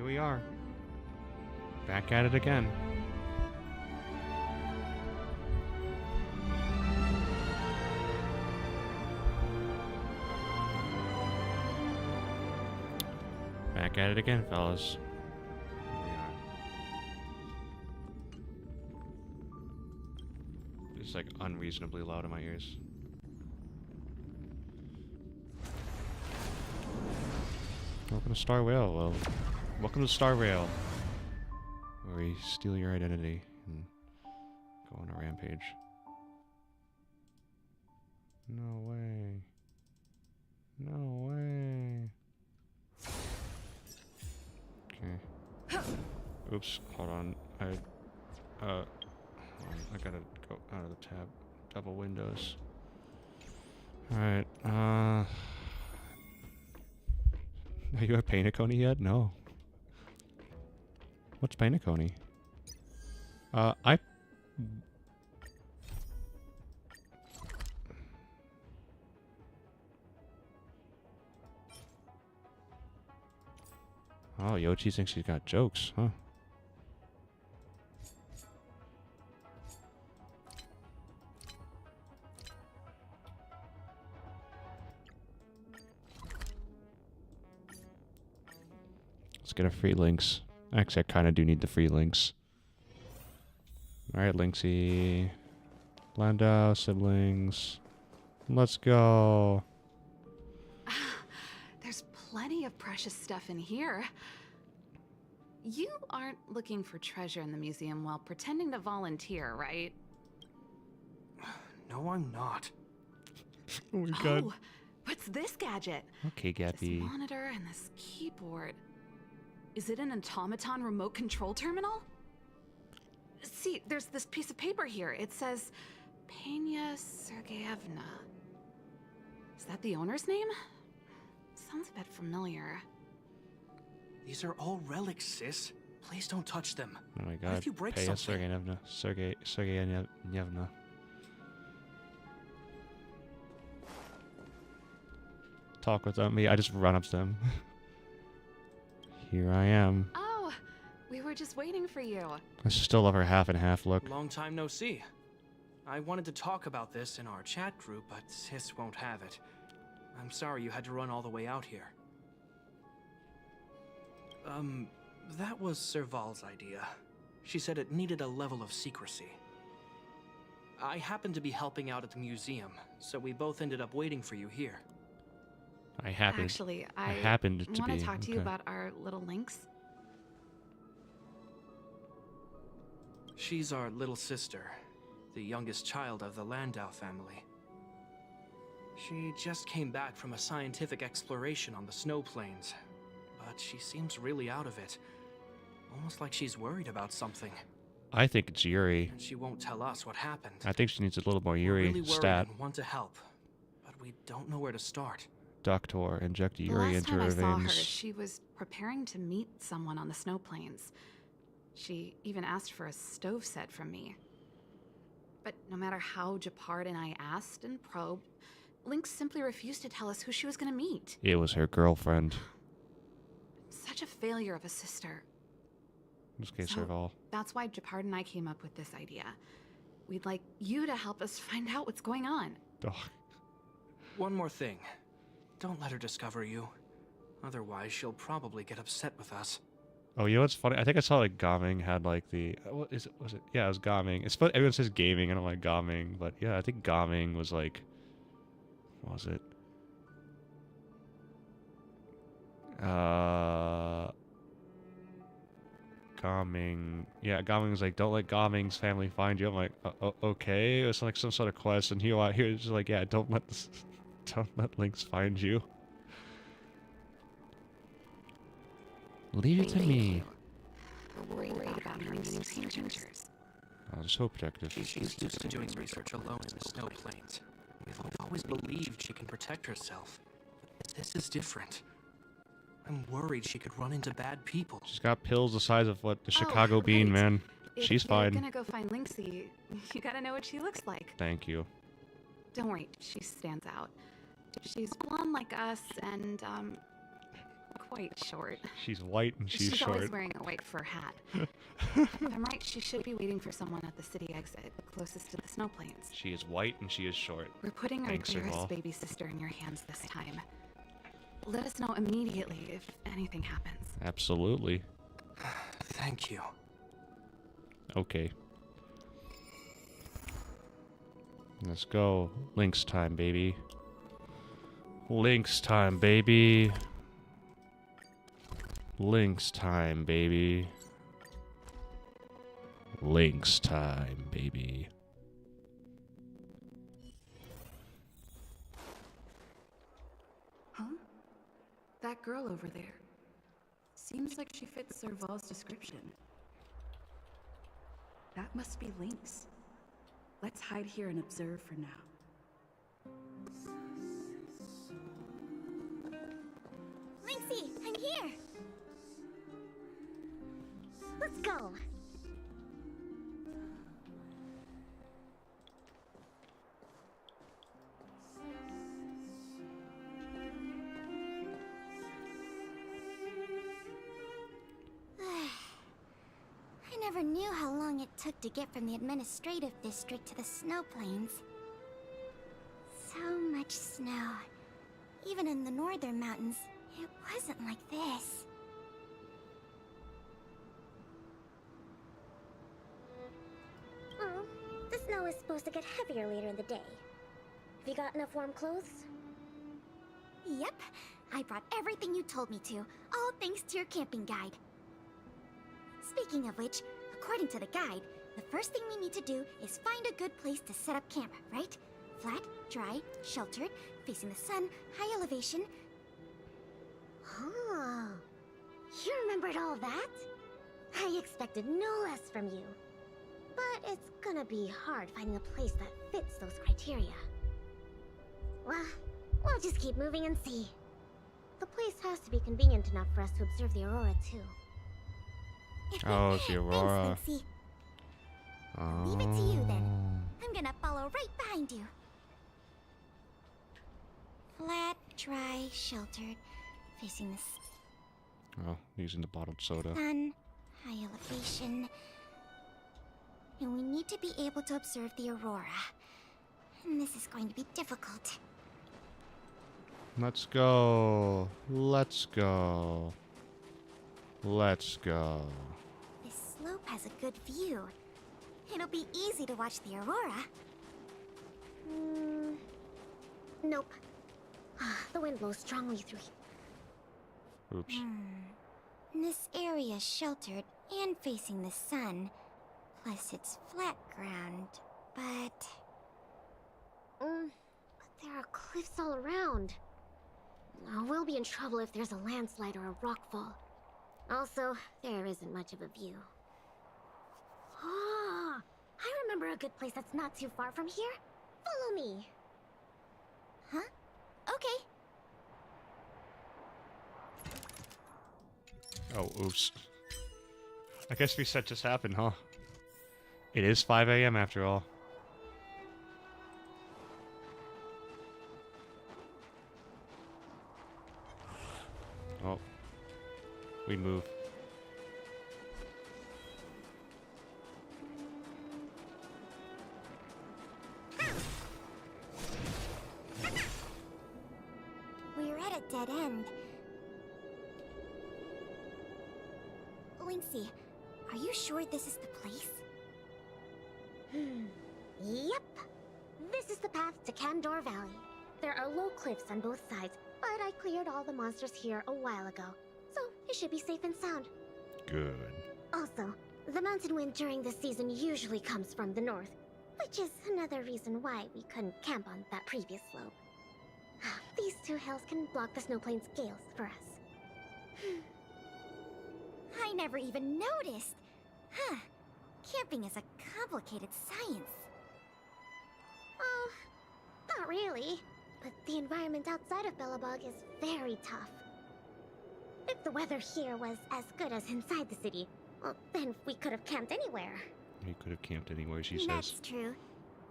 Here we are. Back at it again. Back at it again, fellas. Here we are. It's like unreasonably loud in my ears. Welcome to Star Rail. Well, welcome to Star Rail, where we steal your identity and go on a rampage. No way. No way. Okay. Oops. Hold on. Hold on. I gotta go out of the tab. Double windows. All right. Are you at Painacone yet? No. What's Painacone? I... Oh, Yoshi thinks she's got jokes, huh? Let's get a free links. Actually, I kind of do need the free links. Alright, Linksy. Landau, siblings. Let's go. There's plenty of precious stuff in here. You aren't looking for treasure in the museum while pretending to volunteer, right? No, I'm not. Oh my god. Oh, what's this gadget? Okay, Gappy. This monitor and this keyboard. Is it an automaton remote control terminal? See, there's this piece of paper here. It says Pena Sergeyevna. Is that the owner's name? Sounds a bit familiar. These are all relics, sis. Please don't touch them. Oh my What god. if you break Pena something? Sergeyevna. Talk without me. I just run up to them. Here I am. Oh, we were just waiting for you. I still love her half and half look. Long time no see. I wanted to talk about this in our chat group, but sis won't have it. I'm sorry you had to run all the way out here. That was Serval's idea. She said it needed a level of secrecy. I happened to be helping out at the museum, so we both ended up waiting for you here. Actually, I happened to want be. to talk to you Okay. about our little Lynx. She's our little sister, the youngest child of the Landau family. She just came back from a scientific exploration on the snow plains, but she seems really out of it. Almost like she's worried about something. I think it's Yuri. And she won't tell us what happened. I think she needs a little more We're Yuri really worried stat. and want to help, but we don't know where to start. Doctor, inject The Yuri last into time her I saw her, veins. she was preparing to meet someone on the snow plains. She even asked for a stove set from me. But no matter how Japard and I asked and probed, Lynx simply refused to tell us who she was going to meet. It was her girlfriend. Such a failure of a sister. In this case, So- Serval. That's why Japard and I came up with this idea. We'd like you to help us find out what's going on. Ugh. One more thing. Don't let her discover you. Otherwise, she'll probably get upset with us. Oh, you know what's funny? I think I saw like Gaming had like the what is it? Was it? Yeah, it was Gaming. It's everyone says gaming. I don't like Gaming, but yeah, I think Gaming was like, what was it? Gaming. Yeah, Gaming was like, don't let Gaming's family find you. I'm like, okay. It was like some sort of quest, and here it's just like, yeah, don't let Lynx find you. Leave it to me. We're worried about her missing signatures. I'm so protective. She's used to doing research alone in the snow plains. We've always believed she can protect herself. But this is different. I'm worried she could run into bad people. She's got pills the size of what the Oh, Chicago bean, right. man. If She's you're fine. gonna go find Lynxie, you gotta know what she looks like. Thank you. Don't worry, she stands out. She's blonde like us and, quite short. She's white and she's short. Always wearing a white fur hat. If I'm right, she should be waiting for someone at the city exit, closest to the snow plains. She is white and she is short. We're putting our Thanks, dearest Serval. baby sister in your hands this time. Let us know immediately if anything happens. Absolutely. Thank you. Okay. Let's go. Lynx time, baby. Lynx time, baby. Lynx time, baby. Lynx time, baby. Huh? That girl over there. Seems like she fits Serval's description. That must be Lynx. Let's hide here and observe for now. Lynxie, I'm here! Let's go! I never knew how long it took to get from the administrative district to the snow plains. So much snow. Even in the northern mountains, it wasn't like this. Oh, the snow is supposed to get heavier later in the day. Have you got enough warm clothes? Yep, I brought everything you told me to, all thanks to your camping guide. Speaking of which, according to the guide, the first thing we need to do is find a good place to set up camp, right? Flat, dry, sheltered, facing the sun, high elevation. Oh, you remembered all that? I expected no less from you. But it's gonna be hard finding a place that fits those criteria. Well, we'll just keep moving and see. The place has to be convenient enough for us to observe the aurora, too. Oh, it's the aurora. Thanks, Lynxie. I'll leave it to you, then. I'm gonna follow right behind you. Flat, dry, sheltered, facing the Oh, using the bottled soda. sun, high elevation. And we need to be able to observe the aurora. And this is going to be difficult. Let's go. Let's go. Let's go. This slope has a good view. It'll be easy to watch the aurora. Nope. The wind blows strongly through here. Oops. This area is sheltered and facing the sun. Plus it's flat ground, but there are cliffs all around. We'll be in trouble if there's a landslide or a rockfall. Also, there isn't much of a view. Ah, I remember a good place that's not too far from here. Follow me. Huh? Okay. Oh, oops. I guess reset just happened, huh? It is 5 a.m. after all. Oh. We move. We're at a dead end. Lynxie, are you sure this is the place? Yep. This is the path to Candor Valley. There are low cliffs on both sides, but I cleared all the monsters here a while ago, so it should be safe and sound. Good. Also, the mountain wind during this season usually comes from the north, which is another reason why we couldn't camp on that previous slope. These two hills can block the snow plains gales for us. I never even noticed. Huh. Camping is a complicated science. Oh, not really. But the environment outside of Bellabog is very tough. If the weather here was as good as inside the city, well, then we could have camped anywhere. He could have camped anywhere, she That's says. true.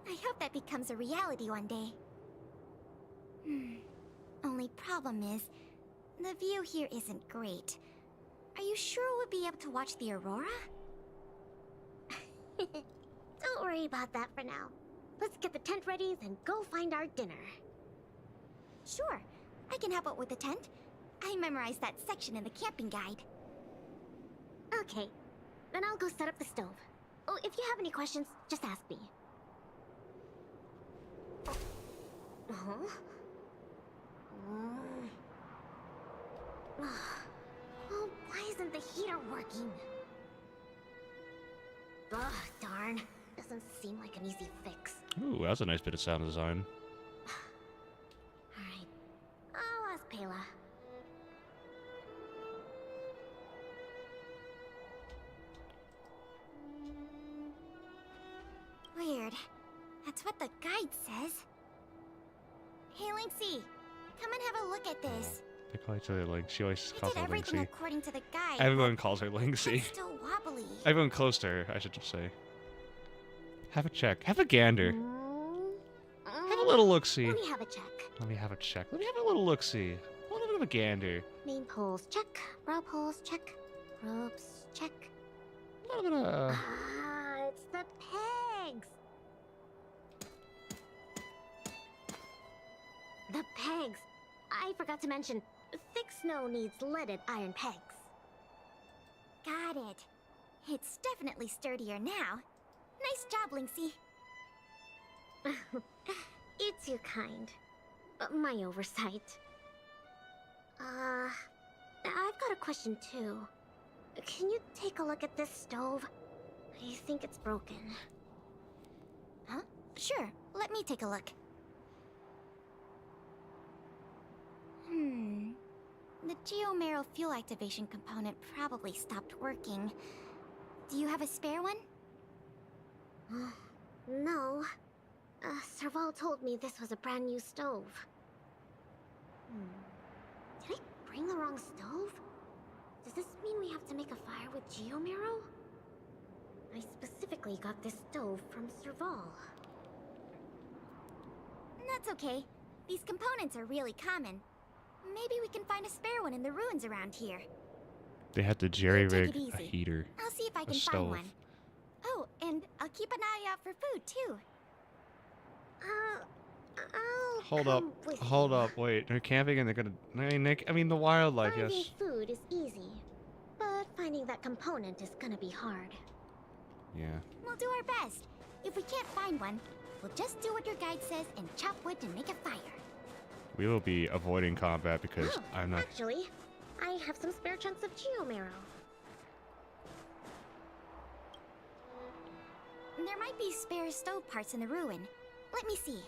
I hope that becomes a reality one day. Only problem is, The view here isn't great. Are you sure we'll be able to watch the aurora? Don't worry about that for now. Let's get the tent ready, then go find our dinner. Sure, I can help out with the tent. I memorized that section in the camping guide. Okay, then I'll go set up the stove. Oh, if you have any questions, just ask me. Huh? Oh, why isn't the heater working? Ugh, darn. Doesn't seem like an easy fix. Ooh, that's a nice bit of sound design. Alright, I'll ask Pela. Weird. That's what the guide says. Hey, Lynxie, come and have a look at this. They call each other Lynx. She always I calls did her everything Lynxie. according to the guide. Everyone calls her Lynxie. It's still wobbly. Everyone close to her, I should just say. Have a check. Have a gander. Have a little look-see. Let me have a check. Let me have a check. Let me have a little look-see. A little bit of a gander. Main poles, check. Brow poles, check. Ropes, check. A little bit of... Ah, it's the pegs. The pegs. I forgot to mention, thick snow needs leaded iron pegs. Got it. It's definitely sturdier now. Nice job, Lynxie. It's your kind. My oversight. I've got a question too. Can you take a look at this stove? I think it's broken. Huh? Sure, let me take a look. The geomarrow fuel activation component probably stopped working. Do you have a spare one? No. Serval told me this was a brand new stove. Did I bring the wrong stove? Does this mean we have to make a fire with geomarrow? I specifically got this stove from Serval. That's okay. These components are really common. Maybe we can find a spare one in the ruins around here. They had to Take jerry-rig it a easy. heater. I'll see if I A can stove. find one. Oh, and I'll keep an eye out for food, too. I'll Hold come up. with Hold you. up. Wait. They're camping and they're gonna... I mean, the wildlife, Finding yes. food is easy, but finding that component is gonna be hard. Yeah. We'll do our best. If we can't find one, we'll just do what your guide says and chop wood to make a fire. We will be avoiding combat because Oh, I'm not... Actually, I have some spare chunks of geomarrow. There might be spare stove parts in the ruin. Let me see.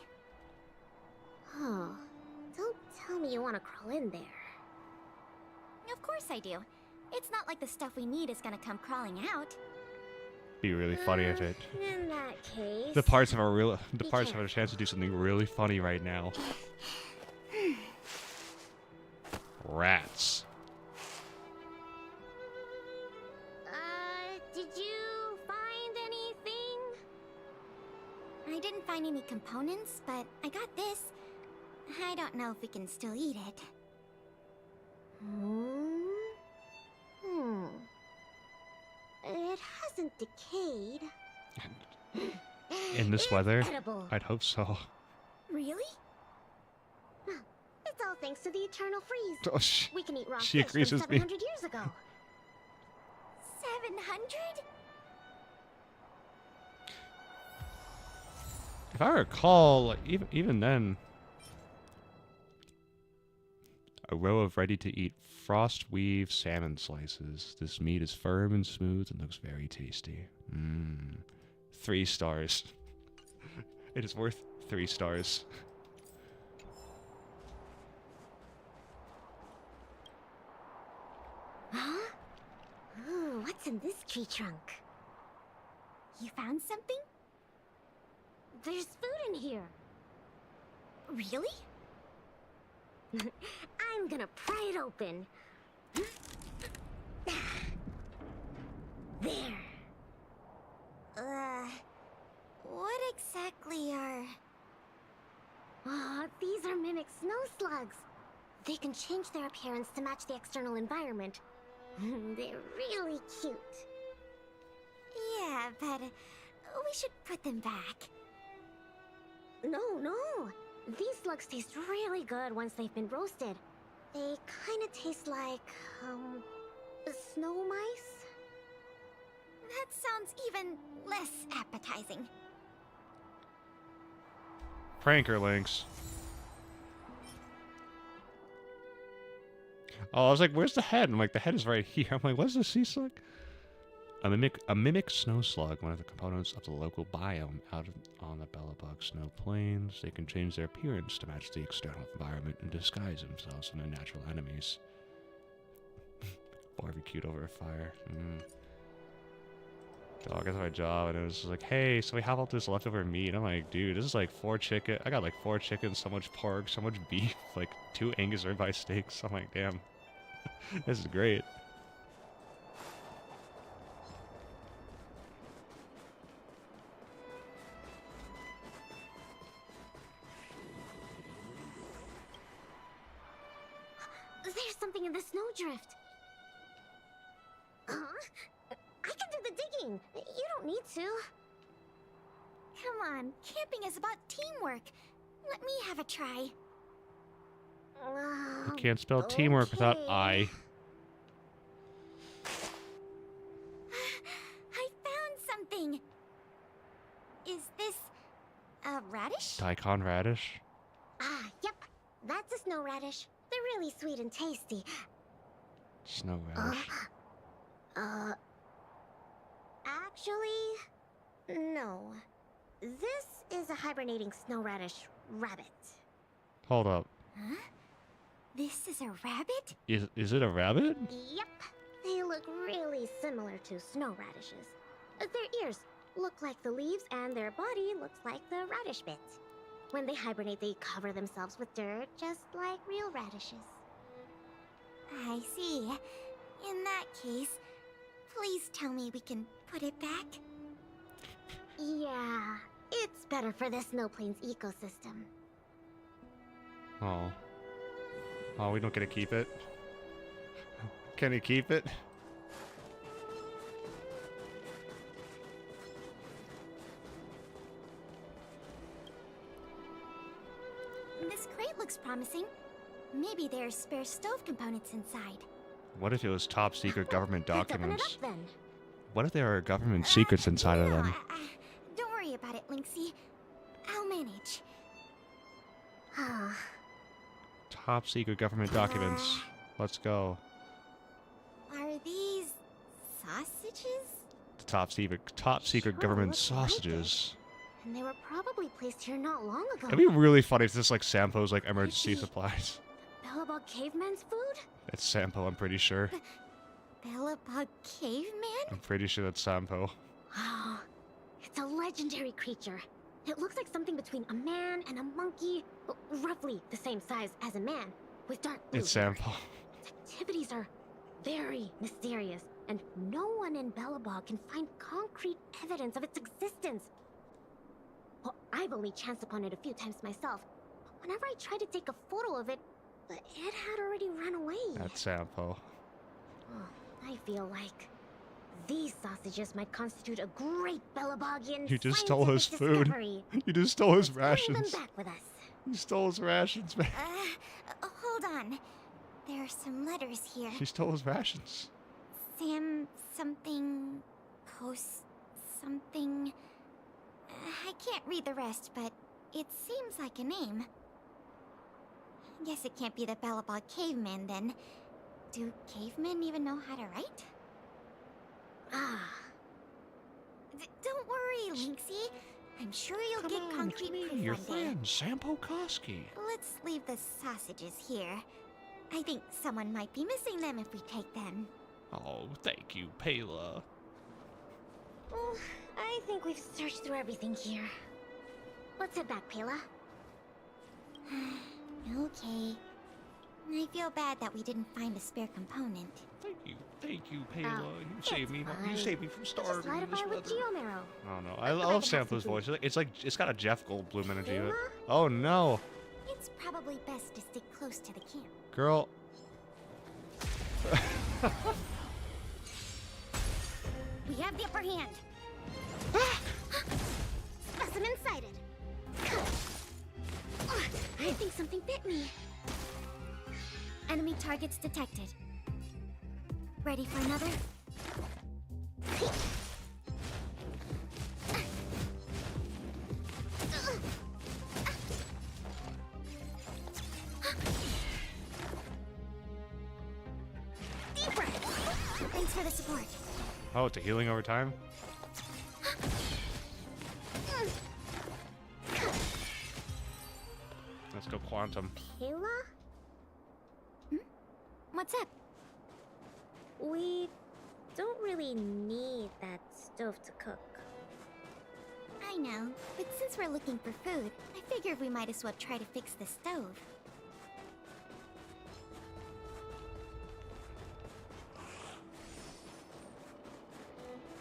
Oh, don't tell me you want to crawl in there. Of course I do. It's not like the stuff we need is gonna come crawling out. Be really funny if it... In that case... The parts have a Be have a chance to do something really funny right now. Rats. Did you find anything? I didn't find any components, but I got this. I don't know if we can still eat it. It hasn't decayed. In this It's weather? edible. I'd hope so. Really? It's all thanks to the eternal freeze. Oh, We can eat raw she fish agrees from with me. 700 years ago. 700? If I recall, like, even then, a row of ready-to-eat frost weave salmon slices. This meat is firm and smooth and looks very tasty. 3 stars. It is worth 3 stars. Huh? Ooh, what's in this tree trunk? You found something? There's food in here. Really? I'm gonna pry it open. There. What exactly are... Oh, these are mimic snow slugs. They can change their appearance to match the external environment. They're really cute. Yeah, but we should put them back. No, no. These slugs taste really good once they've been roasted. They kind of taste like, snow mice? That sounds even less appetizing. Pranker links. Oh, I was like, where's the head? I'm like, the head is right here. I'm like, what's the sea slug? A mimic snow slug, one of the components of the local biome out on the Bellabog snow plains. They can change their appearance to match the external environment and disguise themselves from their natural enemies. Barbecued over a fire. Dog, that's my job, and it was just like, hey, so we have all this leftover meat. And I'm like, dude, this is like 4 chicken. I got like 4 chickens, so much pork, so much beef, like 2 Angus ribeye steaks. I'm like, damn, this is great. There's something in the snowdrift. Huh? I can do the digging. You don't need to. Come on, camping is about teamwork. Let me have a try. You can't spell teamwork without I. I found something. Is this a radish? Daikon radish? Ah, yep. That's a snow radish. They're really sweet and tasty. Snow radish. Actually, no. This is a hibernating snow radish rabbit. Hold up. Huh? This is a rabbit? Is it a rabbit? Yep. They look really similar to snow radishes. Their ears look like the leaves and their body looks like the radish bits. When they hibernate, they cover themselves with dirt, just like real radishes. I see. In that case, please tell me we can put it back. Yeah, it's better for the Snow Plains ecosystem. Oh. Oh, we don't get to keep it? Can he keep it? This crate looks promising. Maybe there's spare stove components inside. What if it was top secret government Let's open it documents? up, then. What if there are government secrets inside of them? Don't worry about it, Lynxie. I'll manage. Top secret government documents. Let's go. Are these sausages? The top secret Sure government looks like it. sausages. And they were probably placed here not long ago. That'd be really funny if this like Sampo's like emergency Maybe. supplies. Bellabog caveman's food? It's Sampo, I'm pretty sure. Bellabog caveman? I'm pretty sure that's Sampo. Wow. It's a legendary creature. It looks like something between a man and a monkey, roughly the same size as a man, with dark blue It's hair. Sampo. Its activities are very mysterious, and no one in Bellabog can find concrete evidence of its existence. Well, I've only chanced upon it a few times myself, but whenever I tried to take a photo of it, it had already run away. That's Sampo. Oh, I feel like these sausages might constitute a great Bellabogian You just stole his food. discovery. You just stole his Bring rations. them back with us. You stole his rations, man. Hold on. There are some letters here. She stole his rations. Sam something... Post something... I can't read the rest, but it seems like a name. Guess it can't be the Bellabog caveman, then. Do cavemen even know how to write? Ah, Don't worry, Lynxie. I'm sure you'll get concrete proof your one day. friend, Sampo Koski. Let's leave the sausages here. I think someone might be missing them if we take them. Oh, thank you, Pela. well, I think we've searched through everything here. Let's head back, Pela. Okay. I feel bad that we didn't find a spare component. Thank you, Pela. Oh, You saved me. fine. You saved me from Just starving light in a this fire with weather. Geomero. Oh no, I I bet I love can have Sampo's some voice. It's got a Jeff Goldblum energy. Pela? Oh no. It's probably best to stick close to the camp. Girl. We have the upper hand. Specimen sighted. I think something bit me. Enemy targets detected. Ready for another? Deep breath. Thanks for the support. Oh, it's a healing over time? Let's go quantum. Kayla? What's up? We don't really need that stove to cook. I know, but since we're looking for food, I figured we might as well try to fix the stove.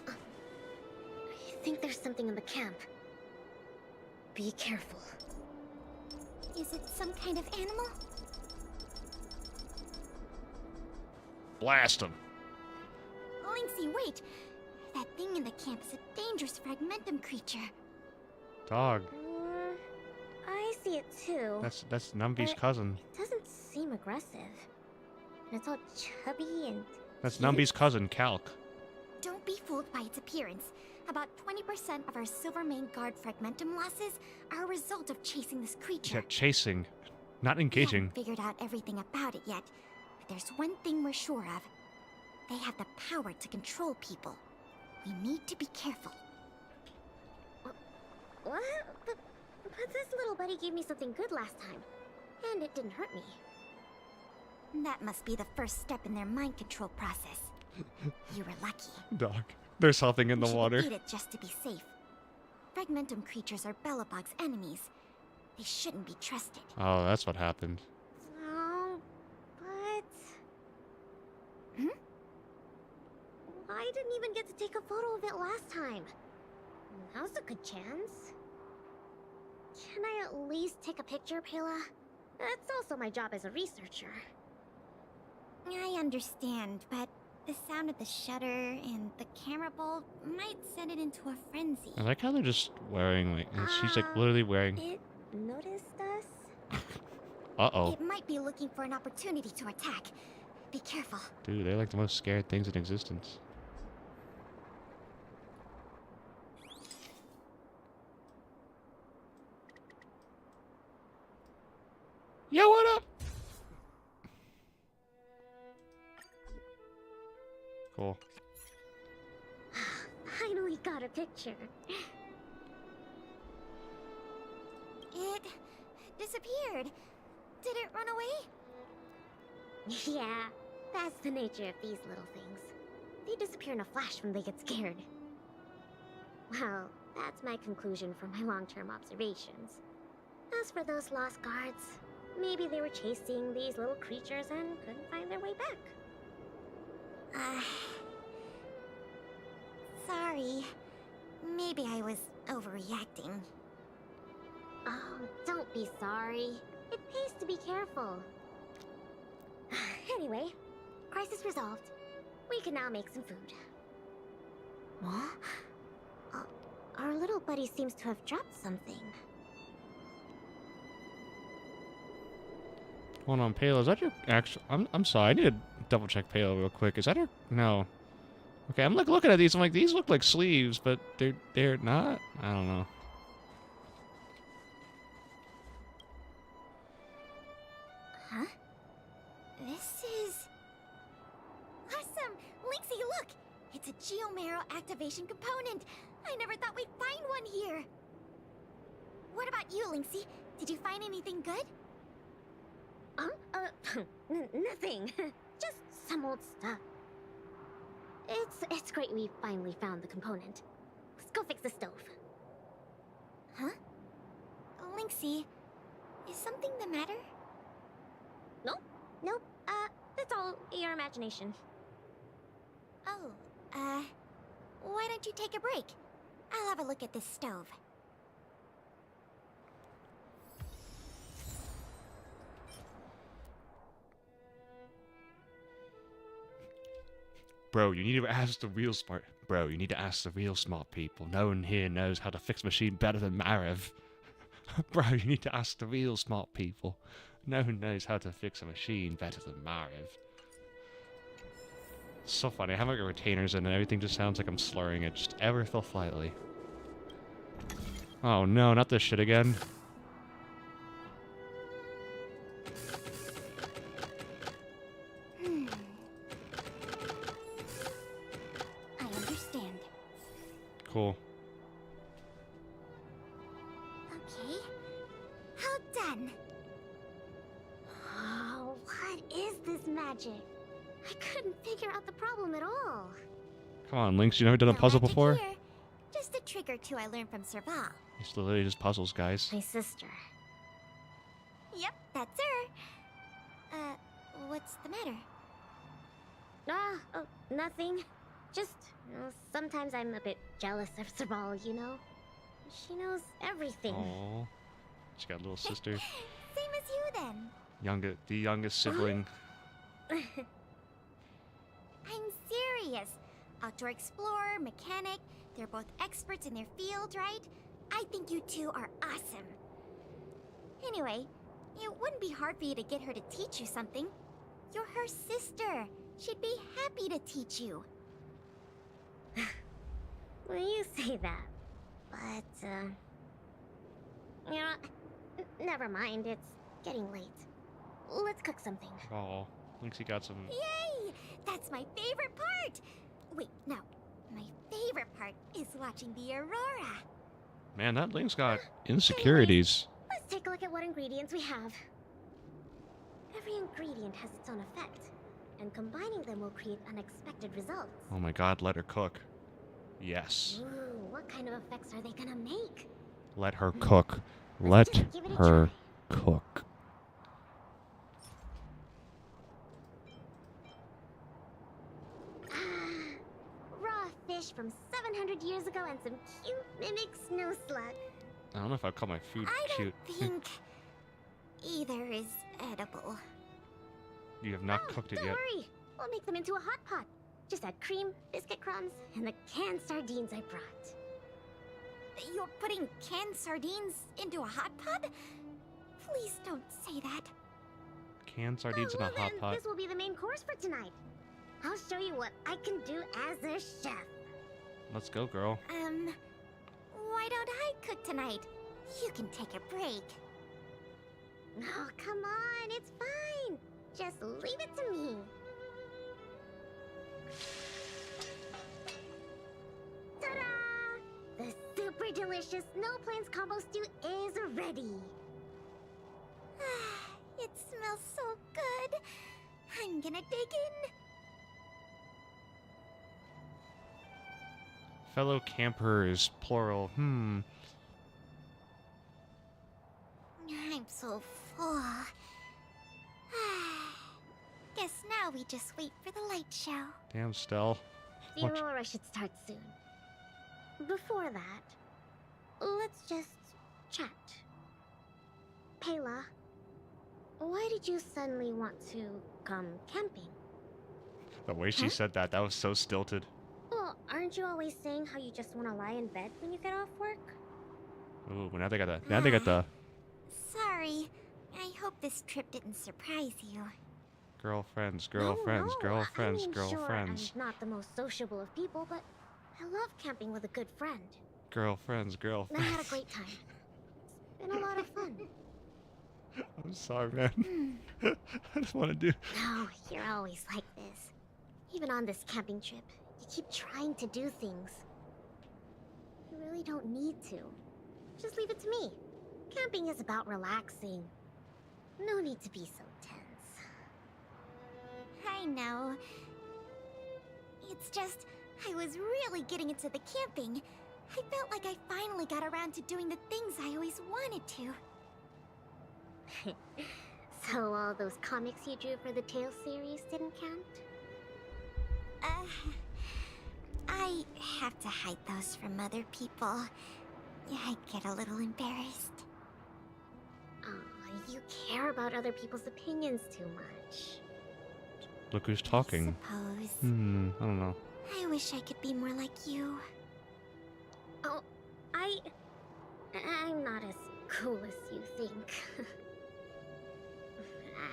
I think there's something in the camp. Be careful. Is it some kind of animal? Blast him. Linksy, wait! That thing in the camp is a dangerous fragmentum creature. Dog. I see it too. That's Numby's cousin. It doesn't seem aggressive. And it's all chubby and... That's cute. Numby's cousin, Calc. Don't be fooled by its appearance. About 20% of our Silvermane Guard fragmentum losses are a result of chasing this creature. Yeah, chasing. Not We engaging. haven't figured out everything about it yet, but there's one thing we're sure of. They have the power to control people. We need to be careful. What? But this little buddy gave me something good last time. And it didn't hurt me. That must be the first step in their mind control process. You were lucky. Dog. There's something in We the should water. eat it just to be safe. Fragmentum creatures are Belobog's enemies. They shouldn't be trusted. Oh, that's what happened. Oh, but... Hmm? I didn't even get to take a photo of it last time. Now's a good chance. Can I at least take a picture, Pela? That's also my job as a researcher. I understand, but the sound of the shutter and the camera bulb might send it into a frenzy. I like how they're just wearing, like, she's like literally wearing. It noticed us? Uh-oh. It might be looking for an opportunity to attack. Be careful. Dude, they're like the most scared things in existence. Yo, what up? Cool. Finally got a picture. It disappeared. Did it run away? Yeah, that's the nature of these little things. They disappear in a flash when they get scared. Well, that's my conclusion from my long-term observations. As for those lost guards, maybe they were chasing these little creatures and couldn't find their way back. Sorry. Maybe I was overreacting. Oh, don't be sorry. It pays to be careful. Anyway, crisis resolved. We can now make some food. What? Our little buddy seems to have dropped something. Hold on, Palo, is that your actual... I'm sorry, I need to double check Palo real quick. Is that her... No. Okay, I'm like looking at these, I'm like, these look like sleeves, but they're not? I don't know. Huh? This is... Awesome! Linksy, look! It's a Geomarrow activation component! I never thought we'd find one here! What about you, Linksy? Did you find anything good? Nothing. Just some old stuff. It's great we finally found the component. Let's go fix the stove. Huh? Linksy, is something the matter? Nope. That's all your imagination. Oh, why don't you take a break? I'll have a look at this stove. Bro, you need to ask the real smart... Bro, you need to ask the real smart people. No one here knows how to fix a machine better than Marev. Bro, you need to ask the real smart people. No one knows how to fix a machine better than Marev. It's so funny. I have like retainers in and everything just sounds like I'm slurring it just ever so slightly. Oh no, not this shit again. I understand. Cool. Okay. How done? Oh, what is this magic? I couldn't figure out the problem at all. Come on, Lynx, you never done a No puzzle magic before? here. Just a trick or two I learned from Serval. It's literally just puzzles, guys. My sister. Yep, that's her. What's the matter? Oh, nothing. Just, sometimes I'm a bit jealous of Sabal, you know? She knows everything. Aww. She got a little sister. Same as you then. The youngest sibling. I'm serious. Outdoor explorer, mechanic, they're both experts in their field, right? I think you two are awesome. Anyway, it wouldn't be hard for you to get her to teach you something. You're her sister. She'd be happy to teach you. Well, you say that. But, you know, never mind. It's getting late. Let's cook something. Oh, Lynxie got some... Yay! That's my favorite part! Wait, no. My favorite part is watching the aurora. Man, that Lynx got insecurities. Let's take a look at what ingredients we have. Every ingredient has its own effect, and combining them will create unexpected results. Oh my god, let her cook. Yes. Ooh, what kind of effects are they gonna make? Let her cook. Let's Let just give it a her try. cook. Raw fish from 700 years ago and some cute mimic snow slug. I don't know if I'd call my food I cute. don't think either is edible. You have not Oh, cooked it don't yet. worry. We'll make them into a hot pot. Just add cream, biscuit crumbs, and the canned sardines I brought. You're putting canned sardines into a hot pot? Please don't say that. Canned sardines in a well hot then, pot. This will be the main course for tonight. I'll show you what I can do as a chef. Let's go, girl. Why don't I cook tonight? You can take a break. Oh, come on, it's fine. Just leave it to me. Ta-da! The super delicious Snow Plains combo stew is ready. It smells so good. I'm gonna dig in. Fellow campers, plural. I'm so full. Guess now we just wait for the light show. Damn, Stell. The What? aurora should start soon. Before that, let's just chat. Pela, why did you suddenly want to come camping? The way she said that was so stilted. Well, aren't you always saying how you just want to lie in bed when you get off work? Ooh, now they got the... Now they got the... Sorry. I hope this trip didn't surprise you. Girlfriends, No, girlfriends, no, girlfriends, I mean, girlfriends. Sure, I'm not the most sociable of people, but I love camping with a good friend. Girlfriends, And I girlfriends. had a great time. It's been a lot of fun. I'm sorry, man. I just want to do... No, you're always like this. Even on this camping trip, you keep trying to do things. You really don't need to. Just leave it to me. Camping is about relaxing. No need to be so tense. I know. It's just, I was really getting into the camping. I felt like I finally got around to doing the things I always wanted to. So all those comics you drew for the Tale series didn't count? I have to hide those from other people. I get a little embarrassed. Aw, you care about other people's opinions too much. Look who's talking. I suppose. I don't know. I wish I could be more like you. Oh, I'm not as cool as you think.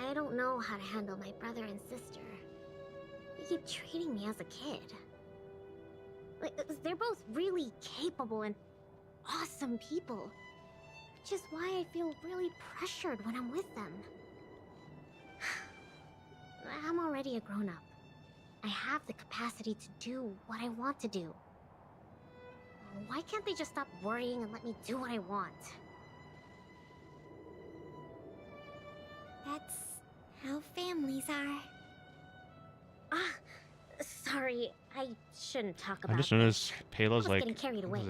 I don't know how to handle my brother and sister. They keep treating me as a kid. Like, they're both really capable and awesome people. Which is why I feel really pressured when I'm with them. I'm already a grown-up. I have the capacity to do what I want to do. Why can't they just stop worrying and let me do what I want? That's how families are. Ah, sorry, I shouldn't talk about I just this. noticed Payla's I was like. getting carried away.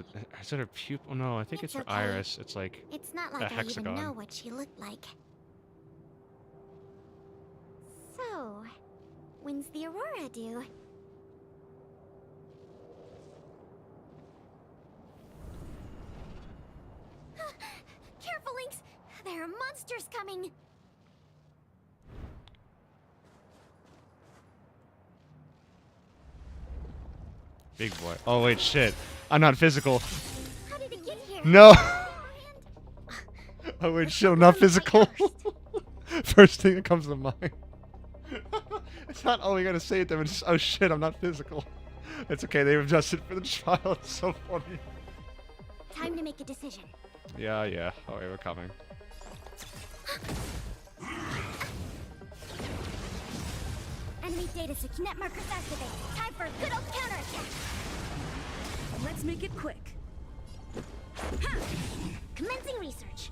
Is it her pupil? Oh, no, I think it's It's her okay. iris. It's like It's not a like I even hexagon. know what she looked like. So, when's the aurora due? Careful, Lynx! There are monsters coming! Big boy. Oh wait, shit. I'm not physical. How did it get here? No. Oh, Oh wait, shit. I'm not physical. First thing that comes to mind. It's not. Oh, we gotta say it to them. It's just, oh shit, I'm not physical. It's okay. They've adjusted for the trial. It's so funny. Time to make a decision. Yeah, yeah. Oh wait, we're coming. Enemy data net markers activated. Time for a good old counterattack. Let's make it quick. Commencing research.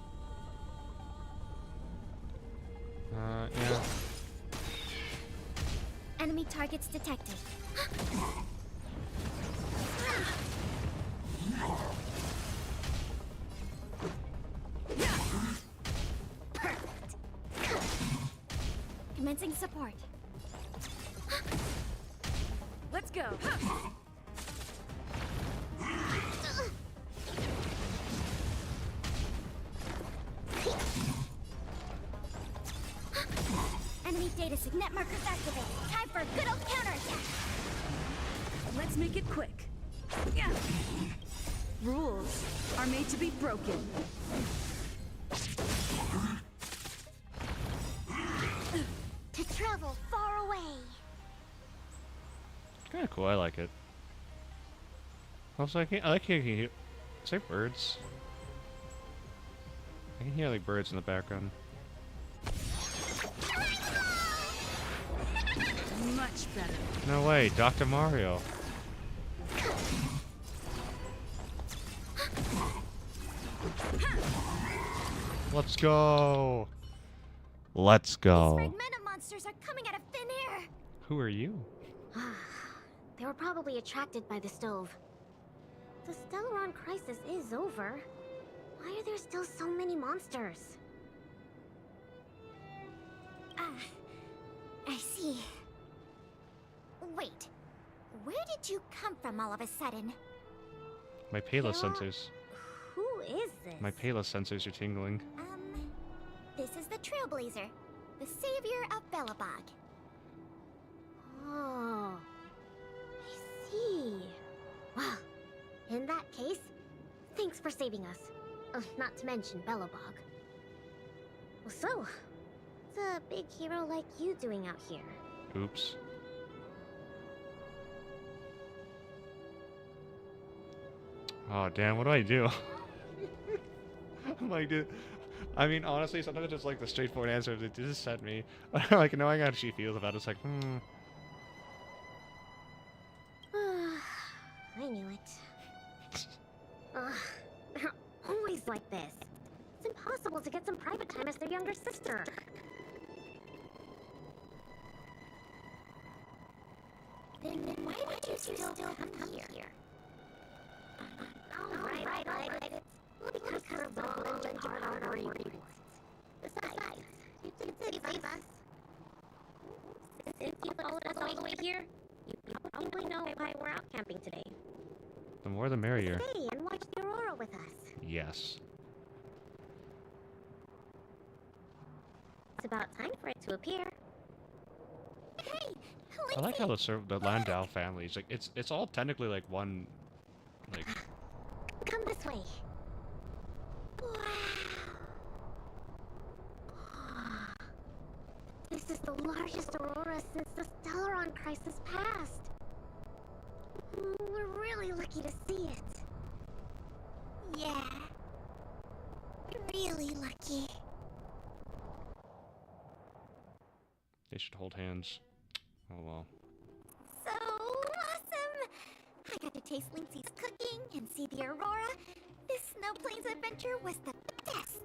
Yeah. Enemy targets detected. Commencing support. Let's go. Enemy data net markers activated. Time for a good old counterattack. Let's make it quick. Yeah. Rules are made to be broken. To travel far away. It's kind of cool. I like it. Also, I like hearing. Is there birds? I can hear like birds in the background. Much better. No way, Dr. Mario. Let's go. Let's These go. fragmentum monsters are coming out of thin air. Who are you? They were probably attracted by the stove. The Stellaron crisis is over. Why are there still so many monsters? I see. Wait, where did you come from all of a sudden? My Payla Kara? sensors. Who is this? My Payla sensors are tingling. This is the Trailblazer, the savior of Belobog. Oh, I see. Well, in that case, thanks for saving us. Not to mention Belobog. So, what's a big hero like you doing out here? Oops. Oh, damn, what do I do? I'm like, dude. I mean, honestly, sometimes it's just like the straightforward answer that they just sent me. Like, knowing how she feels about it, it's like, I knew it. They're always like this. It's impossible to get some private time as their younger sister. Then why would you still come here? Oh, right. Well, because of all the power reports. Besides, you did save us. Since you followed us all the way here, you probably know why we're out camping today. the more the merrier. Stay and watch the aurora with us. Yes. It's about time for it to appear. Hey, I like how the Landau family is like it's all technically like one, like. Come this way. Wow. This is the largest aurora since the Stellaron crisis passed. We're really lucky to see it. Yeah. Really lucky. They should hold hands. Oh well. So awesome! I got to taste Lynxie's cooking and see the aurora. This Snow Plains adventure was the best.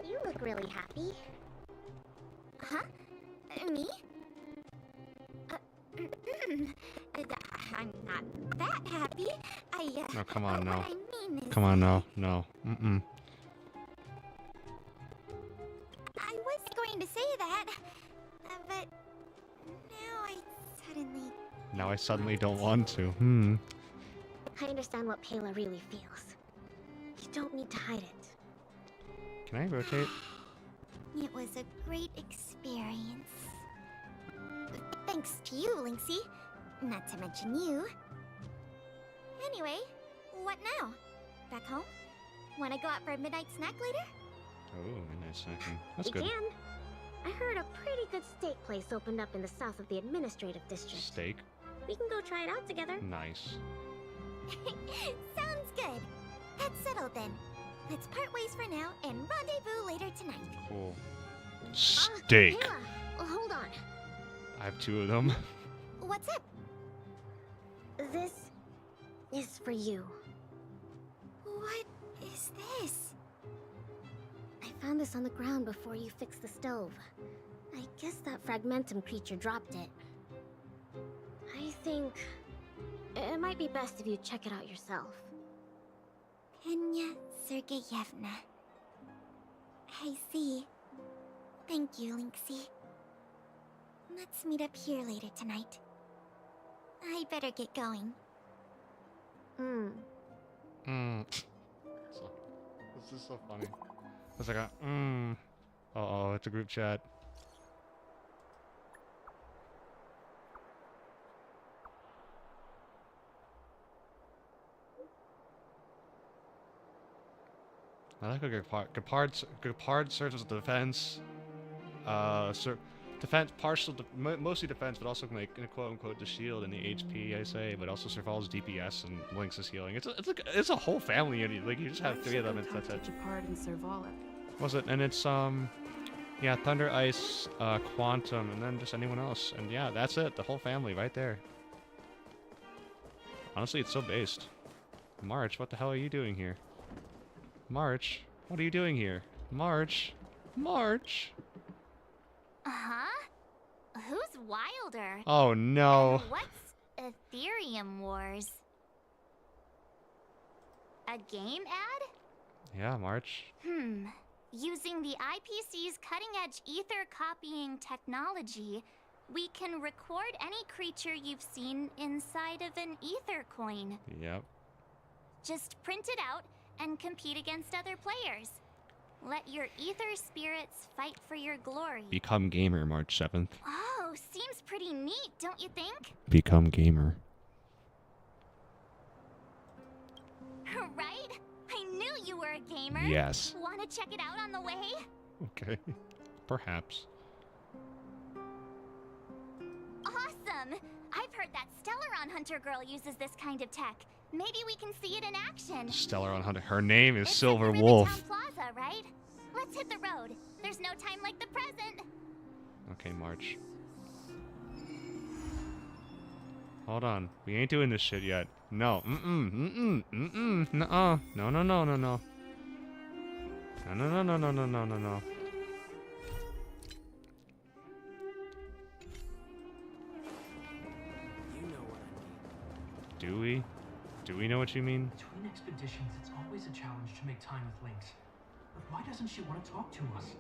You look really happy. Huh? Me? I'm not that happy. No, come on, no. What I mean is, Come on, no. Mm-mm. I was going to say that, but now I suddenly don't want to. I understand what Pela really feels. You don't need to hide it. Can I rotate? It was a great experience. Thanks to you, Lynxie. Not to mention you. Anyway, what now? Back home? Wanna go out for a midnight snack later? Oh, midnight snacking. That's We good. can. I heard a pretty good steak place opened up in the south of the administrative district. Steak. We can go try it out together. Nice. Sounds good. That's settled then. Let's part ways for now and rendezvous later tonight. Cool. Steak. Pela, hold on. I have 2 of them. What's up? This is for you. What is this? I found this on the ground before you fixed the stove. I guess that fragmentum creature dropped it. I think it might be best if you check it out yourself. Penya Sergeyevna. I see. Thank you, Lynxie. Let's meet up here later tonight. I better get going. This is so funny. It's like a Uh-oh, it's a group chat. I like how Gepard serves as defense. Defense, mostly defense, but also like quote unquote the shield and the HP, I say, but also Serval's DPS and Lynx's healing. It's a whole family unit. Like you just have 3 of them. And that's it. Gepard and Serval. Was it? And it's yeah, Thunder, Ice, Quantum, and then just anyone else. And yeah, that's it. The whole family right there. Honestly, it's so based. March, what the hell are you doing here? March, what are you doing here? March, March. Uh-huh? Who's Wilder? Oh no. And what's Ethereum Wars? A game ad? Yeah, March. Using the IPC's cutting-edge ether copying technology, we can record any creature you've seen inside of an ether coin. Yep. Just print it out and compete against other players. Let your ether spirits fight for your glory. Become gamer, March 7th. Oh, seems pretty neat, don't you think? Become gamer. Right? I knew you were a gamer. Yes. Wanna check it out on the way? Okay. Perhaps. Awesome! I've heard that Stellaron Hunter girl uses this kind of tech. Maybe we can see it in action. Stellaron Hunter. Her name is It's Silver at the Wolf. Ribbitown Plaza, right? Let's hit the road. There's no time like the present. Okay, March. Hold on. We ain't doing this shit yet. No. Nuh-uh. No. No. You know what I mean. Do we? Do we know what you mean? Between expeditions, it's always a challenge to make time with Lynx. But why doesn't she want to talk to us?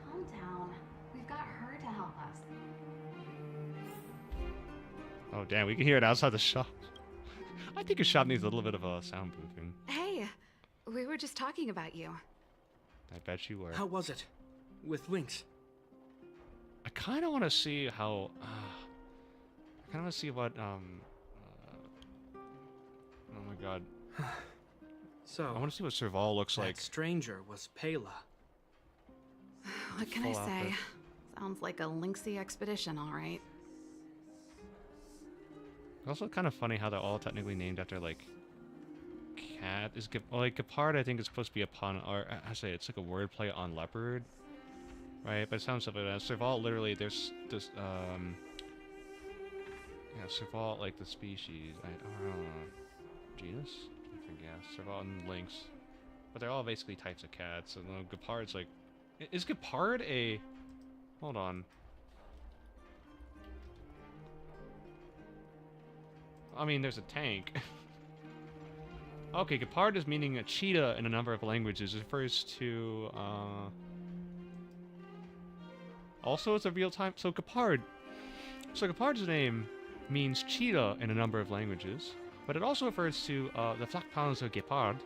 Calm down. We've got her to help us. Oh, damn. We can hear it outside the shop. I think a shop needs a little bit of a soundproofing. Hey, we were just talking about you. I bet you were. How was it? With Lynx? I kind of want to see how... I kind of want to see what, oh my god. So, I want to see what Serval looks that like. stranger was Pela. What can I Full say? outfit. Sounds like a lynxy expedition, all right. It's also kind of funny how they're all technically named after, like, cat. Like, Gepard, I think, is supposed to be a pun, or I say it's like a wordplay on leopard, right? But it sounds something like that. Serval, literally, there's this, yeah, Serval, like the species, I don't know, genus? I think, yeah, Serval and lynx. But they're all basically types of cats, and then Gepard's like, is Gepard a, hold on. I mean, there's a tank. Okay, Gepard is meaning a cheetah in a number of languages. It refers to, also, it's a real-time... So, Gepard's name means cheetah in a number of languages, but it also refers to, the Flakpanzer Gepard,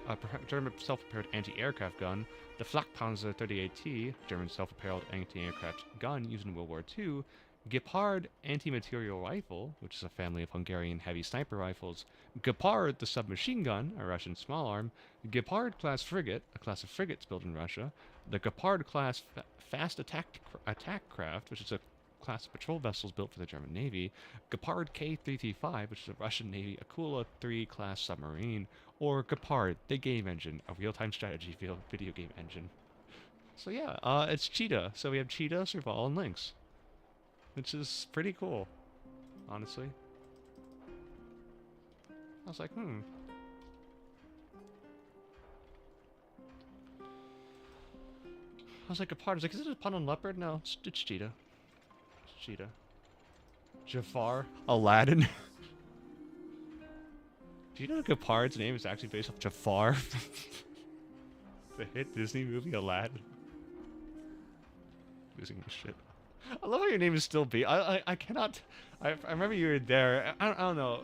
a German self-propelled anti-aircraft gun, the Flakpanzer 38T, German self-propelled anti-aircraft gun used in World War II, Gepard anti-material rifle, which is a family of Hungarian heavy sniper rifles, Gepard the submachine gun, a Russian small arm, Gepard class frigate, a class of frigates built in Russia, the Gepard class fast attack craft, which is a class of patrol vessels built for the German Navy, Gepard K-335, which is a Russian Navy Akula 3 class submarine, or Gepard, the game engine, a real-time strategy video game engine. So yeah, it's Cheetah. So we have Cheetah, Serval, and Lynx. Which is pretty cool, honestly. I was like, I was like, Gepard. I was like, is it a pun on leopard? No, it's Cheetah. It's Cheetah. Jafar. Aladdin. Do you know Gepard's name is actually based off Jafar? The hit Disney movie Aladdin. Losing my shit. I love how your name is still B. I cannot. I remember you were there. I don't know.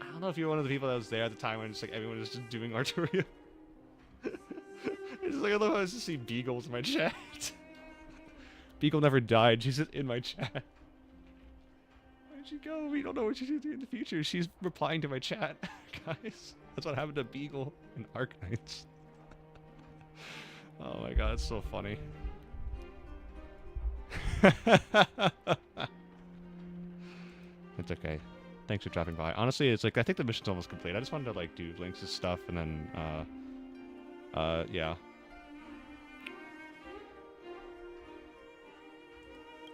I don't know if you're one of the people that was there at the time when just like everyone was just doing Arturia. It's just like I love how I just see Beagle's in my chat. Beagle never died. She's just in my chat. Where'd she go? We don't know what she's gonna do in the future. She's replying to my chat, guys. That's what happened to Beagle in Arknights. Oh my god, it's so funny. It's okay. Thanks for dropping by. Honestly, it's like I think the mission's almost complete. I just wanted to like do Lynx's stuff and then yeah.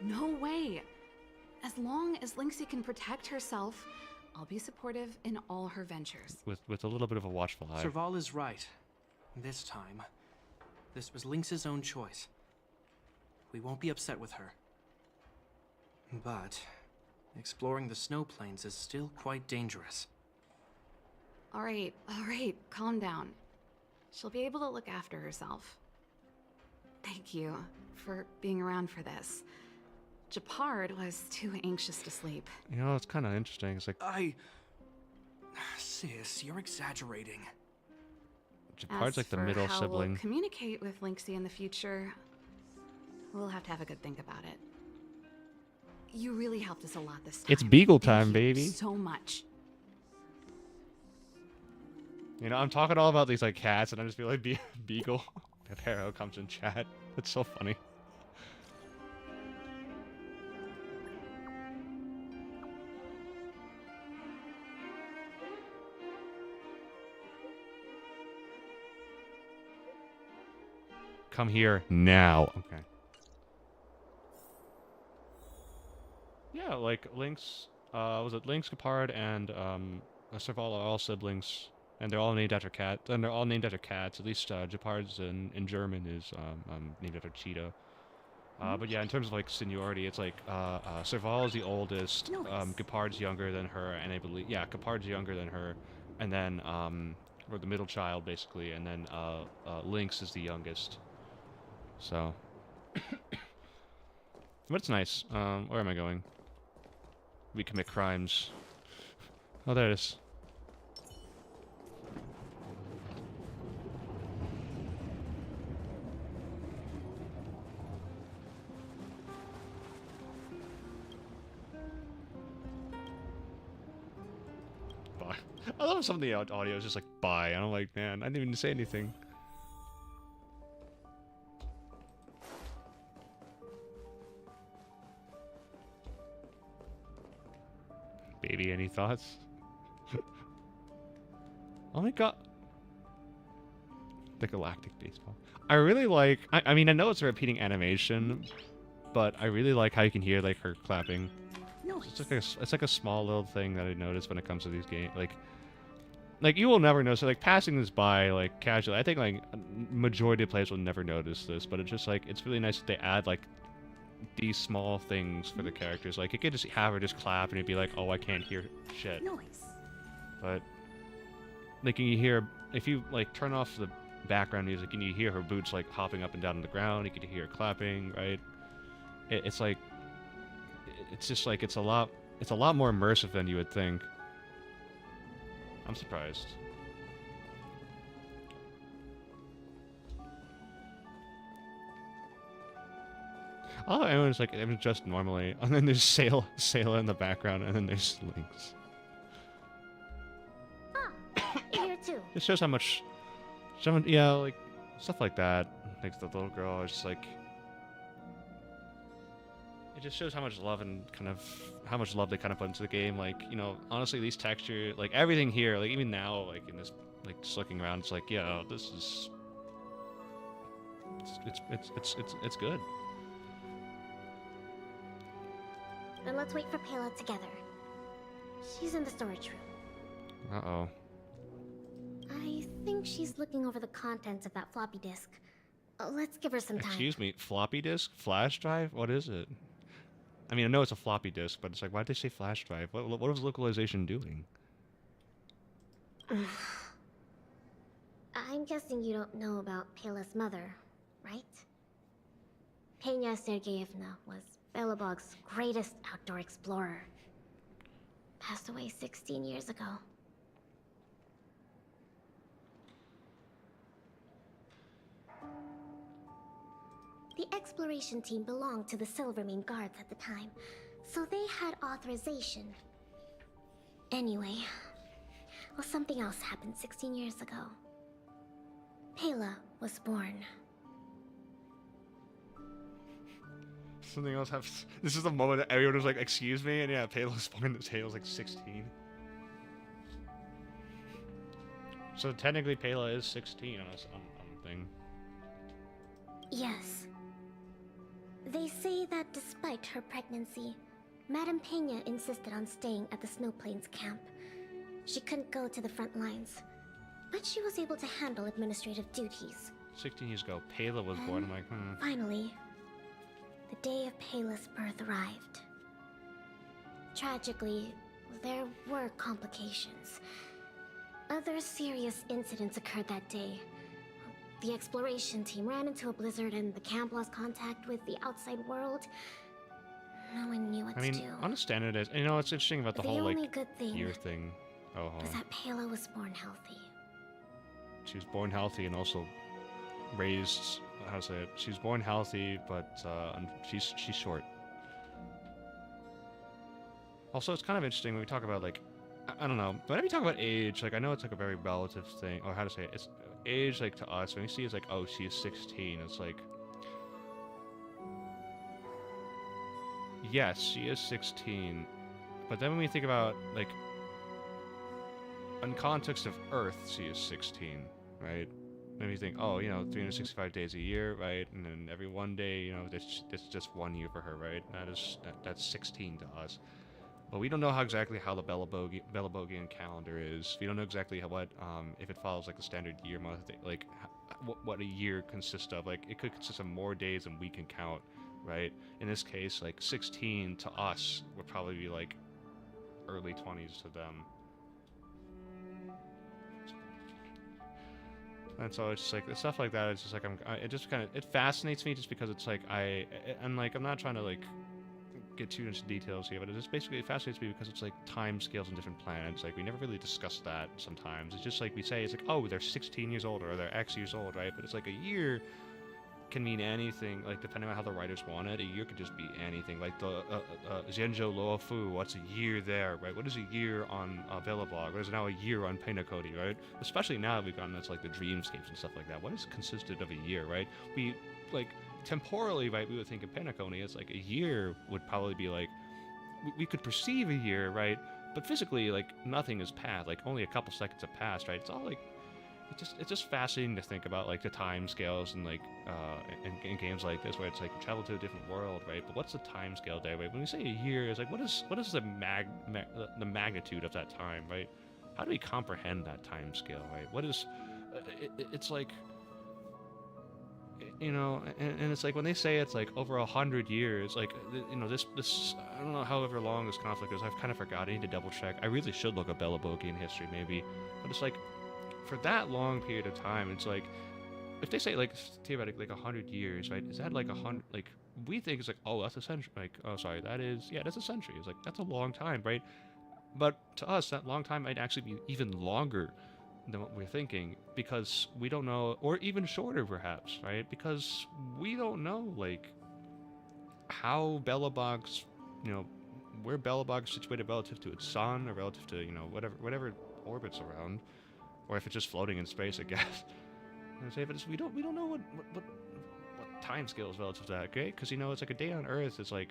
No way. As long as Lynxie can protect herself, I'll be supportive in all her ventures. With a little bit of a watchful eye. Serval is right. This time, this was Lynx's own choice. We won't be upset with her. But exploring the snow plains is still quite dangerous. All right, calm down. She'll be able to look after herself. Thank you for being around for this. Gepard was too anxious to sleep. You know, it's kind of interesting. It's like Sis, you're exaggerating. Gepard's like the As for middle how sibling. We'll communicate with Lynxie in the future, we'll have to have a good think about it. You really helped us a lot this time. It's Beagle Thank time, you baby. so much. You know, I'm talking all about these like cats, and I just feel like Beagle. Pepero comes in chat. It's so funny. Come here now. Okay. Yeah, like Lynx, was it Lynx, Gepard, and Serval are all siblings, and they're all named after cats. And they're all named after cats. At least Gepard's in German is named after cheetah. But yeah, in terms of like seniority, it's like Serval is the oldest. Gepard's younger than her, and I believe Gepard's younger than her, and then or the middle child basically, and then Lynx is the youngest. So, but it's nice. Where am I going? We commit crimes. Oh, there it is. know. I love some of the audio is just like, bye. And I'm like, man, I didn't even say anything. Baby, any thoughts? Oh my god. The Galactic Baseball. I really like... I mean, I know it's a repeating animation, but I really like how you can hear, like, her clapping. It's like a small little thing that I notice when it comes to these games. Like you will never notice it. Like, passing this by, like, casually. I think, like, majority of players will never notice this, but it's just, like, it's really nice that they add, like, these small things for the characters. Like, you could just have her just clap and you'd be like, oh, I can't hear shit. But, like, you hear... If you, like, turn off the background music and you hear her boots, like, hopping up and down on the ground, you can hear her clapping, right? It's like... It's just, like, it's a lot more immersive than you would think. I'm surprised. Oh, everyone's like, everyone's dressed normally, and then there's Sayla in the background, and then there's Lynx. Ah, here too. It shows how much, yeah, like, stuff like that. Like, the little girl is just like, it just shows how much love and how much love they kind of put into the game. Like, you know, honestly, these textures, like, everything here, like, even now, like, in this, like, just looking around, it's like, yeah, this is, it's good. Then let's wait for Pela together. She's in the storage room. Uh-oh. I think she's looking over the contents of that floppy disk. Let's give her some time. Excuse me, floppy disk? Flash drive? What is it? I mean, I know it's a floppy disk, but it's like, why'd they say flash drive? What was localization doing? I'm guessing you don't know about Pela's mother, right? Pena Sergeyevna was Belobog's greatest outdoor explorer. Passed away 16 years ago. The exploration team belonged to the Silvermane Guards at the time, so they had authorization. Anyway, well, something else happened 16 years ago. Pela was born. Something else happens. This is the moment that everyone was like, excuse me, and yeah, Pela was born. Pela was like 16. So technically, Pela is 16 on the thing. Yes. They say that despite her pregnancy, Madame Pena insisted on staying at the Snow Plains camp. She couldn't go to the front lines, but she was able to handle administrative duties. 16 years ago, Pela was born. I'm like, Finally, the day of Pela's birth arrived. Tragically, there were complications. Other serious incidents occurred that day. The exploration team ran into a blizzard and the camp lost contact with the outside world. No one knew what to do. Understand it is. You know, it's interesting about the whole, only like, good thing year thing. Oh, hold was on. that Pela was born healthy. She was born healthy and also raised, how to say it? She was born healthy, but she's short. Also, it's kind of interesting when we talk about, like, I don't know, whenever you talk about age, like, I know it's like a very relative thing, or how to say it, it's age, like, to us, when we see it's like, oh, she is 16, it's like, yes, she is 16, but then when we think about, like, in context of Earth, she is 16, right? Then we think, oh, you know, 365 days a year, right? And then every one day, you know, that's just 1 year for her, right? That's 16 to us. But we don't know exactly how the Belabogian calendar is. We don't know exactly what if it follows like the standard year month, like what a year consists of. Like, it could consist of more days than we can count, right? In this case, like 16 to us would probably be like early 20s to them. And so it's just like stuff like that. It's just like it just kind of it fascinates me just because it's like I'm not trying to like get too into details here, but it just basically fascinates me because it's like time scales on different planets. Like, we never really discuss that sometimes. It's just like we say, it's like, oh, they're 16 years old or they're X years old, right? But it's like a year can mean anything, like, depending on how the writers want it. A year could just be anything. Like, the Zhenzhou Luofu, what's a year there, right? What is a year on Villabog? What is now a year on Penacody, right? Especially now that we've gotten into, like, the dreamscapes and stuff like that. What is consisted of a year, right? We, like, temporally, right, we would think of Penacony as, like, a year would probably be, like, we could perceive a year, right? But physically, like, nothing has passed. Like, only a couple seconds have passed, right? It's all, like, it's just fascinating to think about, like, the time scales and, like, in games like this where it's like you travel to a different world, right? But what's the time scale there, right? When we say a year, it's like what is the magnitude of that time, right? How do we comprehend that time scale, right? What is it's like, you know, and it's like when they say it's like over 100 years, like, you know, this I don't know however long this conflict is. I've kind of forgot. I need to double check. I really should look up Belabogian history maybe, but it's like, for that long period of time, it's like, if they say, like, theoretically, like, 100 years, right? Is that, like, 100, like, we think it's like, oh, that's a century, like, oh, sorry, that is, yeah, that's a century. It's like, that's a long time, right? But to us, that long time might actually be even longer than what we're thinking, because we don't know, or even shorter, perhaps, right? Because we don't know, like, how Belobog's, you know, where Belobog's situated relative to its sun, or relative to, you know, whatever it orbits around. Or if it's just floating in space, I guess. And say, but we don't know what time scale is relative to that, okay? Because, you know, it's like a day on Earth is like,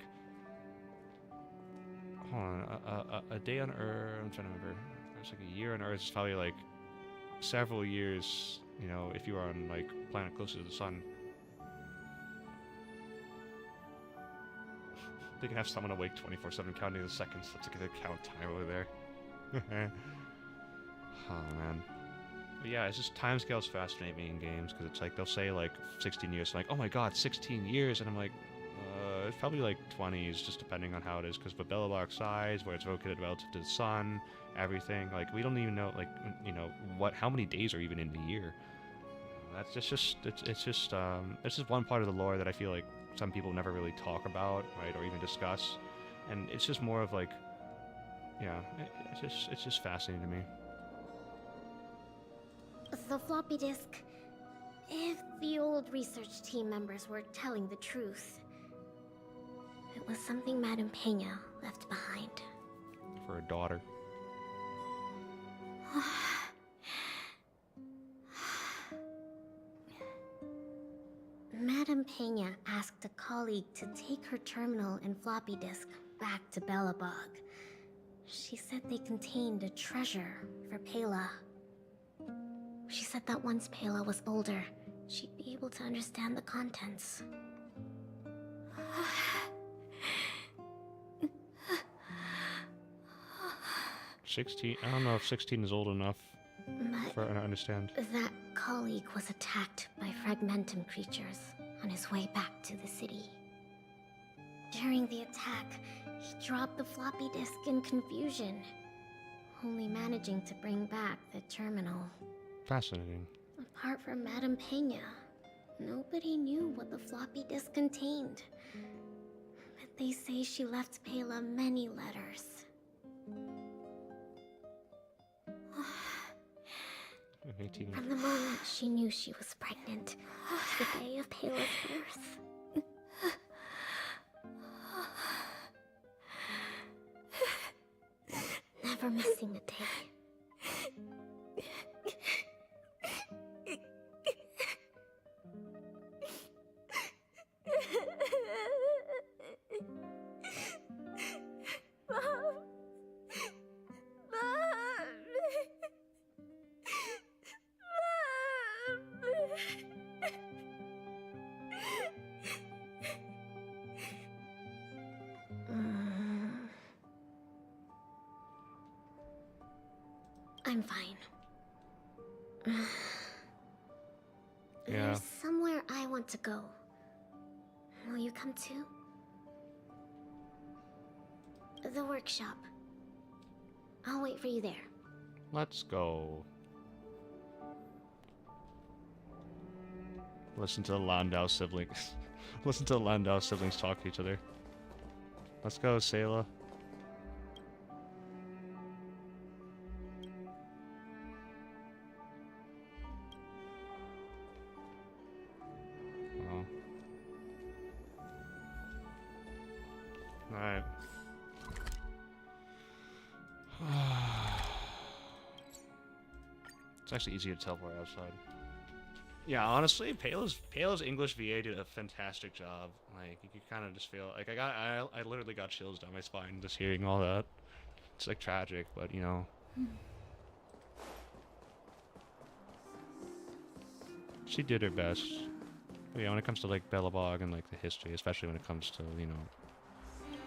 hold on, a day on Earth. I'm trying to remember. It's like a year on Earth is probably like several years. You know, if you were on like a planet closer to the sun. They can have someone awake 24/7 counting the seconds. That's like a count time over there. Oh man. But yeah, it's just timescales fascinate me in games because it's like they'll say like 16 years, like, oh my god, 16 years, and I'm like, it's probably like 20s, just depending on how it is, because the Belobog size, where it's located relative to the sun, everything, like we don't even know, like, you know, how many days are even in the year. That's just it's just this is one part of the lore that I feel like some people never really talk about, right, or even discuss, and it's just more of like, yeah, it's just fascinating to me. The floppy disk. If the old research team members were telling the truth, it was something Madame Pena left behind. For a daughter. Madame Pena asked a colleague to take her terminal and floppy disk back to Belobog. She said they contained a treasure for Pela. She said that once Pela was older, she'd be able to understand the contents. 16? I don't know if 16 is old enough But for her to understand. that colleague was attacked by fragmentum creatures on his way back to the city. During the attack, he dropped the floppy disk in confusion, only managing to bring back the terminal. Fascinating. Apart from Madame Pena, nobody knew what the floppy disk contained. But they say she left Pela many letters. 18. From the moment she knew she was pregnant to the day of Pela's birth. Never missing a day. I'm fine. Yeah. There's somewhere I want to go. Will you come too? The workshop. I'll wait for you there. Let's go. Listen to the Landau siblings. Listen to the Landau siblings talk to each other. Let's go, Sayla. Oh. It's actually easier to teleport outside. Yeah, honestly, Palo's English VA did a fantastic job. Like, you could kind of just feel like I literally got chills down my spine just hearing all that. It's like tragic, but you know. She did her best. But, yeah, when it comes to like Belobog and like the history, especially when it comes to, you know,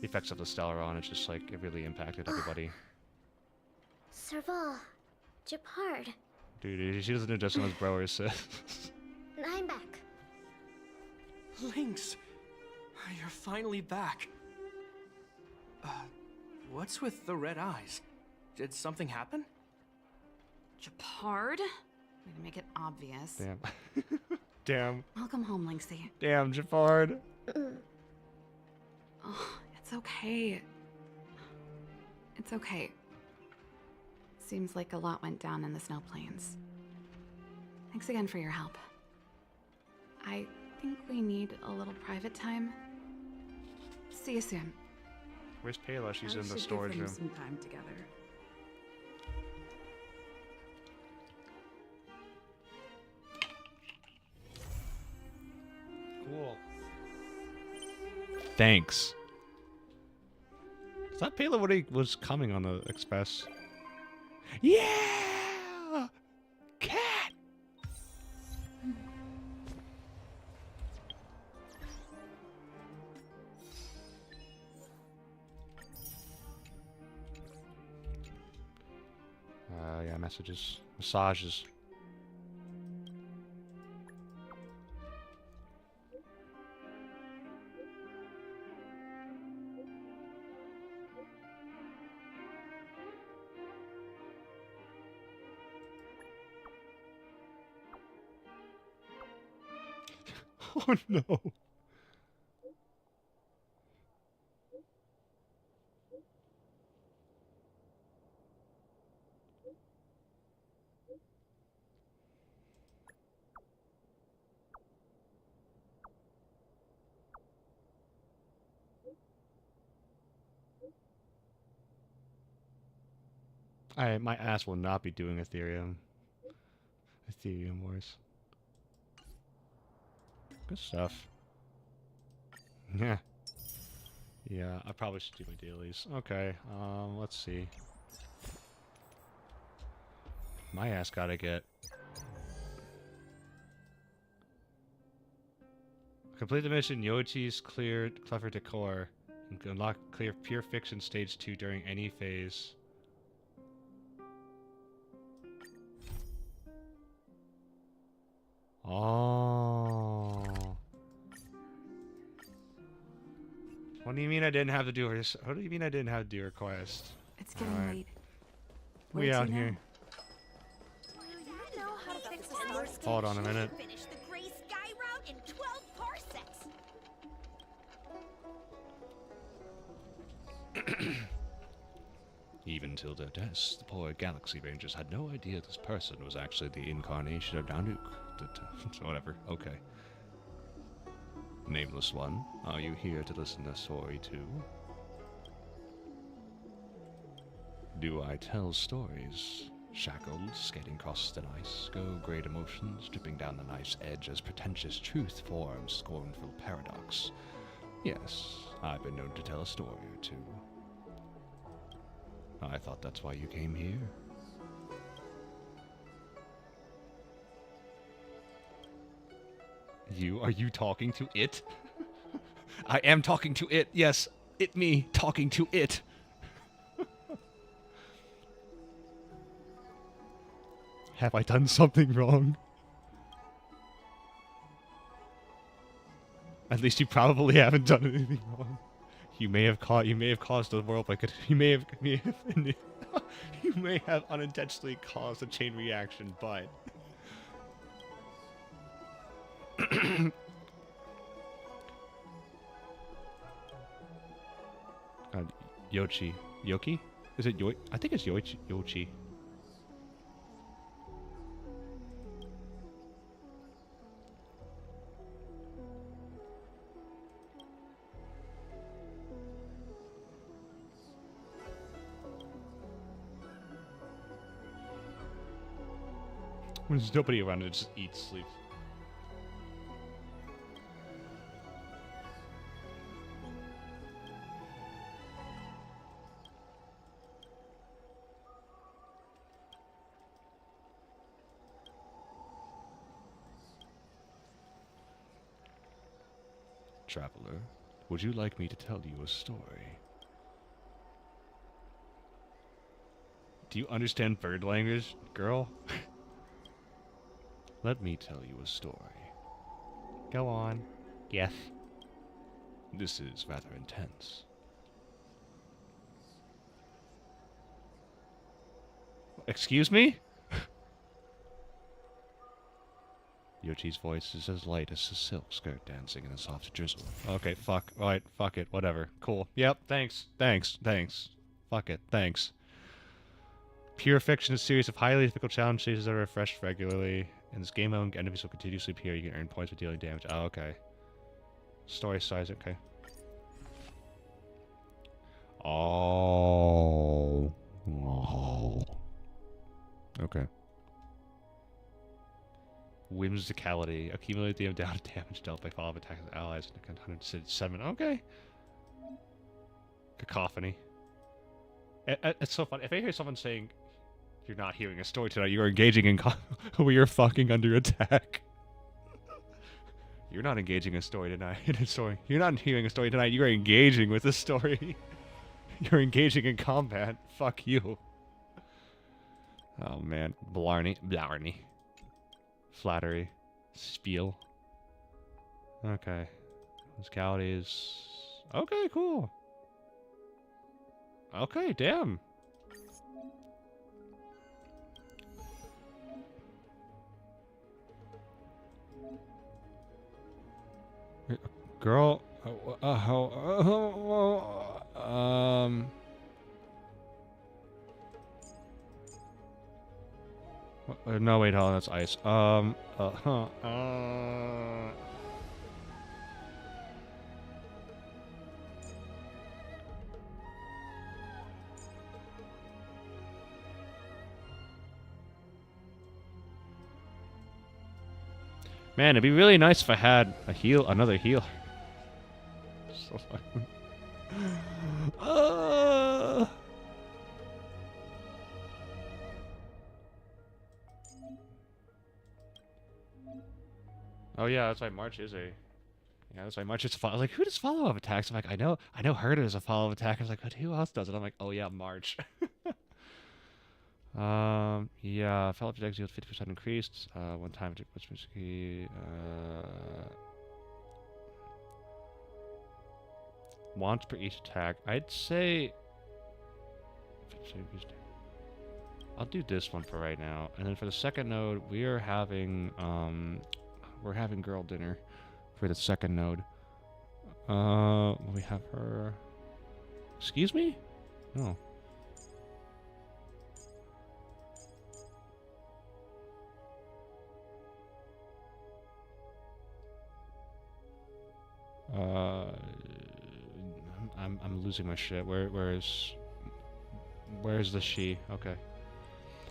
the effects of the Stellaron, it's just like it really impacted everybody. Serval, Japard, Dude, she doesn't adjust on his bro or sis. I'm back. Lynx, you're finally back. What's with the red eyes? Did something happen? Japard? Way to make it obvious. Damn. Damn. Welcome home, Lynxie. Damn, Jafard. Oh, it's okay. It's okay. Seems like a lot went down in the snow plains. Thanks again for your help. I think we need a little private time. See you soon. Where's Payla? She's in the Should storage give them room. some time together. Cool. Thanks. Is that Payla when he was coming on the express? Yeah! Cat! Yeah, messages. Massages. Oh no. My ass will not be doing Ethereum. Ethereum Wars. Good stuff. Yeah. Yeah, I probably should do my dailies. Okay, let's see. My ass gotta get... Complete the mission, Yoichi's cleared Clever Decor. And unlock clear Pure Fiction Stage 2 during any phase. Oh. What do you mean I didn't have to do her? What do you mean I didn't have to do her quest? It's getting Alright. late. We Where'd out you here. Hold on a minute. Finish the Gray Sky route in 12 parsecs. Even till their deaths, the poor Galaxy Rangers had no idea this person was actually the incarnation of Nanook. Whatever, okay. Nameless One, are you here to listen to a story too? Do I tell stories? Shackled, skating across the ice, go great emotions, dripping down the knife's edge as pretentious truth forms scornful paradox. Yes, I've been known to tell a story or two. I thought that's why you came here. Are you talking to it? I am talking to it, yes. It me, talking to it. Have I done something wrong? At least you probably haven't done anything wrong. You may have caused the world like you may have unintentionally caused a chain reaction, but Yoki? Is it Yoi? I think it's Yochi. When there's nobody around, it just eats, sleeps. Traveler, would you like me to tell you a story? Do you understand bird language, girl? Let me tell you a story. Go on. Yes. This is rather intense. Excuse me? Yochi's voice is as light as a silk skirt dancing in a soft drizzle. Okay, fuck. Alright, fuck it. Whatever. Cool. Yep, thanks. Thanks. Thanks. Fuck it. Thanks. Pure Fiction is a series of highly difficult challenge stages that are refreshed regularly. In this game mode, enemies will continuously appear. You can earn points for dealing damage. Oh, okay. Story size, okay. Oh. Oh. Okay. Whimsicality. Accumulate the amount of damage dealt by follow-up attacks with allies. 107. Okay. Cacophony. It's so funny. If I hear someone saying, "You're not hearing a story tonight, you are engaging in we are fucking under attack." You're not engaging a story tonight. You're not hearing a story tonight. You are engaging with a story. You're engaging in combat. Fuck you. Oh man. Blarney. Flattery. Spiel. Okay. Musicality is... Okay, cool. Okay, damn. Girl... no, wait, hold on, that's ice. Man, it'd be really nice if I had another heal. So fucking... Oh yeah, that's why March is a... Yeah, that's why March is a follow... Like, who does follow-up attacks? I'm like, I know Herda is a follow-up attack. I was like, but who else does it? I'm like, oh yeah, March. Yeah, follow-up attacks yield 50% increased. One time, once per each attack. I'd say... I'll do this one for right now. And then for the second node, we're having girl dinner for the second node. We have her... Excuse me? No. I'm losing my shit. Where's the she? Okay.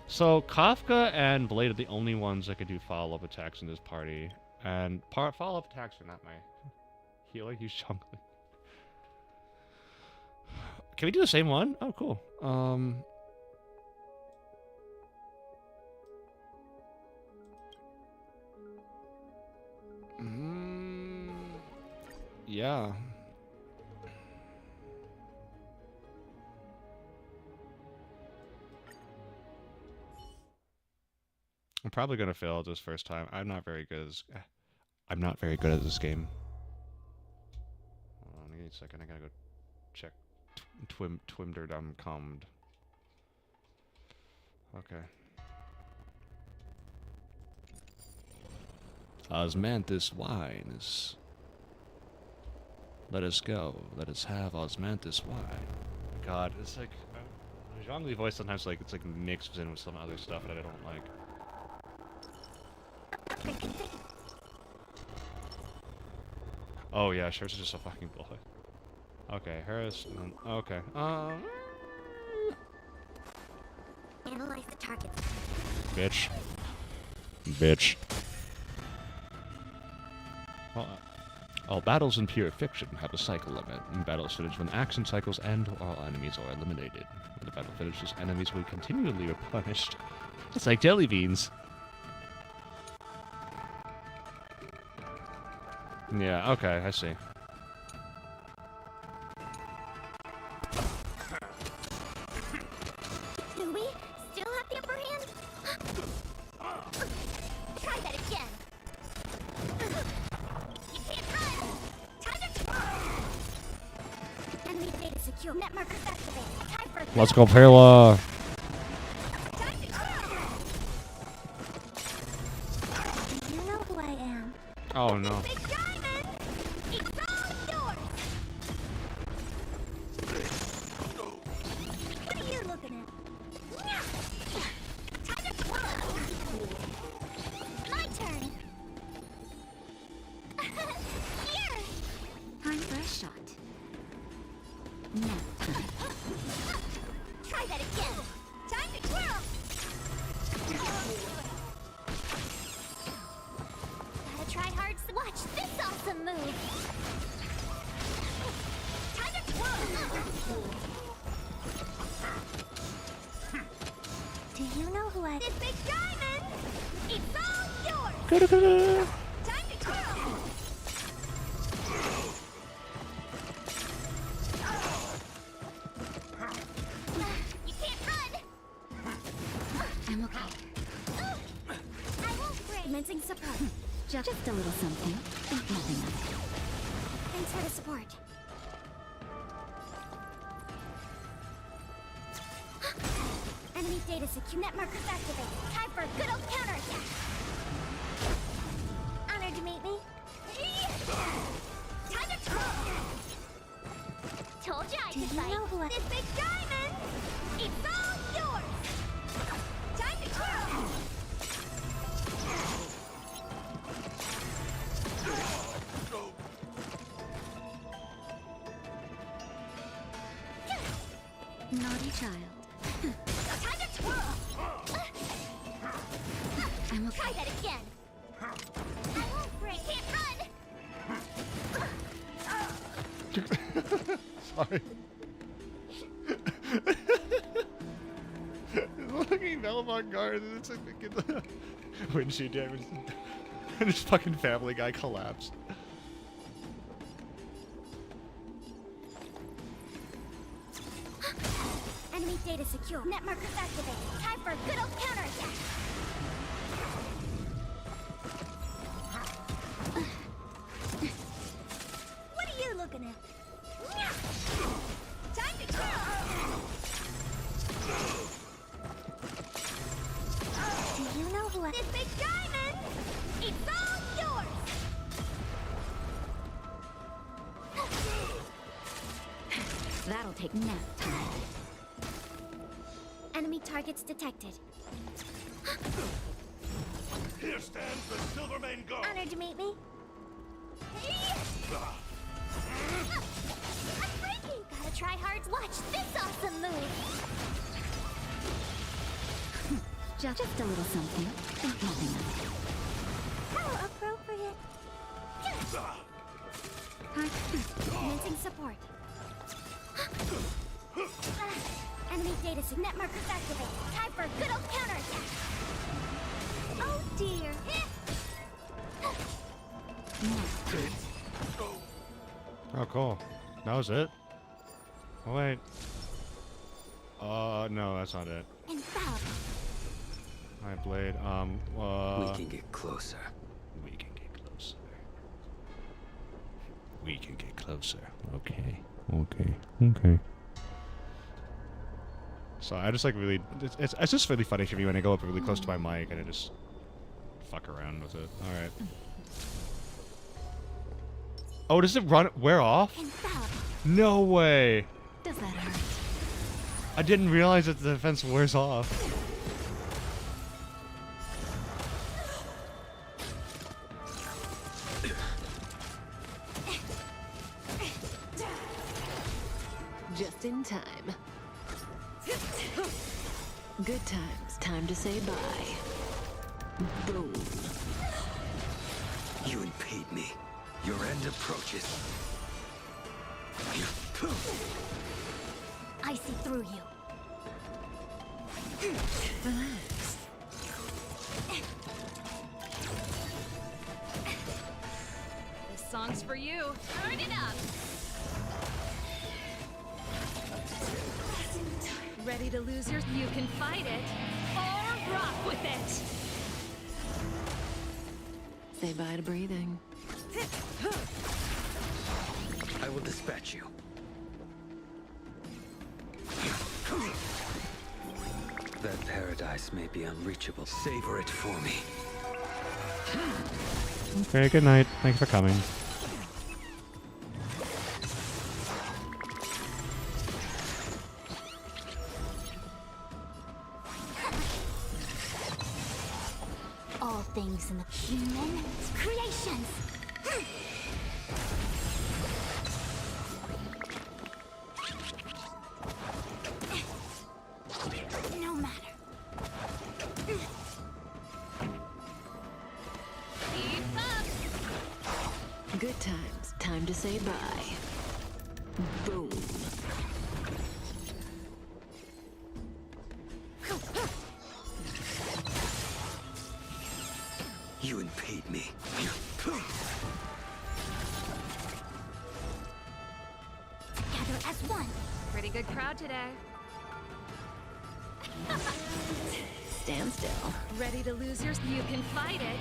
So Kafka and Blade are the only ones that can do follow-up attacks in this party. And follow-up attacks are not my healer. Use jungling. Can we do the same one? Oh, cool. Yeah. I'm probably gonna fail this first time. I'm not very good at this game. Hold on, give me a second. I gotta go check Twimder.com. Okay. Osmanthus wine is... Let us go. Let us have Osmanthus wine. God, it's like... Zhongli voice sometimes like it's like mixed in with some other stuff that I don't like. Oh yeah, Scherz is just a fucking bullet. Okay, Harris. Okay. Analyze the target. Bitch. Bitch. All battles in pure fiction have a cycle limit. Battles finish when action cycles end or all enemies are eliminated. When the battle finishes, enemies will continually replenished. It's like jelly beans. Yeah, okay, I see. Do we still have the upper hand? Try that again. You can't run. Time to enemy data secure. Net markers activated. Time for Let's go, Payla. time to you know who I am? Oh no. Big diamond. It's all yours. What are you looking at? Time to my turn. Here. Time for a shot. Now. Try that again. Time to twirl. Gotta try hard. Watch this awesome move. Time to twirl. Do you know who I? This big diamond. It's all yours. Time to twirl. You can't run. I'm okay. I won't break. Commencing support. Just a little something. Think nothing of it. Thanks for the support. Enemy data secure. Net markers activated. Time for a good old counterattack. Honored to meet me. Time to twirl. Told you I could fight. know who I- This big diamond. It's all yours. Time to twirl. Naughty child. Time to twirl. I'm okay. Try that again. I won't break. Can't run. Sorry. Looking Belmont guard and it's like fucking windshield damage and his fucking Family Guy collapsed. Enemy data secure. Net markers activated. Time for a good old counterattack. What are you looking at? Time to twirl. Do you know who I... This big diamond. It's all yours. That'll take nap time. Enemy targets detected. Here stands the Silvermane Guard. Honored to meet me. I'm breaking. Gotta try hard. Watch this awesome move. Just a little something. Think nothing of it. How appropriate. Commencing support. Enemy data sig net markers activated. Time for a good old counterattack. Oh dear. Oh, cool. That was it? Oh, wait. No, that's not it. Infallible. My blade, We can get closer. We can get closer. We can get closer. Okay. Okay. Okay. So I just like really, it's just really funny for me when I go up really close to my mic and I just fuck around with it. All right. Oh, does it wear off? Infallible. No way. Does that hurt? I didn't realize that the defense wears off. Just in time. Good times. Time to say bye. Boom. You impede me. Your end approaches. I see through you. Relax. This song's for you. Turn it up. Ready to lose your... You can fight it, or rock with it. Say bye to breathing. I will dispatch you. That paradise may be unreachable. Savor it for me. Okay, good night. Thanks for coming. All things in the human creations. No matter. Keep up. Good times. Time to say bye. Boom. You impede me. Together as one. Pretty good crowd today. Stand still. Ready to lose your... You can fight it,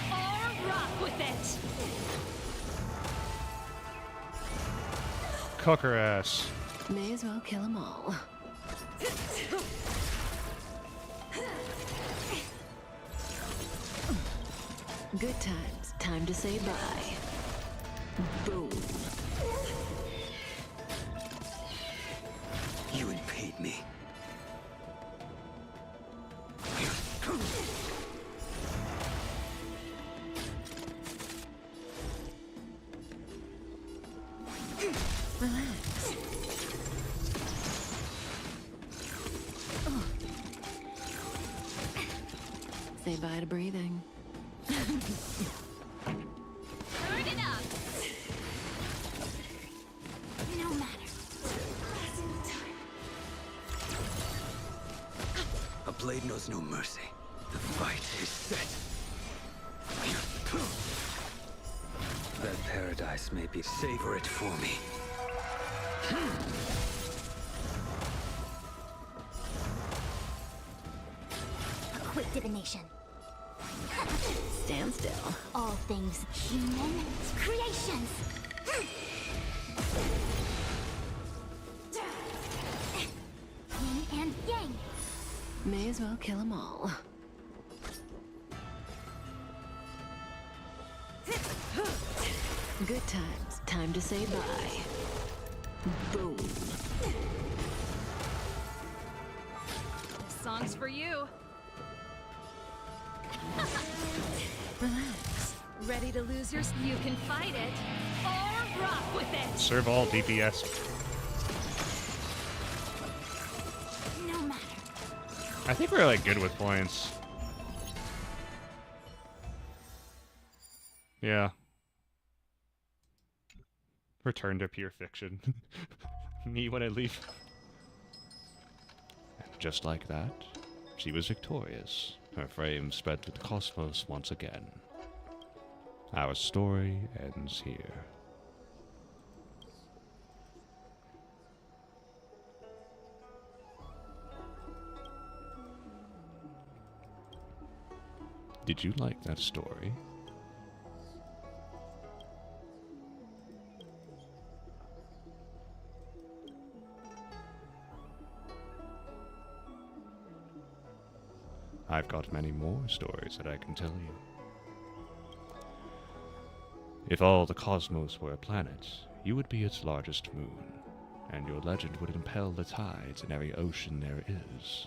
or rock with it. Cook her ass. May as well kill them all. Good times. Time to say bye. Boom. You impede me. Relax. Say bye to breathing. Turn it up. No matter. A blade knows no mercy. The fight is set. That paradise may be. Savor it for me. A quick divination. Stand still. All things human creations. Yin and yang. May as well kill them all. Good times. Time to say bye. Boom. This song's for you. Relax. Ready to lose your... You can fight it, or rock with it. Serve all DPS. No matter. I think we're like good with points. Yeah. Return to pure fiction. Me when I leave. And just like that, she was victorious. Her fame spread through the cosmos once again. Our story ends here. Did you like that story? I've got many more stories that I can tell you. If all the cosmos were a planet, you would be its largest moon, and your legend would impel the tides in every ocean there is.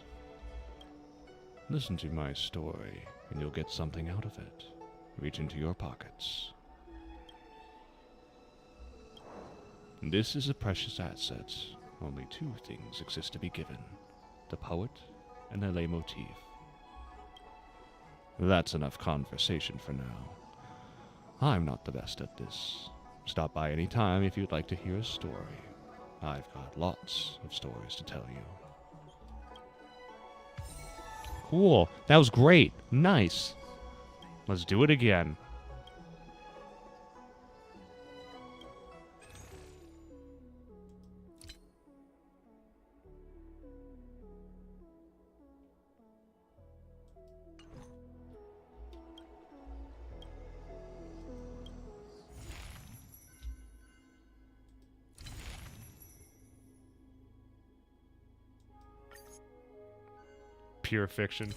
Listen to my story, and you'll get something out of it. Reach into your pockets. This is a precious asset. Only two things exist to be given: the poet and the leitmotif. That's enough conversation for now. I'm not the best at this. Stop by any time if you'd like to hear a story. I've got lots of stories to tell you. Cool. That was great. Nice. Let's do it again. Pure fiction.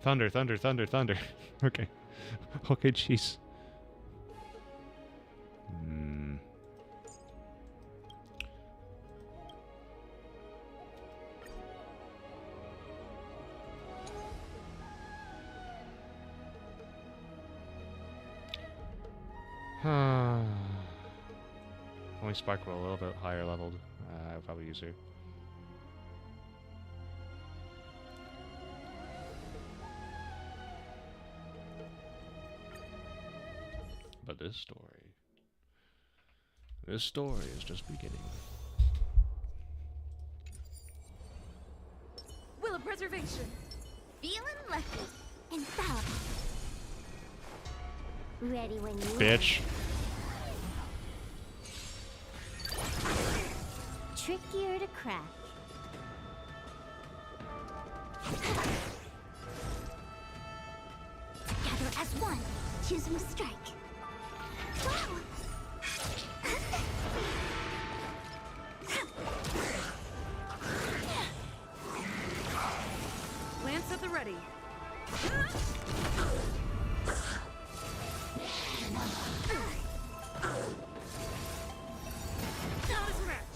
Thunder, thunder, thunder, thunder. Okay. Okay, jeez. Only Spark were a little bit higher leveled. I would probably use her. But this story is just beginning. Will of preservation. Feeling lucky and fallible. Ready when you Bitch. Trickier to crack. Together as one, choosing to strike. Wow! Lance at the ready. Down as match.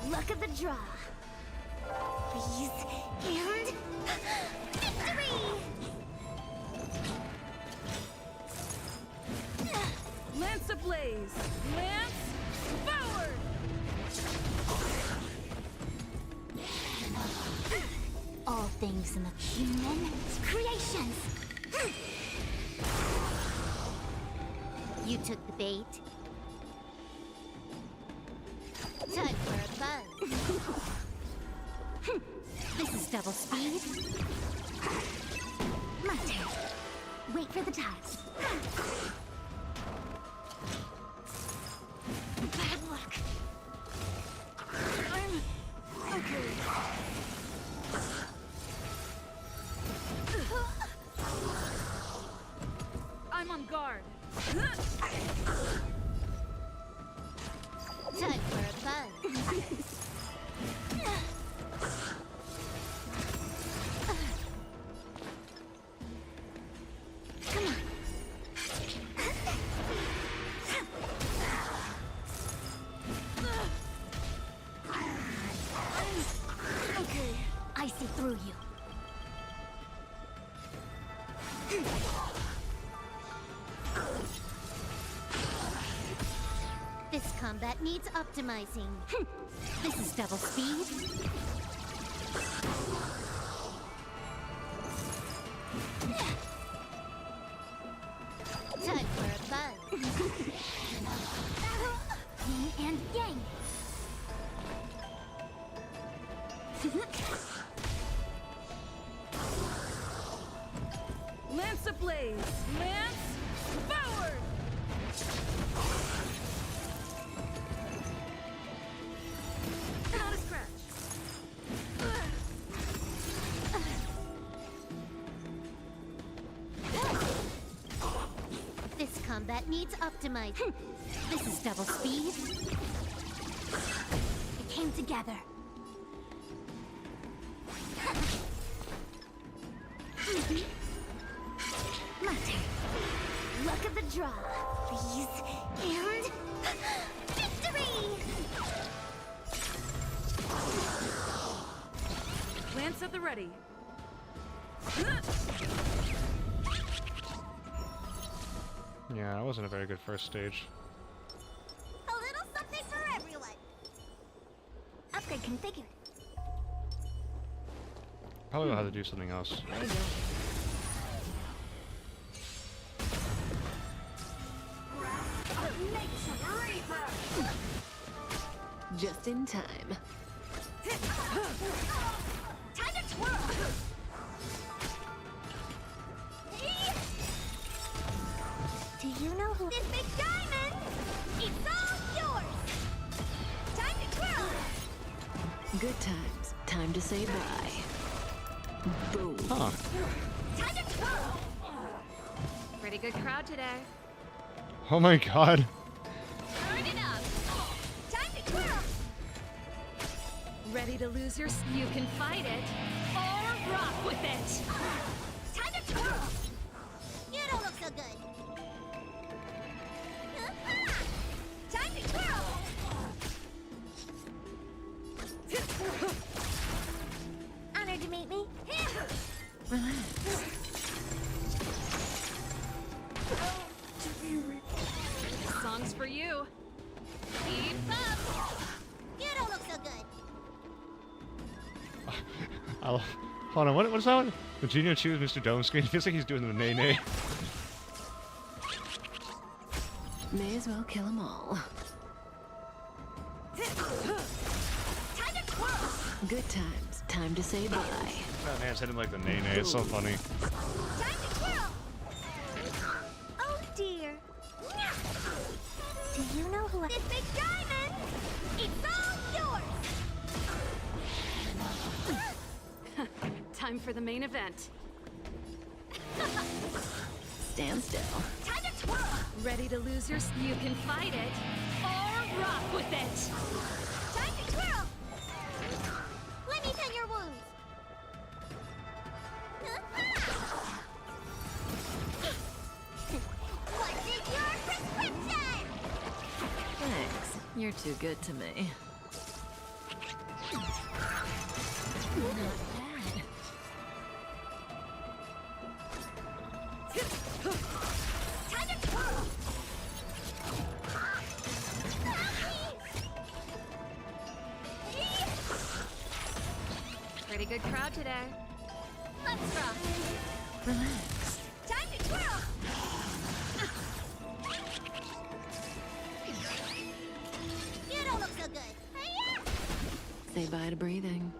Luck of the draw. Freeze and victory! Lance ablaze. Lance forward. All things in the human creations. You took the bait. Time for a buzz. This is double speed. My turn. Wait for the tides. Bad luck. I'm okay. I'm on guard. Time for a buzz. Come on. Okay. I see through you. This combat needs optimizing. This is double speed. Time for a buzz. Yin and yang. Lance ablaze! Lance forward! Not a scratch. This combat needs optimizing. This is double speed. It came together. Mate. Luck of the draw. Freeze. And... victory! Lance at the ready. Yeah, that wasn't a very good first stage. A little something for everyone. Upgrade configured. Probably will have to do something else. There you go. Just in time. Time to twirl! Do you know who this big diamond? It's all yours! Time to twirl! Good times. Time to say bye. Boom. Huh. Time to twirl! Pretty good crowd today. Oh my god. Turn it up! Time to twirl! Ready to lose your... You can fight it, or rock with it! Time to twirl! You don't look so good. Time to twirl! Honored to meet me. Relax. Songs for you. Keep up! You don't look so good. Hold on, what's that one? The Junior choose Mr. Dome screen? It feels like he's doing the nay-nay. May as well kill them all. Time to twirl! Good times. Time to say bye. That man's hitting like the nay-nay. It's so funny. Time to twirl! Oh dear. Do you know who this big diamond? It's all yours! Time for the main event. Stand still. Time to twirl! Ready to lose your... You can fight it, or rock with it! Time to twirl! Let me tend your wounds. What's in your prescription? Thanks. You're too good to me. Not bad. Time to twirl! Pretty good crowd today. Let's rock! Relax. Time to twirl! You don't look so good. Say bye to breathing.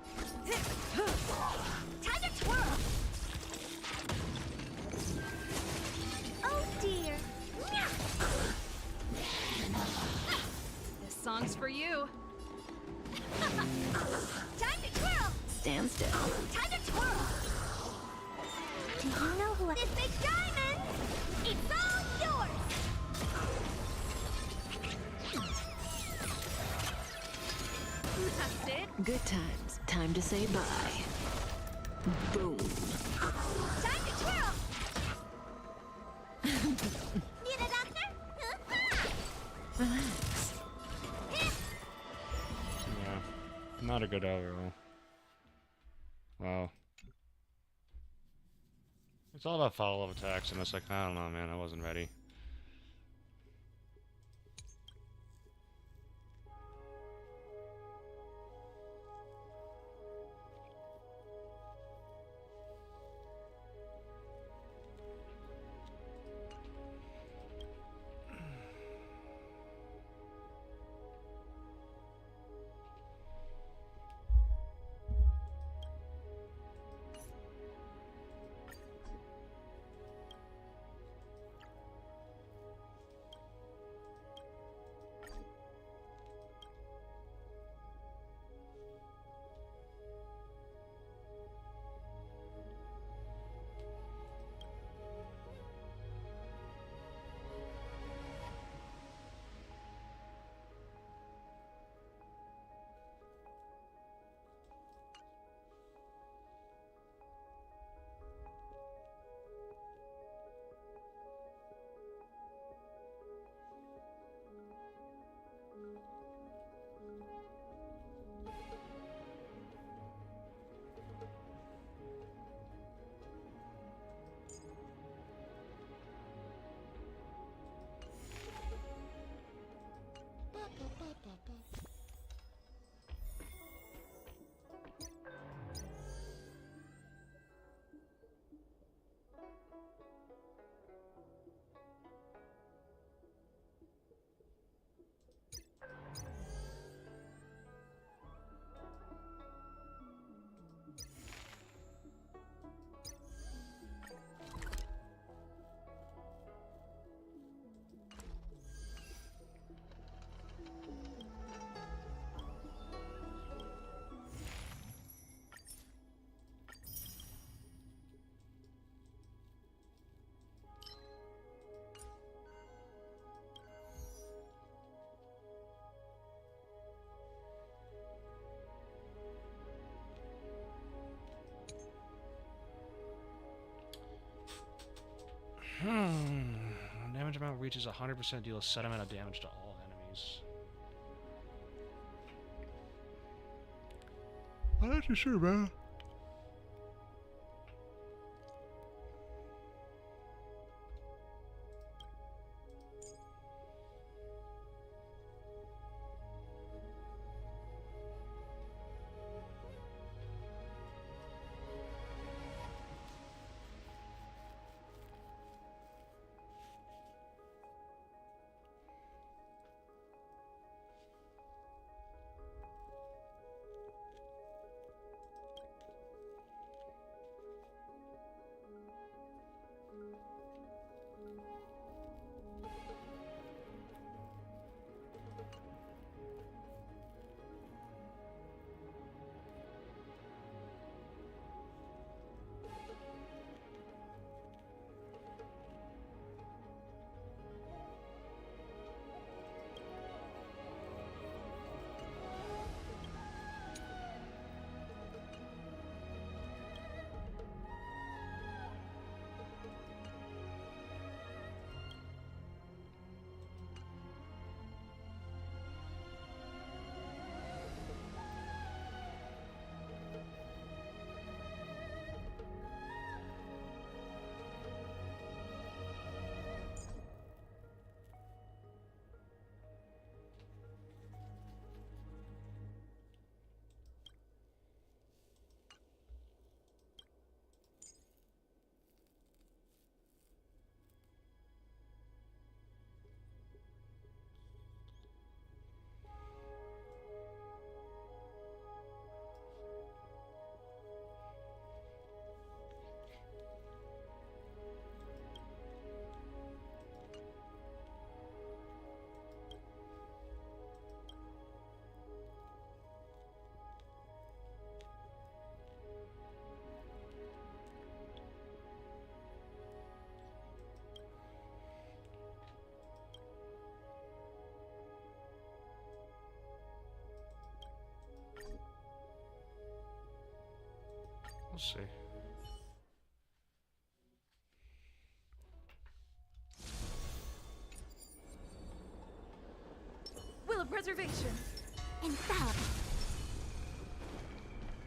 Time to twirl! Oh dear. This song's for you. Time to twirl! Stand still. Time to twirl! Do you know who this big diamond? It's all yours! That's it. Good times. Time to say bye. Boom. Time to twirl! Need a doctor? Relax. Yeah. Not a good overall. Wow. It's all about follow-up attacks, and it's like, I don't know, man, I wasn't ready. When damage amount reaches 100%, deal a set amount of damage to all enemies. I'm not too sure, man. We'll see. Will of preservation. Infallible.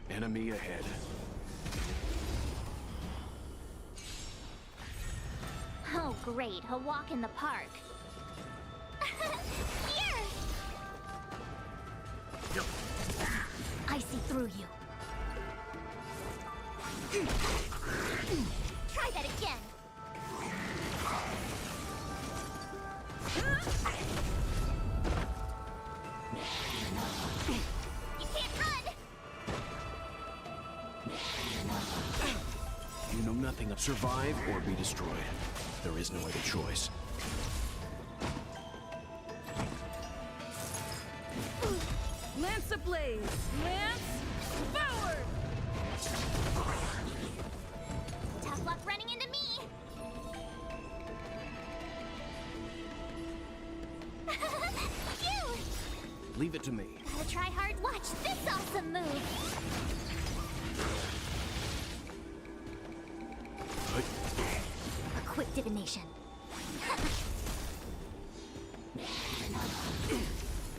Enemy ahead. Oh, great. A walk in the park. Here! I see through you. Try that again. You can't run! You know nothing of survive or be destroyed. There is no other choice. Lance ablaze. Lance forward. Tough luck running into me! You! Leave it to me. Gotta try hard. Watch this awesome move! A quick divination.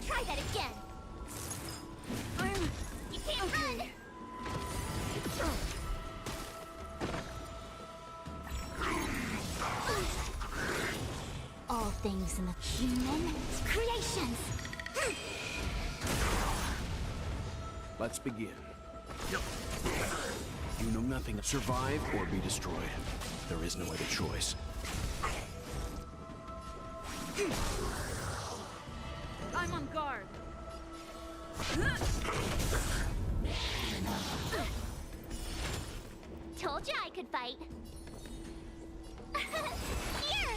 Try that again! You can't run! All things in the human creations! Let's begin. You know nothing of survive or be destroyed. There is no other choice. I'm on guard. Told you I could fight. Here!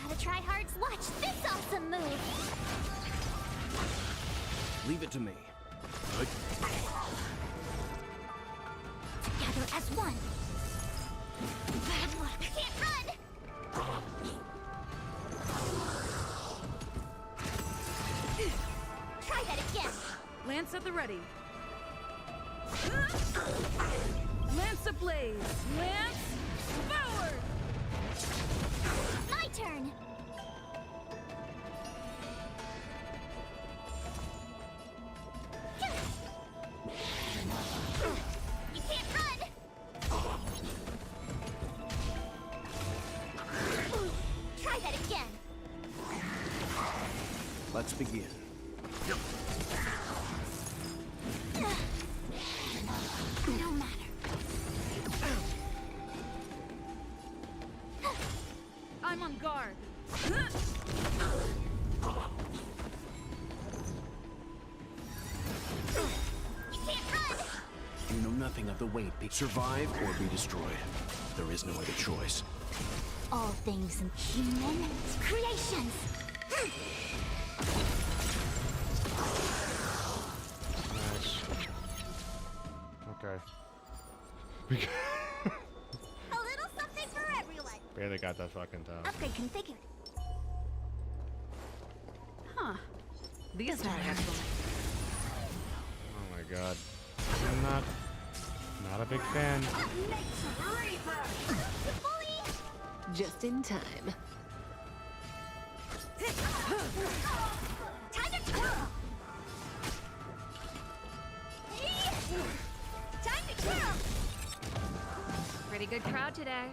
Gotta try hard. Watch this awesome move! Leave it to me. Together as one. Bad luck. Can't run. Try that again. Lance at the ready. Lance ablaze. Lance my turn. You can't run. Try that again. Let's begin. No matter. I'm on guard. You can't run. You know nothing of the weight. Survive or be destroyed. There is no other choice. All things human creations. Nice. Okay. A little something for everyone. Barely got that fucking time. Upgrade configured. Huh. These are excellent. Oh my god. I'm not a big fan. Just in time. Time to twirl. Time to twirl. Pretty good crowd today.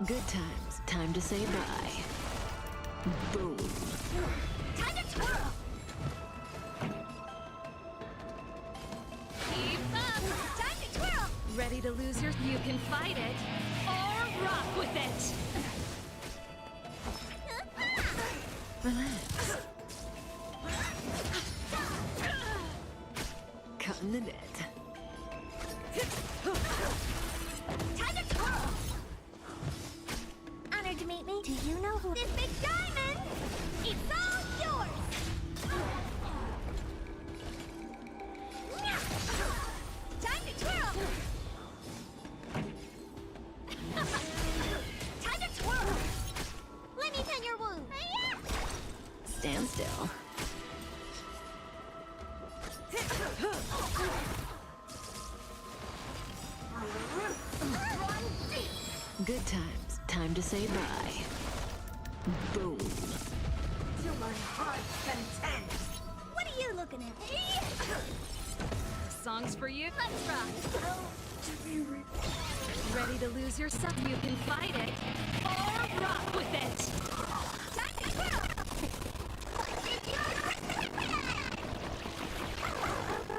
Good times. Time to say bye. Boom. Time to twirl. Keep up. Time to twirl. Ready to lose your... You can fight it or rock with it. Relax. Cutting the net. Time to twirl. Honored to meet me. Do you know who this big diamond? It's all yours. Time to twirl. Time to twirl. Let me tend your wound. Stand still. Good times. Time to say bye. Boom. To my heart's content. What are you looking at? Song's for you. Let's rock. Ready to lose yourself. You can fight it or rock with it. Time to twirl.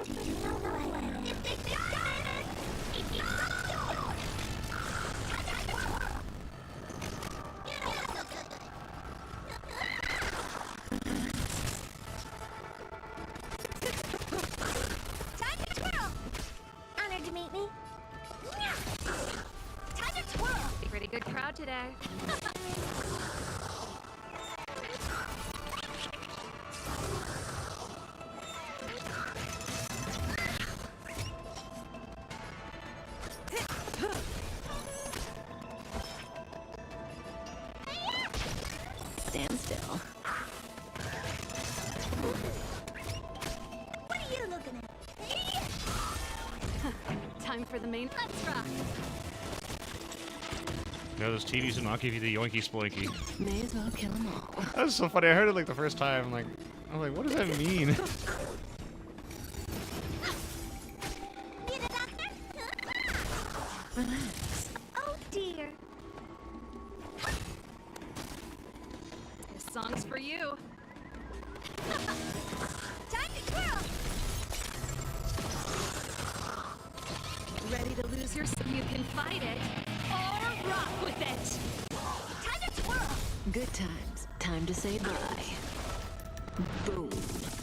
Do you know who I am? This big diamond. It's all yours. Time to twirl. Time to twirl. Honored to meet me. Time to twirl. Pretty good crowd today. Stand still. What are you looking at? Time for the main... Let's rock. No, those TVs do not give you the yoinky splinky. May as well kill them all. That was so funny. I heard it like the first time. I was like, what does that mean? Need a doctor? Relax. Oh dear. This song's for you. Time to twirl. Ready to lose yourself. You can fight it or rock with it. Time to twirl. Good times. Time to say bye. Boom.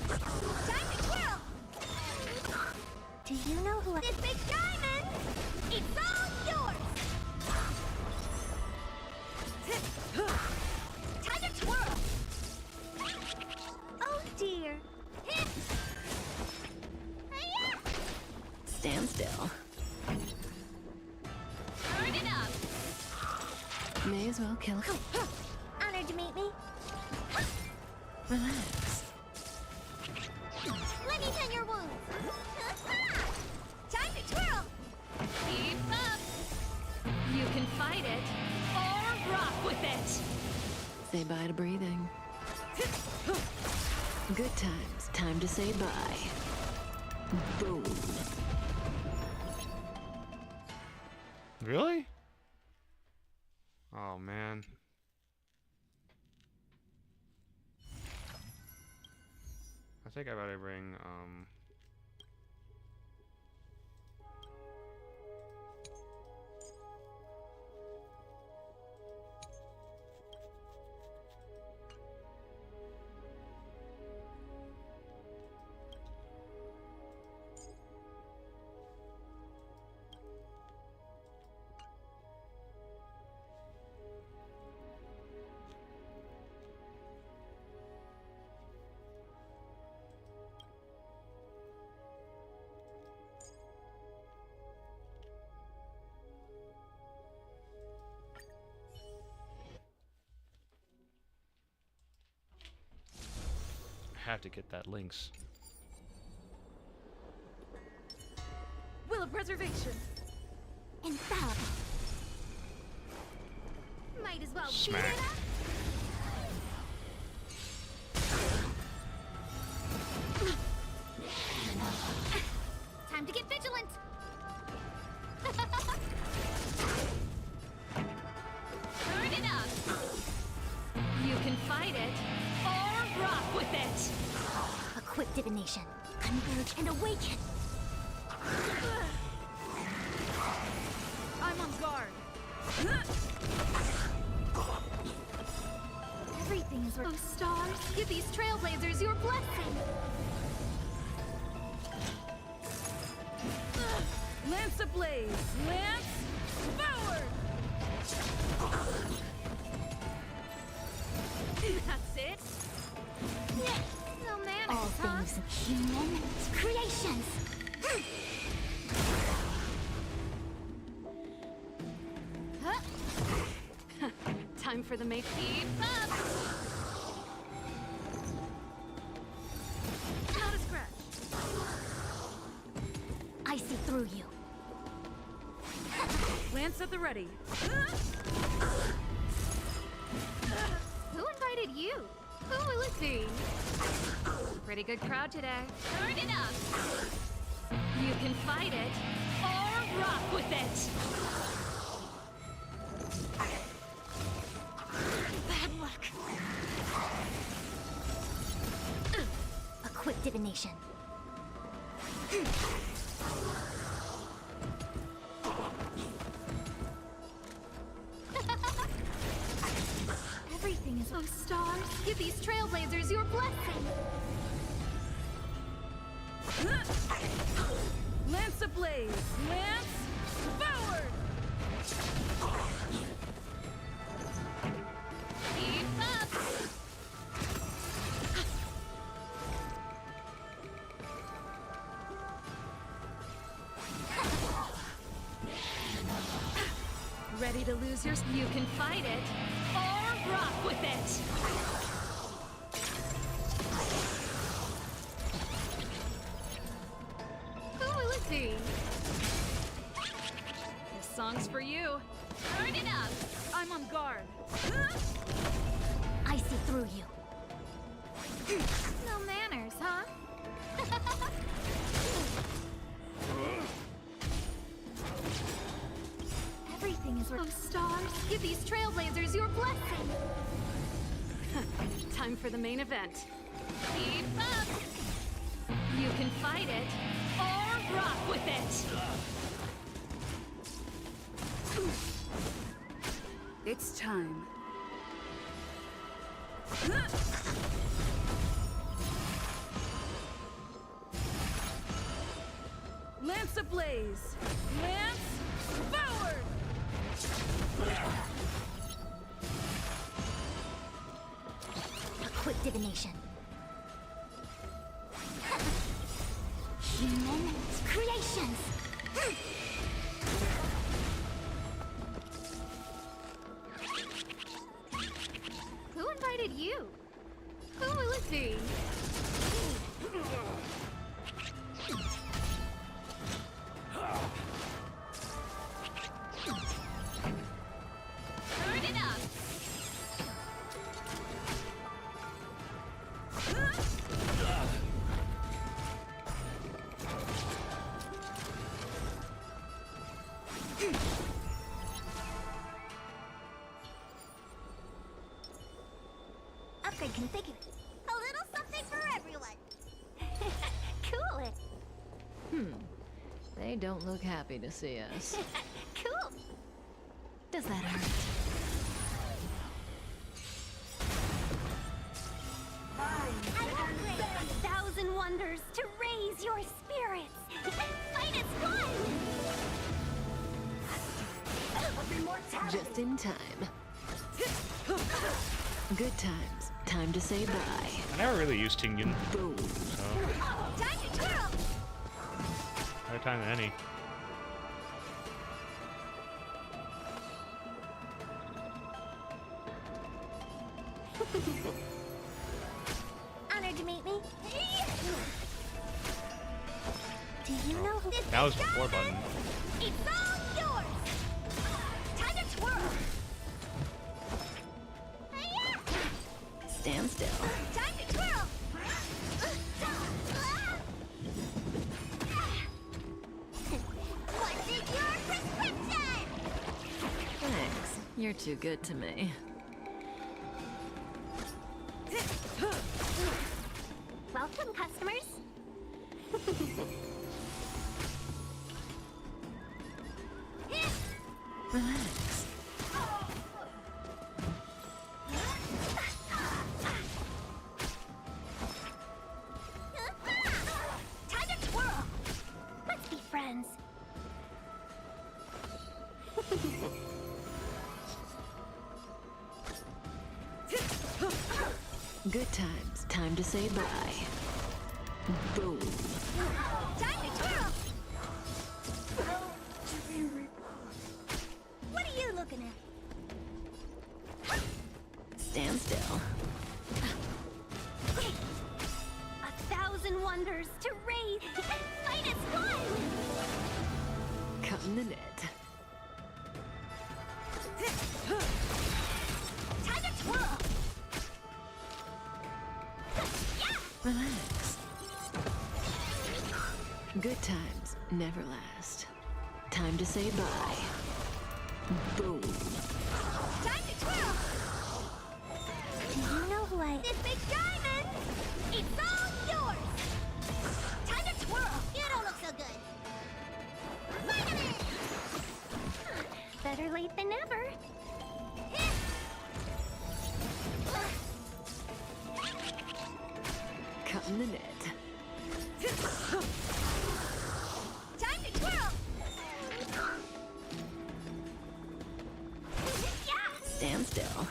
Time to twirl. Do you know who this big diamond? It's all yours. Time to twirl. Oh dear. Stand still. Turn it up. May as well kill them. Honored to meet me. Relax. Let me tend your wounds. Time to twirl. Keep up. You can fight it or rock with it. Say bye to breathing. Good times. Time to say bye. Boom. Really? Oh, man. I think I better bring, I have to get that Lynx. Will of preservation. Infallible. Might as well Smack. beat it up. Time to get vigilant. Turn it up. You can fight it or rock with it. Equip divination. Converge and awaken. I'm on guard. Everything is Oh, stars, give these trailblazers your blessing. Lance ablaze. Lance forward. That's it. no manners, All huh? things human Creations. Time for the make. Keep up. Not a scratch. I see through you. Lance at the ready. Who invited you? Who will it be? Pretty good crowd today. Turn it up. You can fight it or rock with it. Bad luck. Equip divination. Everything is. Oh, stars, give these trailblazers your blessing. Lance ablaze. Lance forward. Keep up. Ready to lose your... You can fight it or rock with it. Who will it be? This song's for you. Turn it up. I'm on guard. I see through you. No manners, huh? Everything is. Oh, stars, give these trailblazers your blessing. Time for the main event. Keep up. You can fight it or rock with it. It's time. Lance ablaze. Lance forward. Equip divination. Human creations. Who invited you? Who will it be? Turn it up. upgrade configured. A little something for everyone. Cool. They don't look happy to see us. Cool. Does that hurt? An upgrade. 1,000 wonders to raise your spirits. Fight as one. Just in time. Good times. Time to say bye. I never really used Tingyun, Boom. so Time to twirl. better time than any. Honored to meet me. Do you know who this That was is? before button. It's all yours. Time to twirl. Stand still. Time to twirl. What's in your prescription? Thanks. You're too good to me. Welcome, customers. Relax. Time to twirl. Let's be friends. Good times. Time to say bye. Boom. Time to twirl. What are you looking at? Stand still. 1,000 wonders to raise. Fight as one. Cutting the net. Time to twirl. Relax. Good times never last. Time to say bye. Boom. Time to twirl. Do you know who I... This big diamond! It's all yours! Time to twirl. You don't look so good. Finally! Better late than never. Cutting the net. Time to twirl. Stand still.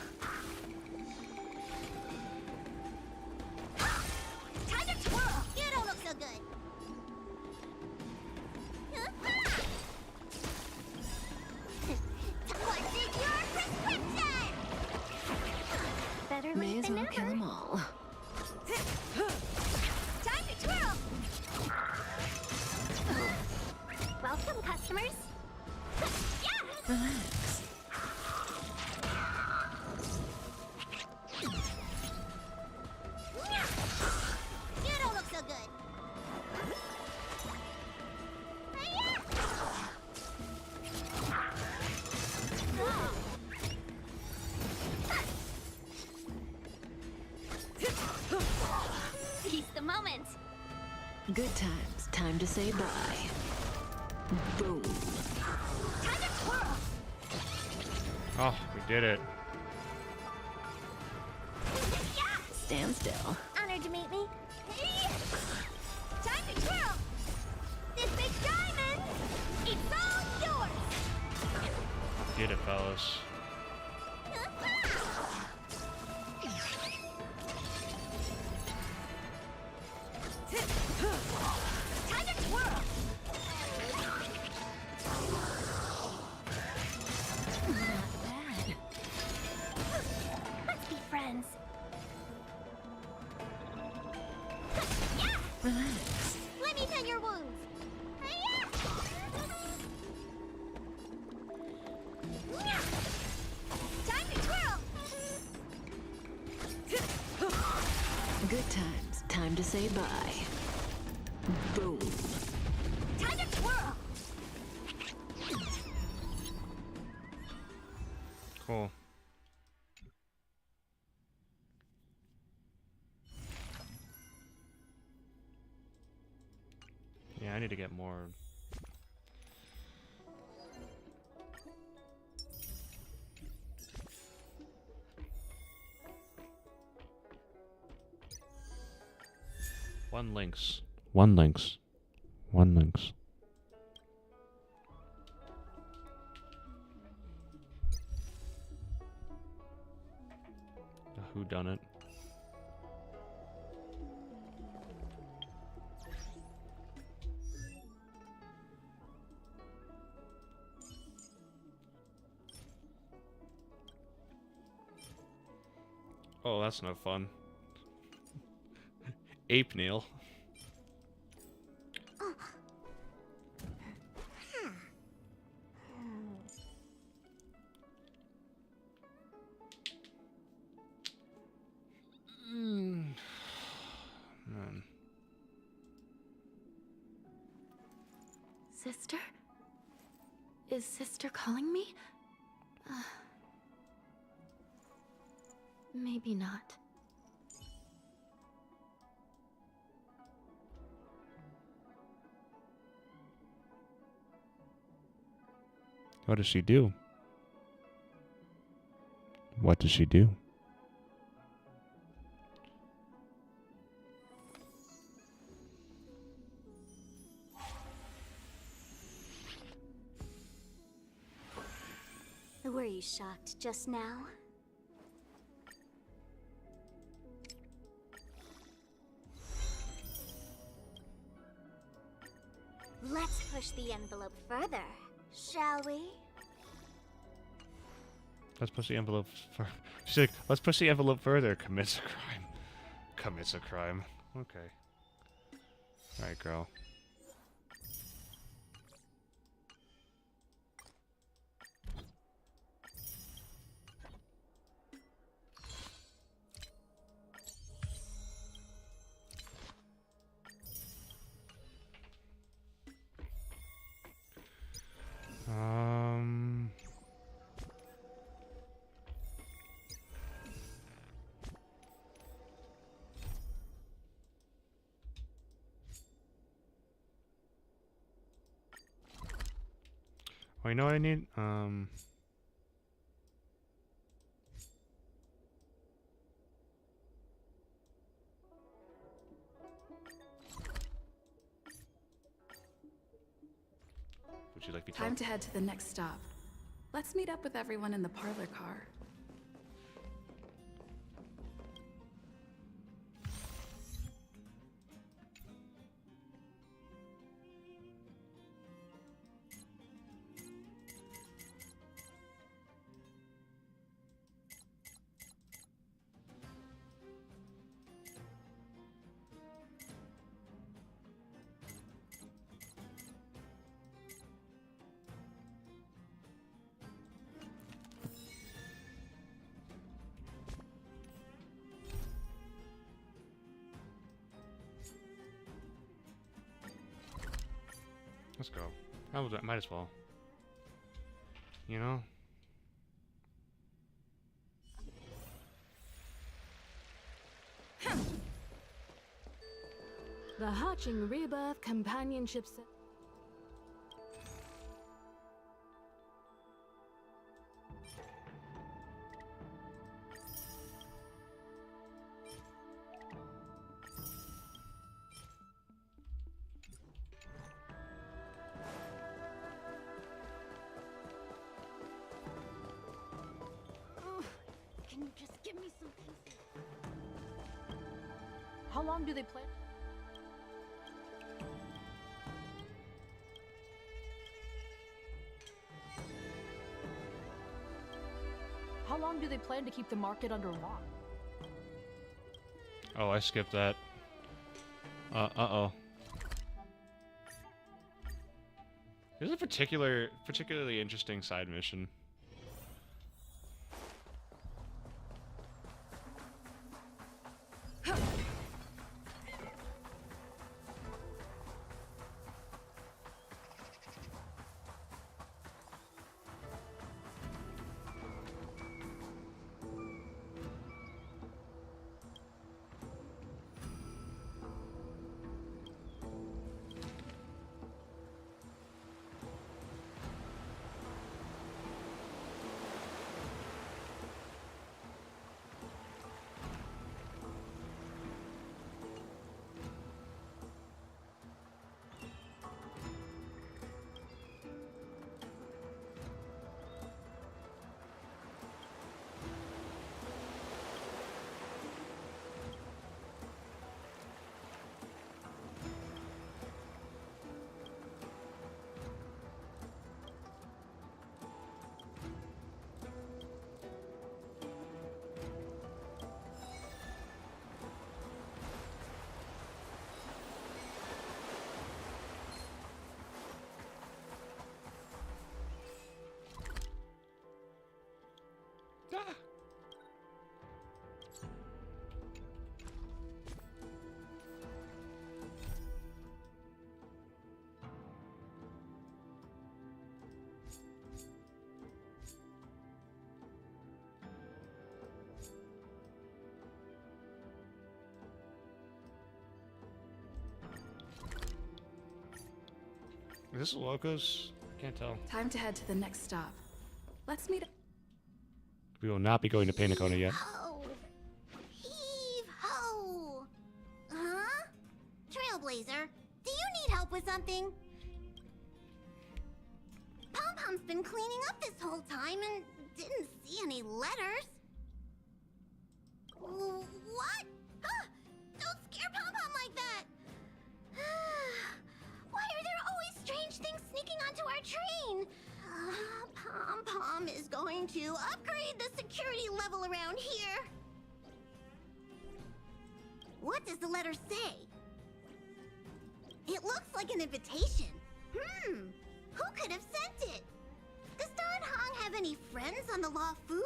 Time to twirl. You don't look so good. What's in your prescription? Better May late as than well never. kill them all. Time to twirl. Welcome, customers. Relax. You don't look so good. Seize the moment. Good times. Time to say bye. Boom. Time to twirl. Oh, we did it. Stand still. Honored to meet me. Time to twirl. This big diamond. It's all yours. Did it, fellas. Time to twirl. Not bad. Let's be friends. Relax. Let me tend your wounds. Time to twirl. Good times. Time to say bye. Boom. Time to twirl. Cool. need to get more. One links. One links. One links. Who done it? Oh, that's no fun. Ape Neil. Man. Sister? Is Sister calling me? Maybe not. What does she do? What does she do? Were you shocked just now? Let's push the envelope further, shall we? Let's push the envelope she's like, let's push the envelope further. Commits a crime. Commits a crime. Okay. Alright, girl. Oh, you know what I need? Would you like me to? Time to head to the next stop. Let's meet up with everyone in the parlor car. Let's go. I might as well. You know? The Hatching Rebirth Companionship Set. Can you just give me some pieces? How long do they plan? How long do they plan to keep the market under lock? Oh, I skipped that. Uh-oh. This is a particularly interesting side mission. Is this Locos? Can't tell. Time to head to the next stop. Let's meet. We will not be going to Penacona yet. Ho! Heave ho! Huh? Trailblazer, do you need help with something? Pom-Pom's been cleaning up this whole time and didn't see any letters. What? Huh? Don't scare Pom-Pom like that! Why are there always strange things sneaking onto our train? Pom-Pom is going to upgrade the security level around here. What does the letter say? It looks like an invitation. Who could have sent it? Does Don Hong have any friends on the Law Fu?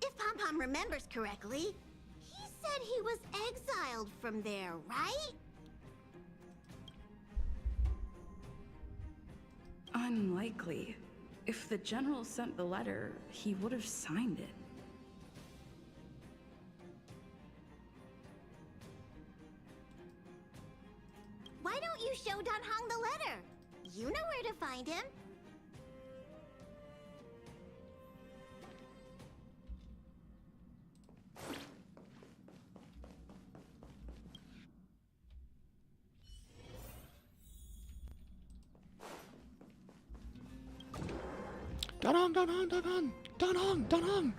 If Pom-Pom remembers correctly, he said he was exiled from there, right? Unlikely. If the general sent the letter, he would have signed it. Why don't you show Don Hong the letter? You know where to find him. Don Hong, Don Hong, Don Hong, Don Hong, Don Hong.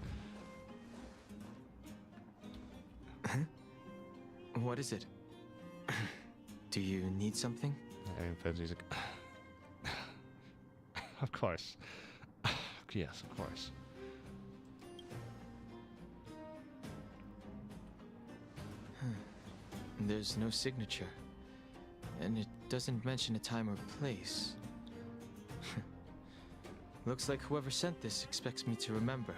What is it? Do you need something? And Fenzie's like, of course. Yes, of course. There's no signature. And it doesn't mention a time or place. Looks like whoever sent this expects me to remember.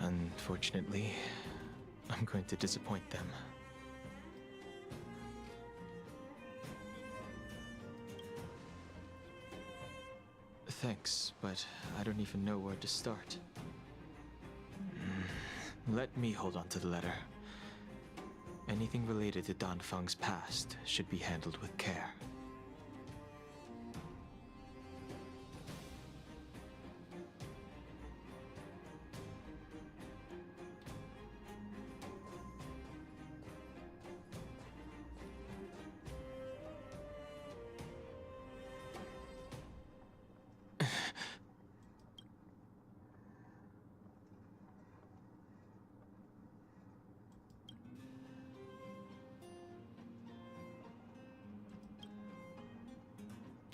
Unfortunately, I'm going to disappoint them. Thanks, but I don't even know where to start. Let me hold on to the letter. Anything related to Dan Feng's past should be handled with care.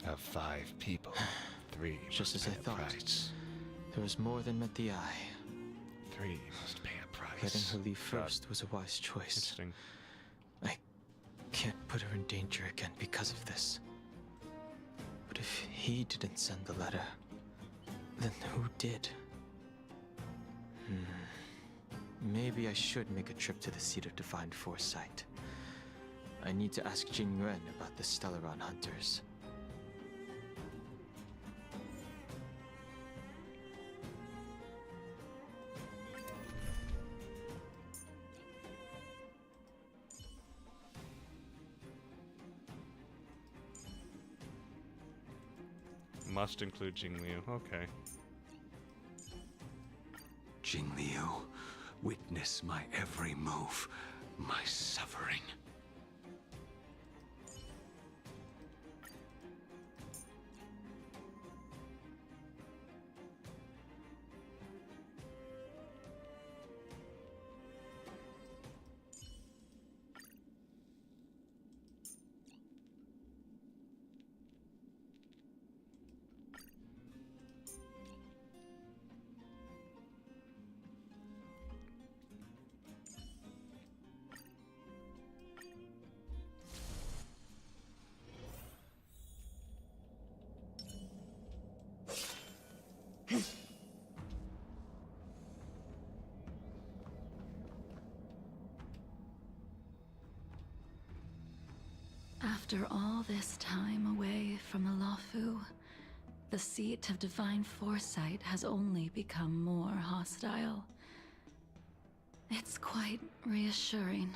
Of 5 people, 3 Just must as I pay a thought. price. There was more than met the eye. 3 must pay a price. Letting her leave God. first was a wise choice. Interesting. I can't put her in danger again because of this. But if he didn't send the letter, then who did? Maybe I should make a trip to the seat of Divine Foresight. I need to ask Jing Yuan about the Stellaron hunters. Must include Jingliu. Okay. Jingliu, witness my every move, my suffering. After all this time away from the Luofu, the seat of divine foresight has only become more hostile. It's quite reassuring.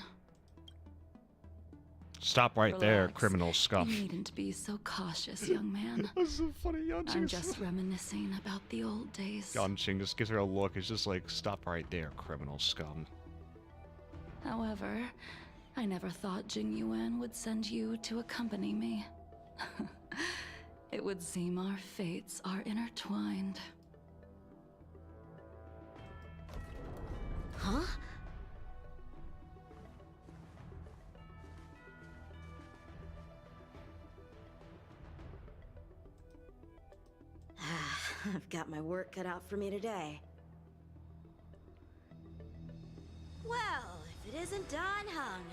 Stop right there, Relax. criminal You scum. needn't be so cautious, young man. That's so funny, I'm just reminiscing about the old days. Yanqing just gives her a look. It's just like, stop right there, criminal scum. However, I never thought Jing Yuan would send you to accompany me. It would seem our fates are intertwined. Huh? I've got my work cut out for me today. Well, if it isn't Dan Heng.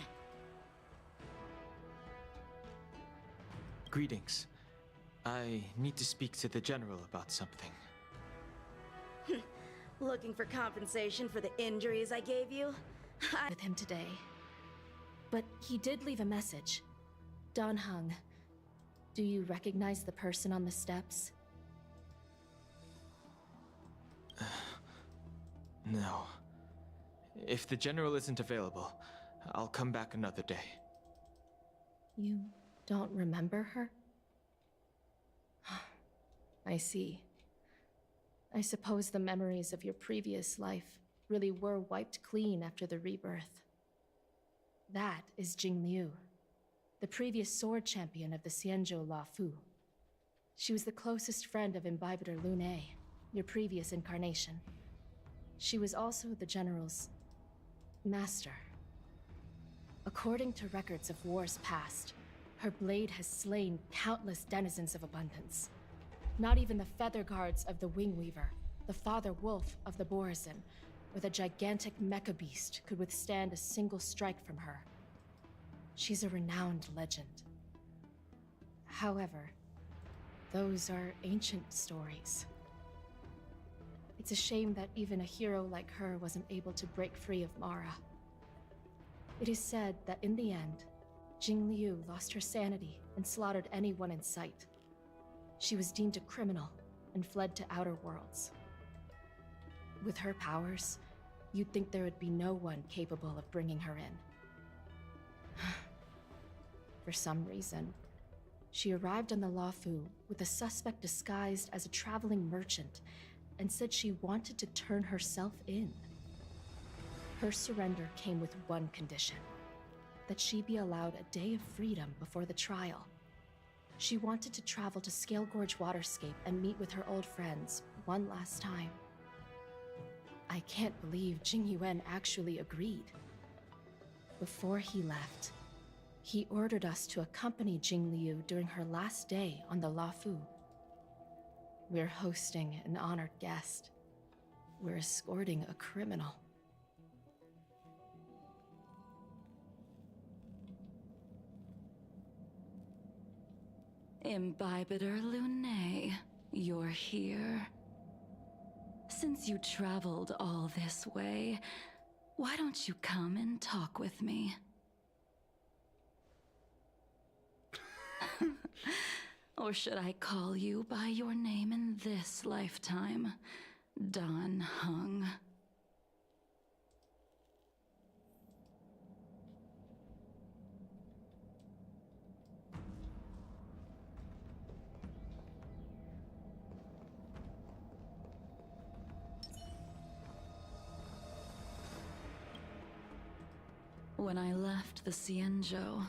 Greetings. I need to speak to the General about something. Looking for compensation for the injuries I gave you? With him today. But he did leave a message. Dan Heng, do you recognize the person on the steps? No. If the General isn't available, I'll come back another day. You don't remember her? I see. I suppose the memories of your previous life really were wiped clean after the rebirth. That is Jing Liu, the previous sword champion of the Xianzhou La Fu. She was the closest friend of Imbibitor Lune, your previous incarnation. She was also the General's master. According to records of wars past, her blade has slain countless denizens of abundance. Not even the feather guards of the Wingweaver, the father wolf of the Borazin, or the gigantic mecha beast could withstand a single strike from her. She's a renowned legend. However, those are ancient stories. It's a shame that even a hero like her wasn't able to break free of Mara. It is said that in the end, Jing Liu lost her sanity and slaughtered anyone in sight. She was deemed a criminal and fled to outer worlds. With her powers, you'd think there would be no one capable of bringing her in. For some reason, she arrived on the Luofu with a suspect disguised as a traveling merchant and said she wanted to turn herself in. Her surrender came with one condition: that she be allowed a day of freedom before the trial. She wanted to travel to Scale Gorge Waterscape and meet with her old friends one last time. I can't believe Jing Yuan actually agreed. Before he left, he ordered us to accompany Jing Liu during her last day on the Luofu. We're hosting an honored guest. We're escorting a criminal. Imbibitor Lune, you're here. Since you traveled all this way, why don't you come and talk with me? Or should I call you by your name in this lifetime? Dan Heng. When I left the Xianzhou,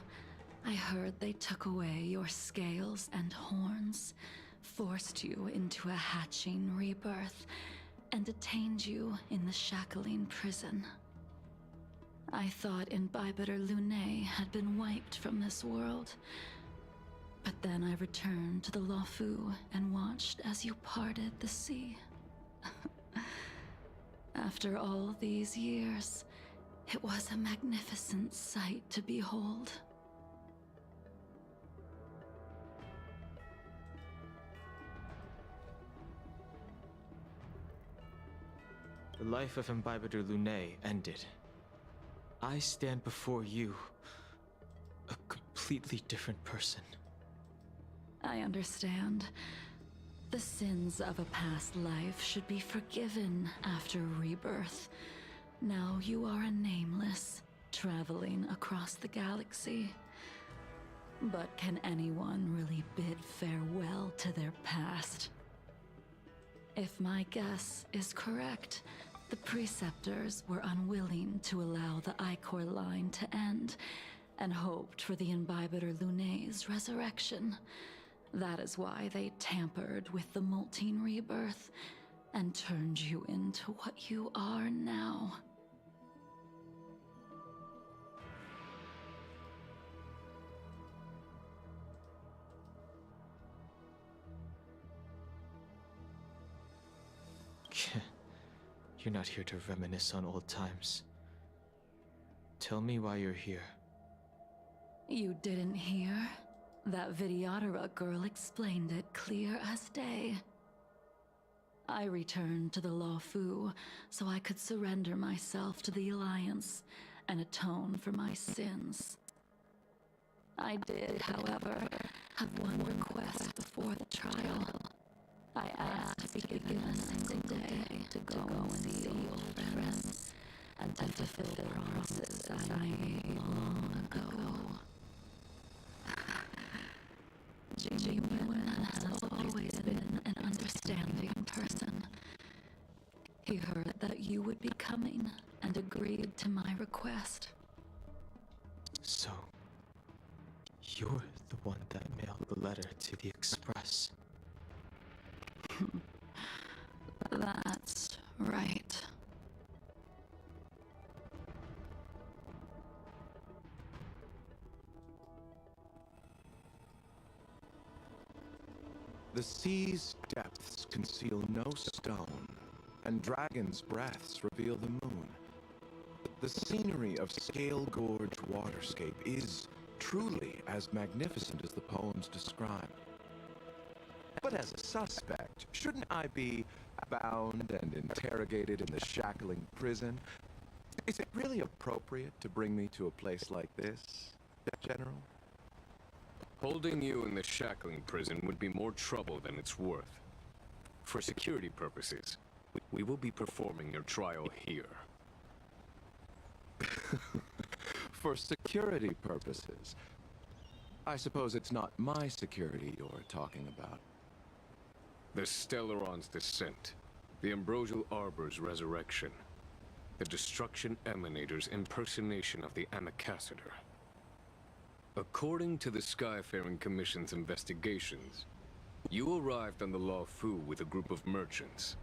I heard they took away your scales and horns, forced you into a hatching rebirth, and detained you in the shackling prison. I thought Imbibitor Lune had been wiped from this world, but then I returned to the Luofu and watched as you parted the sea. After all these years, it was a magnificent sight to behold. The life of Imbibitor Lune ended. I stand before you, a completely different person. I understand. The sins of a past life should be forgiven after rebirth. Now you are a nameless, traveling across the galaxy. But can anyone really bid farewell to their past? If my guess is correct, the Preceptors were unwilling to allow the Ichor line to end, and hoped for the Imbibitor Lunay's resurrection. That is why they tampered with the Moltene rebirth, and turned you into what you are now. You're not here to reminisce on old times. Tell me why you're here. You didn't hear? That Vidyadhara girl explained it clear as day. I returned to the Lawfu so I could surrender myself to the Alliance and atone for my sins. I did, however, have one request before the trial. I asked to be given a single day to go and see old friends and to fulfill the promises I made long ago. Jingwen has always been an understanding person. He heard that you would be coming and agreed to my request. So, you're the one that mailed the letter to the Express. That's right. The sea's depths conceal no stone, and dragons' breaths reveal the moon. The scenery of Scale Gorge waterscape is truly as magnificent as the poems describe. But as a suspect, shouldn't I be bound and interrogated in the shackling prison? Is it really appropriate to bring me to a place like this, General? Holding you in the shackling prison would be more trouble than it's worth. For security purposes, we will be performing your trial here. For security purposes? I suppose it's not my security you're talking about. The Stellaron's descent, the Ambrosial Arbor's resurrection, the Destruction Emanator's impersonation of the Amicassator. According to the Skyfaring Commission's investigations, you arrived on the Lawfu with a group of merchants,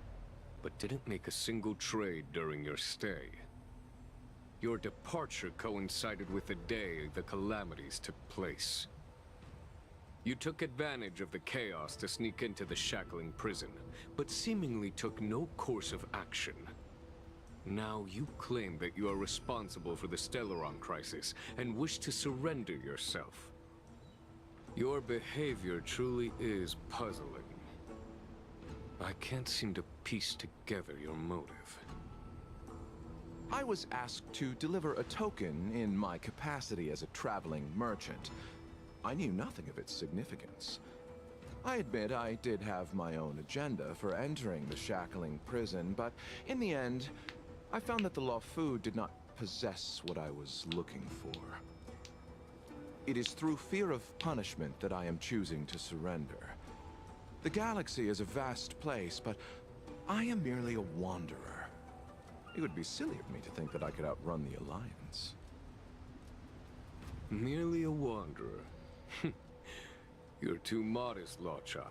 but didn't make a single trade during your stay. Your departure coincided with the day the calamities took place. You took advantage of the chaos to sneak into the shackling prison, but seemingly took no course of action. Now you claim that you are responsible for the Stellaron crisis and wish to surrender yourself. Your behavior truly is puzzling. I can't seem to piece together your motive. I was asked to deliver a token in my capacity as a traveling merchant. I knew nothing of its significance. I admit I did have my own agenda for entering the shackling prison, but in the end, I found that the Lawfu did not possess what I was looking for. It is through fear of punishment that I am choosing to surrender. The galaxy is a vast place, but I am merely a wanderer. It would be silly of me to think that I could outrun the Alliance. Merely a wanderer? You're too modest, Locha.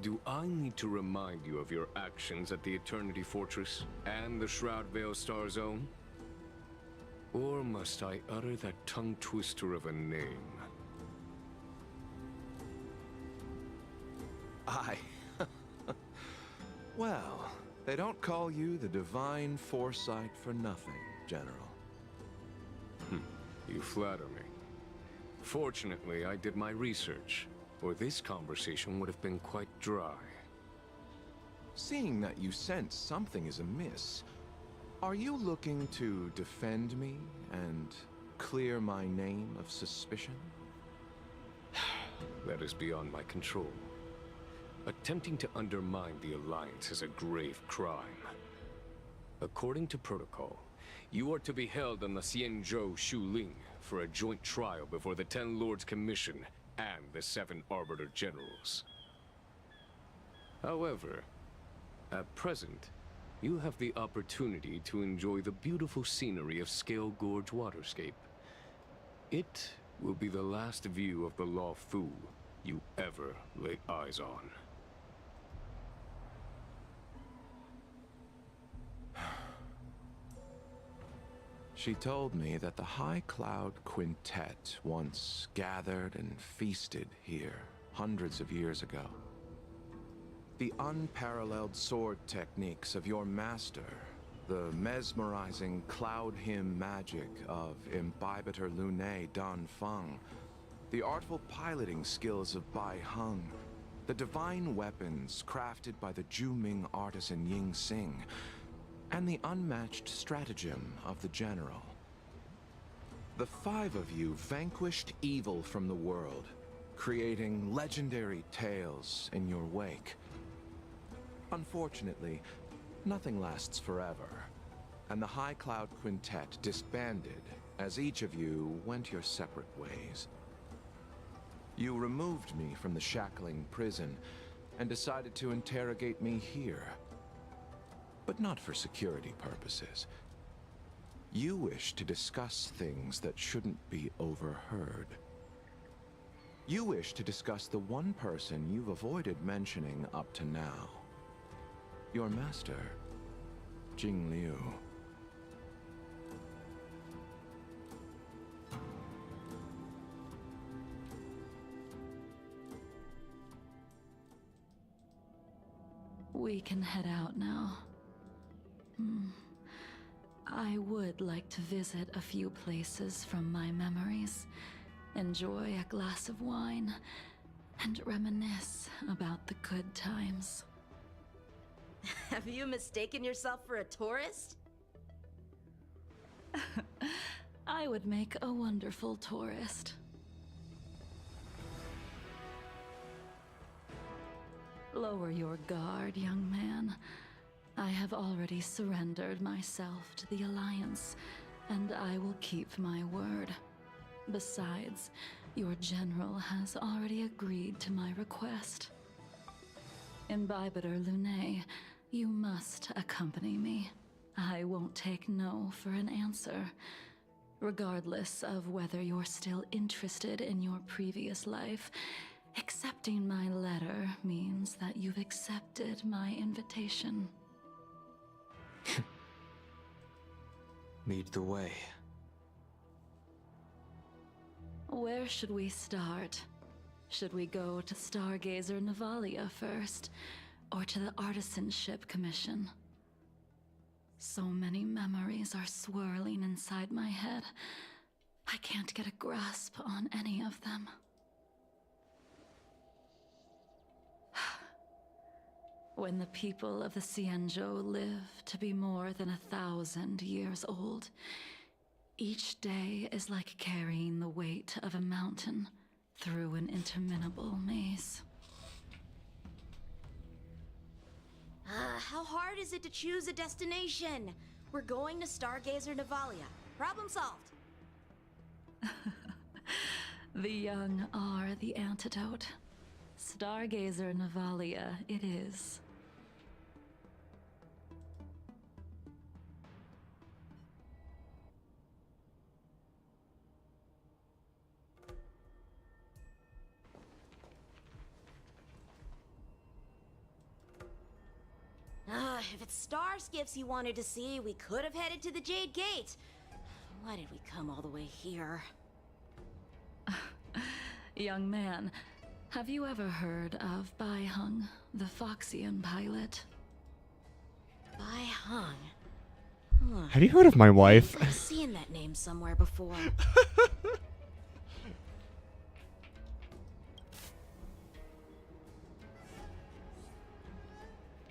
Do I need to remind you of your actions at the Eternity Fortress and the Shroud Veil Star Zone? Or must I utter that tongue twister of a name? Well, they don't call you the Divine Foresight for nothing, General. You flatter me. Fortunately, I did my research, or this conversation would have been quite dry. Seeing that you sense something is amiss, are you looking to defend me and clear my name of suspicion? That is beyond my control. Attempting to undermine the Alliance is a grave crime. According to protocol, You are to be held on the Xianzhou Shuling for a joint trial before the 10 Lords Commission and the 7 Arbiter Generals. However, at present, you have the opportunity to enjoy the beautiful scenery of Scale Gorge Waterscape. It will be the last view of the Law Fu you ever lay eyes on. She told me that the High Cloud Quintet once gathered and feasted here hundreds of years ago. The unparalleled sword techniques of your master, the mesmerizing cloud hymn magic of Imbibitor Lunae Dan Feng, the artful piloting skills of Bai Heng, the divine weapons crafted by the Juming artisan Ying Xing, and the unmatched stratagem of the general. The 5 of you vanquished evil from the world, creating legendary tales in your wake. Unfortunately, nothing lasts forever, and the High Cloud Quintet disbanded as each of you went your separate ways. You removed me from the shackling prison and decided to interrogate me here. But not for security purposes. You wish to discuss things that shouldn't be overheard. You wish to discuss the one person you've avoided mentioning up to now. Your master, Jing Liu. We can head out now. I would like to visit a few places from my memories, enjoy a glass of wine, and reminisce about the good times. Have you mistaken yourself for a tourist? I would make a wonderful tourist. Lower your guard, young man. I have already surrendered myself to the Alliance, and I will keep my word. Besides, your general has already agreed to my request. Imbibitor Lunae, you must accompany me. I won't take no for an answer, regardless of whether you're still interested in your previous life. Accepting my letter means that you've accepted my invitation. Lead the way. Where should we start? Should we go to Stargazer Navalia first, or to the Artisanship Commission? So many memories are swirling inside my head. I can't get a grasp on any of them. When the people of the Xianzhou live to be more than 1,000 years old, each day is like carrying the weight of a mountain through an interminable maze. How hard is it to choose a destination? We're going to Stargazer Navalia. Problem solved. The young are the antidote. Stargazer Navalia it is. If it's star skiffs you wanted to see, we could have headed to the Jade Gate. Why did we come all the way here? Young man, have you ever heard of Bai Heng, the Foxian pilot? Bai Heng? Huh. Have you heard of my wife? I've seen that name somewhere before.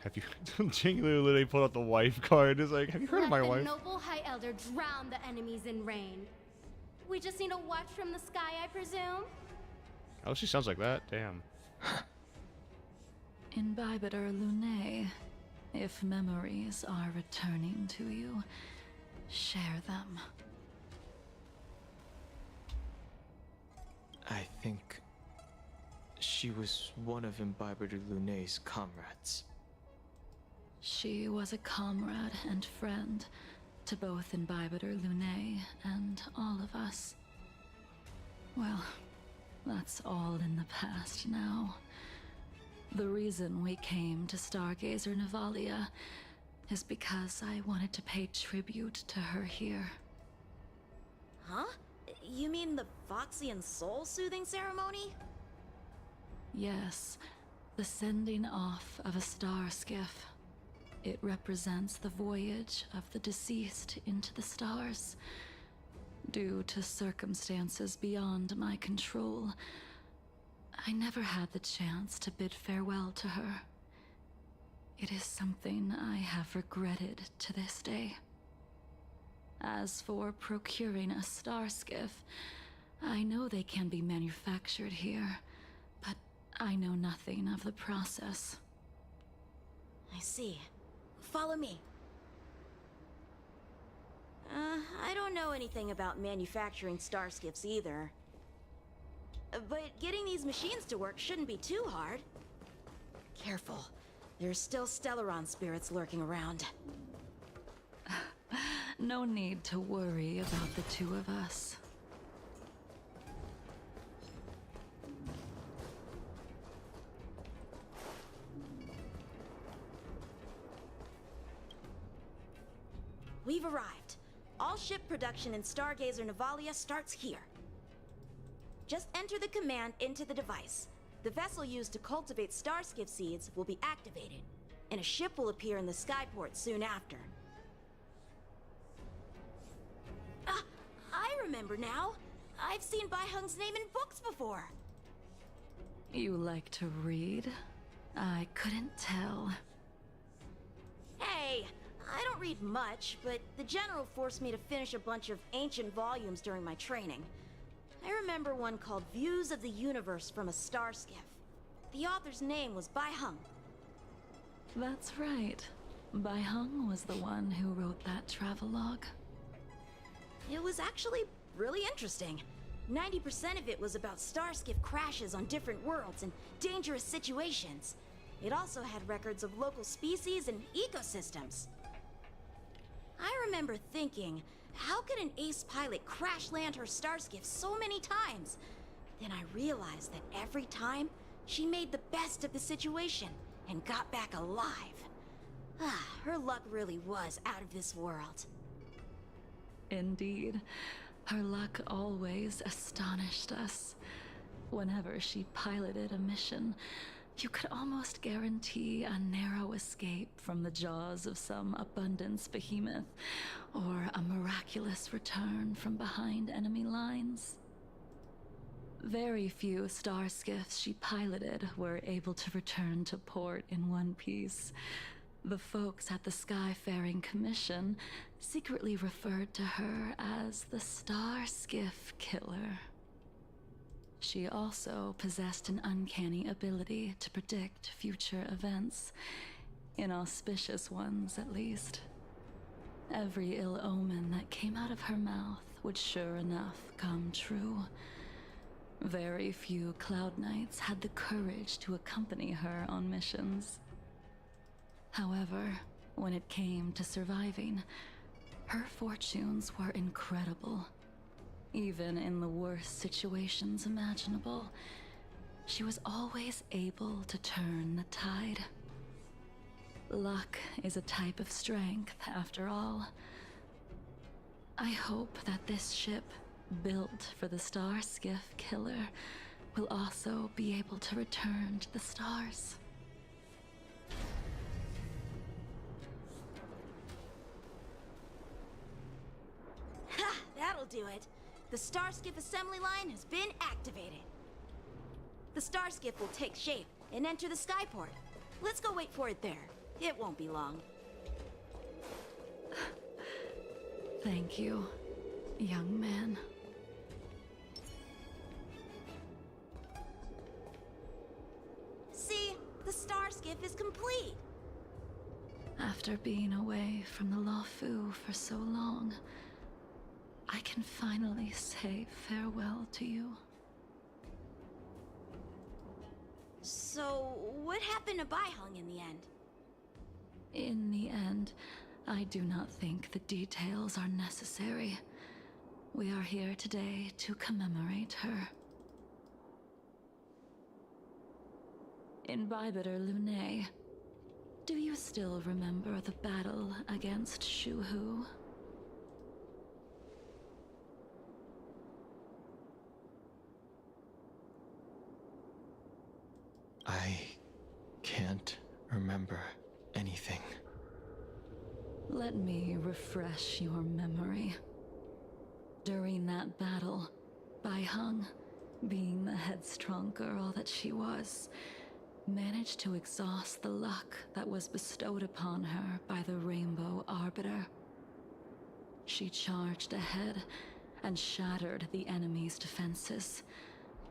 Have you Jing Liu literally pulled out the wife card? Is like, have you heard of my wife? Let the noble High Elder drown the enemies in rain. We just need a watch from the sky, I presume? Oh, she sounds like that. Damn. Imbibitor Lunae, if memories are returning to you, share them. I think she was one of Imbiber de Lunay's comrades. She was a comrade and friend to both Imbiber Lunay and all of us. Well, that's all in the past now. The reason we came to Stargazer Navalia is because I wanted to pay tribute to her here. Huh? You mean the Foxian soul-soothing ceremony? Yes, the sending off of a star skiff. It represents the voyage of the deceased into the stars. Due to circumstances beyond my control, I never had the chance to bid farewell to her. It is something I have regretted to this day. As for procuring a star skiff, I know they can be manufactured here, but I know nothing of the process. I see. Follow me. I don't know anything about manufacturing starskiffs either. But getting these machines to work shouldn't be too hard. Careful. There's still Stellaron spirits lurking around. No need to worry about the two of us. We've arrived. All ship production in Stargazer Navalia starts here. Just enter the command into the device. The vessel used to cultivate starskiff seeds will be activated, and a ship will appear in the skyport soon after. I remember now. I've seen Bai Hung's name in books before. You like to read? I couldn't tell. Hey, I don't read much, but the General forced me to finish a bunch of ancient volumes during my training. I remember one called Views of the Universe from a Starskiff. The author's name was Bai Hung. That's right. Bai Hung was the one who wrote that travelogue. It was actually really interesting. 90% of it was about starskiff crashes on different worlds and dangerous situations. It also had records of local species and ecosystems. I remember thinking, how could an ace pilot crash land her starskiff so many times? Then I realized that every time, she made the best of the situation and got back alive. Her luck really was out of this world. Indeed. Her luck always astonished us. Whenever she piloted a mission, you could almost guarantee a narrow escape from the jaws of some abundance behemoth, or a miraculous return from behind enemy lines. Very few starskiffs she piloted were able to return to port in one piece. The folks at the Skyfaring Commission secretly referred to her as the Star Skiff Killer. She also possessed an uncanny ability to predict future events, inauspicious ones at least. Every ill omen that came out of her mouth would sure enough come true. Very few Cloud Knights had the courage to accompany her on missions. However, when it came to surviving, her fortunes were incredible. Even in the worst situations imaginable, she was always able to turn the tide. Luck is a type of strength, after all. I hope that this ship, built for the Star Skiff Killer, will also be able to return to the stars. Ha! That'll do it. The Starskiff assembly line has been activated. The Starskiff will take shape and enter the skyport. Let's go wait for it there. It won't be long. Thank you, young man. See, the Starskiff is complete. After being away from the Lawfu for so long, I can finally say farewell to you. So, what happened to Baihung in the end? In the end, I do not think the details are necessary. We are here today to commemorate her. Imbibitor Lunae, do you still remember the battle against Shuhu? I can't remember anything. Let me refresh your memory. During that battle, Baihung, being the headstrong girl that she was, managed to exhaust the luck that was bestowed upon her by the Rainbow Arbiter. She charged ahead and shattered the enemy's defenses,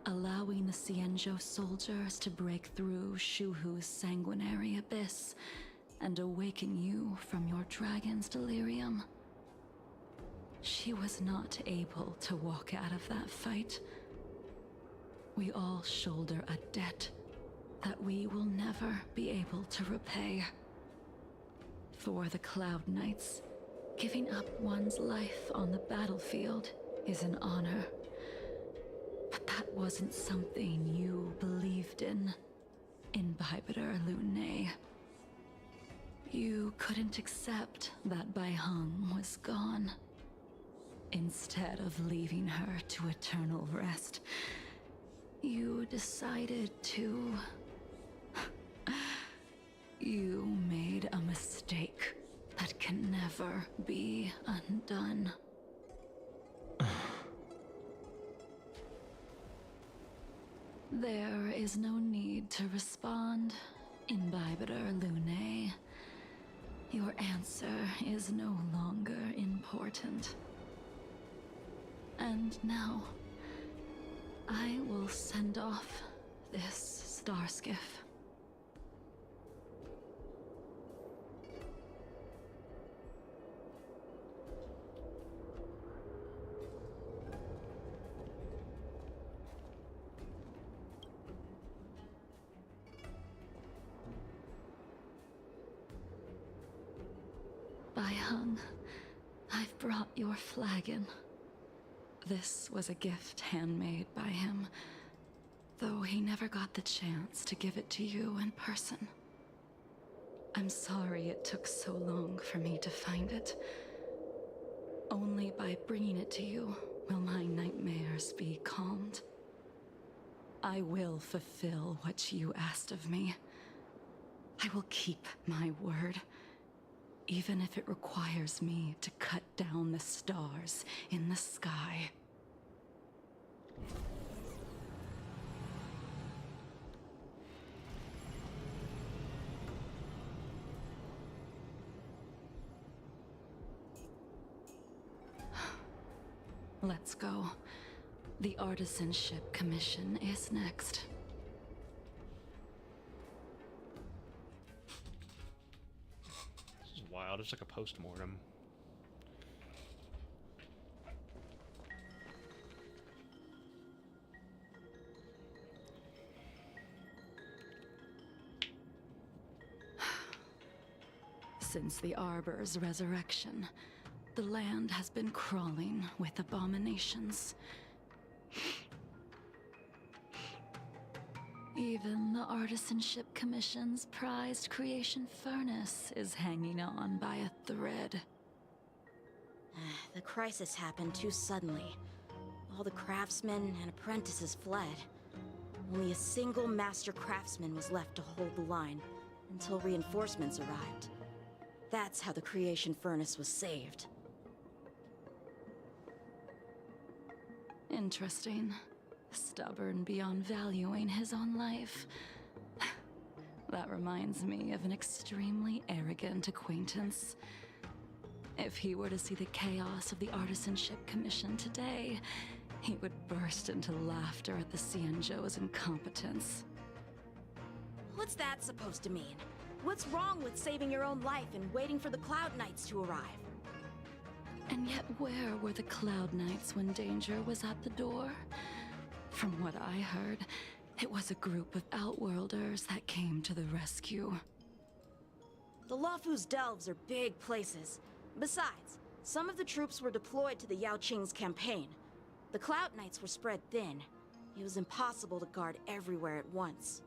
allowing the Xianzhou soldiers to break through Shuhu's sanguinary abyss and awaken you from your dragon's delirium. She was not able to walk out of that fight. We all shoulder a debt that we will never be able to repay. For the Cloud Knights, giving up one's life on the battlefield is an honor. But that wasn't something you believed in, Imbibitor Lunae. You couldn't accept that Baihung was gone. Instead of leaving her to eternal rest, you decided to... You made a mistake that can never be undone. There is no need to respond, Imbibitor Lunae. Your answer is no longer important. And now, I will send off this starskiff. Baihung, I've brought your flagon. This was a gift handmade by him, though he never got the chance to give it to you in person. I'm sorry it took so long for me to find it. Only by bringing it to you will my nightmares be calmed. I will fulfill what you asked of me. I will keep my word, even if it requires me to cut down the stars in the sky. Let's go. The Artisanship Commission is next. This is wild. It's like a post-mortem. Since the Arbor's resurrection, the land has been crawling with abominations. Even the Artisanship Commission's prized creation furnace is hanging on by a thread. The crisis happened too suddenly. All the craftsmen and apprentices fled. Only a single master craftsman was left to hold the line until reinforcements arrived. That's how the creation furnace was saved. Interesting. Stubborn beyond valuing his own life. That reminds me of an extremely arrogant acquaintance. If he were to see the chaos of the Artisanship Commission today, he would burst into laughter at the Xianzhou's incompetence. What's that supposed to mean? What's wrong with saving your own life and waiting for the Cloud Knights to arrive? And yet where were the Cloud Knights when danger was at the door? From what I heard, it was a group of Outworlders that came to the rescue. The Luofu's delves are big places. Besides, some of the troops were deployed to the Yao Qing's campaign. The Cloud Knights were spread thin. It was impossible to guard everywhere at once.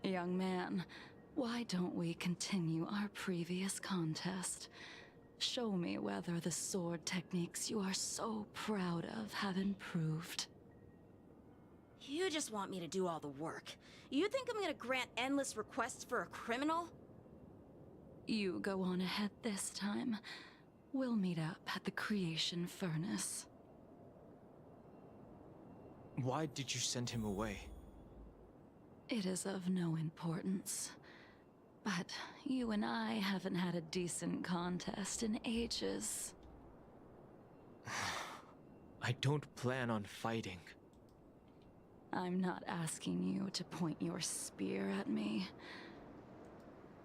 Young man, why don't we continue our previous contest? Show me whether the sword techniques you are so proud of have improved. You just want me to do all the work. You think I'm gonna grant endless requests for a criminal? You go on ahead this time. We'll meet up at the Creation Furnace. Why did you send him away? It is of no importance. But you and I haven't had a decent contest in ages. I don't plan on fighting. I'm not asking you to point your spear at me.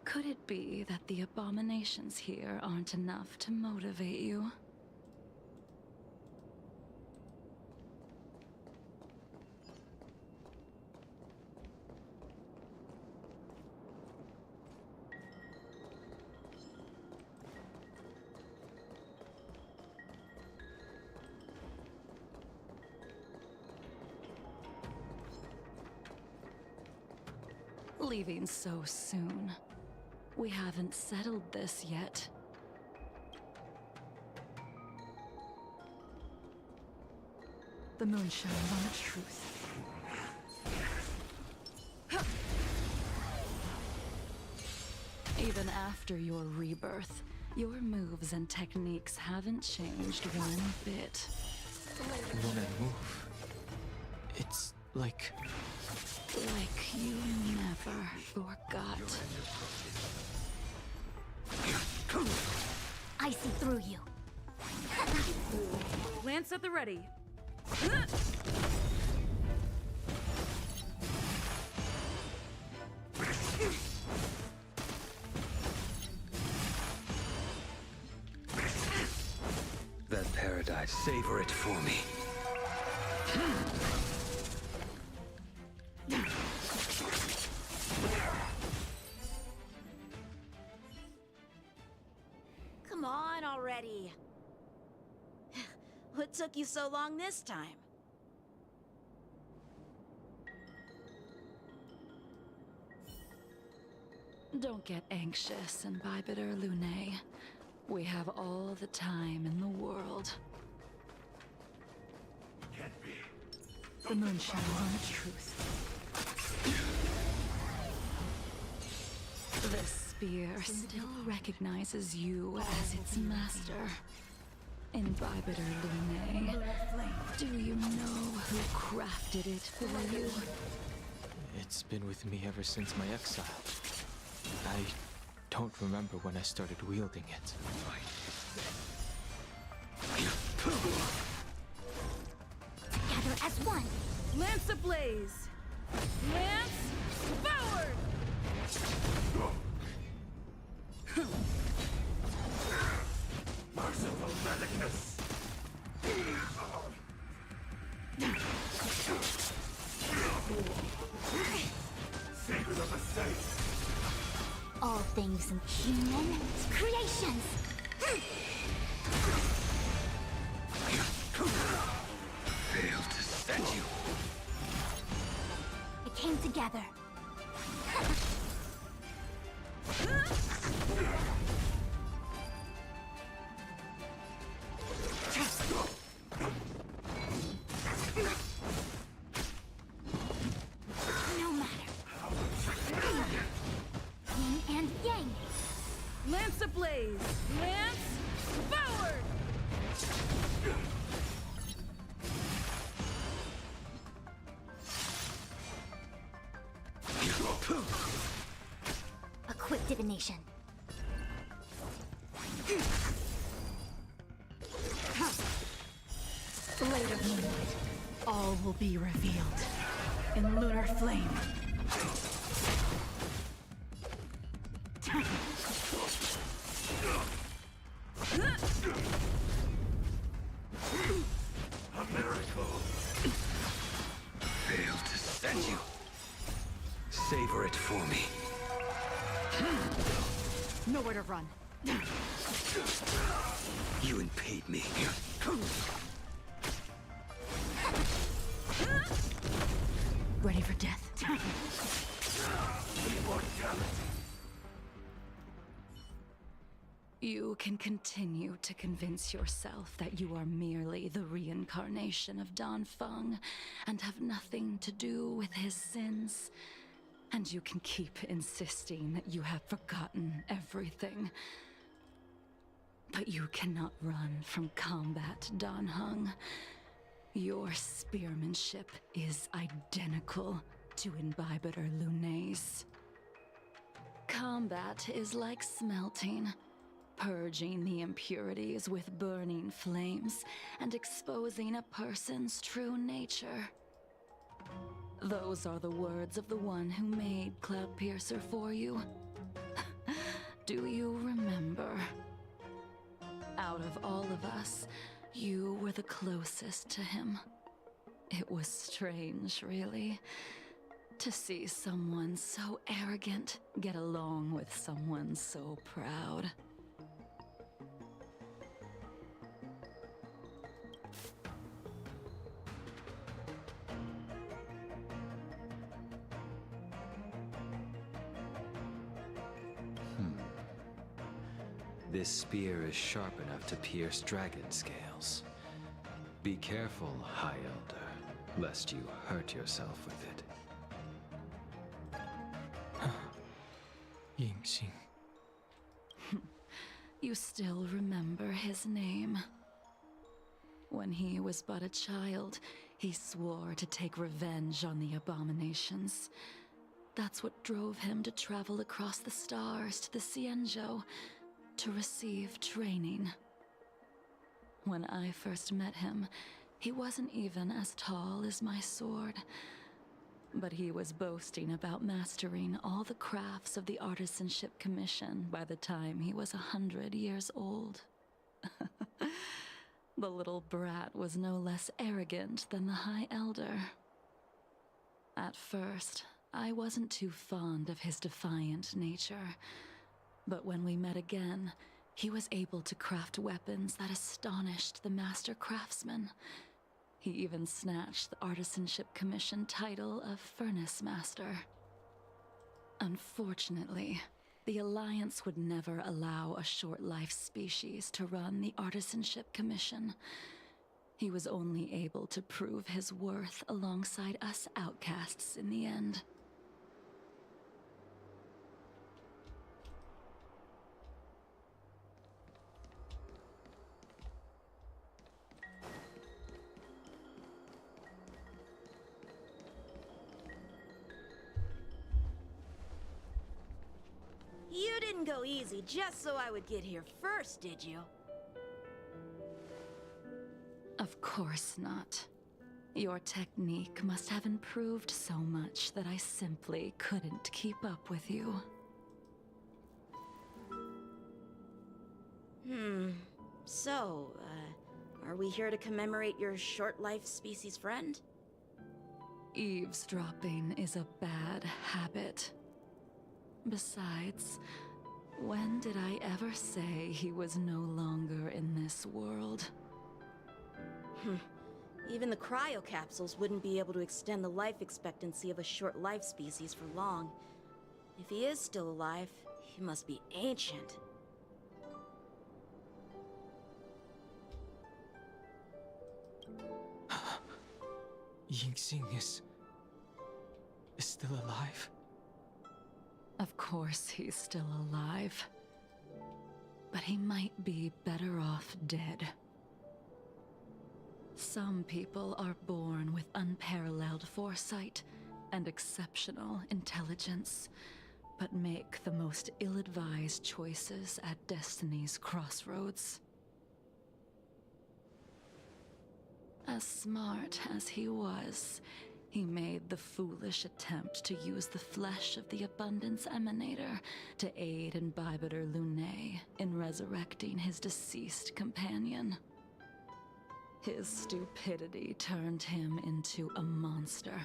Could it be that the abominations here aren't enough to motivate you? Leaving so soon. We haven't settled this yet. The moon shines on its truth. Even after your rebirth, your moves and techniques haven't changed one bit. When I move, it's like you never forgot. I see through you. Lance at the ready. That paradise, savor it for me. Come on already. What took you so long this time? Don't get anxious, Imbibitor Lunae. We have all the time in the world. The moon shines on its truth. This spear still recognizes you as its master. Imbibitor Lunae, do you know who crafted it for you? it's been with me ever since my exile. I don't remember when I started wielding it. Together as one. Lance ablaze! Lance forward! Merciful Medicus! Sacred of the saints! All things human creations. Failed to set you. It came together. No matter. Yin and yang. Lance ablaze! Lance forward! A quick divination. Later moonlight, all will be revealed in lunar flame. for me. Nowhere to run. You impede me. Ready for death. You can continue to convince yourself that you are merely the reincarnation of Dan Feng and have nothing to do with his sins. And you can keep insisting that you have forgotten everything. But you cannot run from combat, Dan Heng. Your spearmanship is identical to Imbibitor Lunay's. Combat is like smelting, purging the impurities with burning flames and exposing a person's true nature. Those are the words of the one who made Cloudpiercer for you. Do you remember? Out of all of us, you were the closest to him. It was strange, really, to see someone so arrogant get along with someone so proud. This spear is sharp enough to pierce dragon scales. Be careful, High Elder, lest you hurt yourself with it. Yingxing. You still remember his name. When he was but a child, he swore to take revenge on the abominations. That's what drove him to travel across the stars to the Xianzhou to receive training. When I first met him, he wasn't even as tall as my sword. But he was boasting about mastering all the crafts of the Artisanship Commission by the time he was 100 years old. The little brat was no less arrogant than the High Elder. At first, I wasn't too fond of his defiant nature. But when we met again, he was able to craft weapons that astonished the master craftsman. He even snatched the Artisanship Commission title of Furnace Master. Unfortunately, the Alliance would never allow a short-life species to run the Artisanship Commission. He was only able to prove his worth alongside us outcasts in the end. You didn't go easy just so I would get here first, did you? Of course not. Your technique must have improved so much that I simply couldn't keep up with you. So, are we here to commemorate your short-life species friend? Eavesdropping is a bad habit. Besides, when did I ever say he was no longer in this world? Even the cryocapsules wouldn't be able to extend the life expectancy of a short-life species for long. If he is still alive, he must be ancient. Yingxing is still alive? Of course he's still alive. But he might be better off dead. Some people are born with unparalleled foresight and exceptional intelligence, but make the most ill-advised choices at destiny's crossroads. As smart as he was, he made the foolish attempt to use the flesh of the Abundance Emanator to aid Imbibitor Lunay in resurrecting his deceased companion. His stupidity turned him into a monster,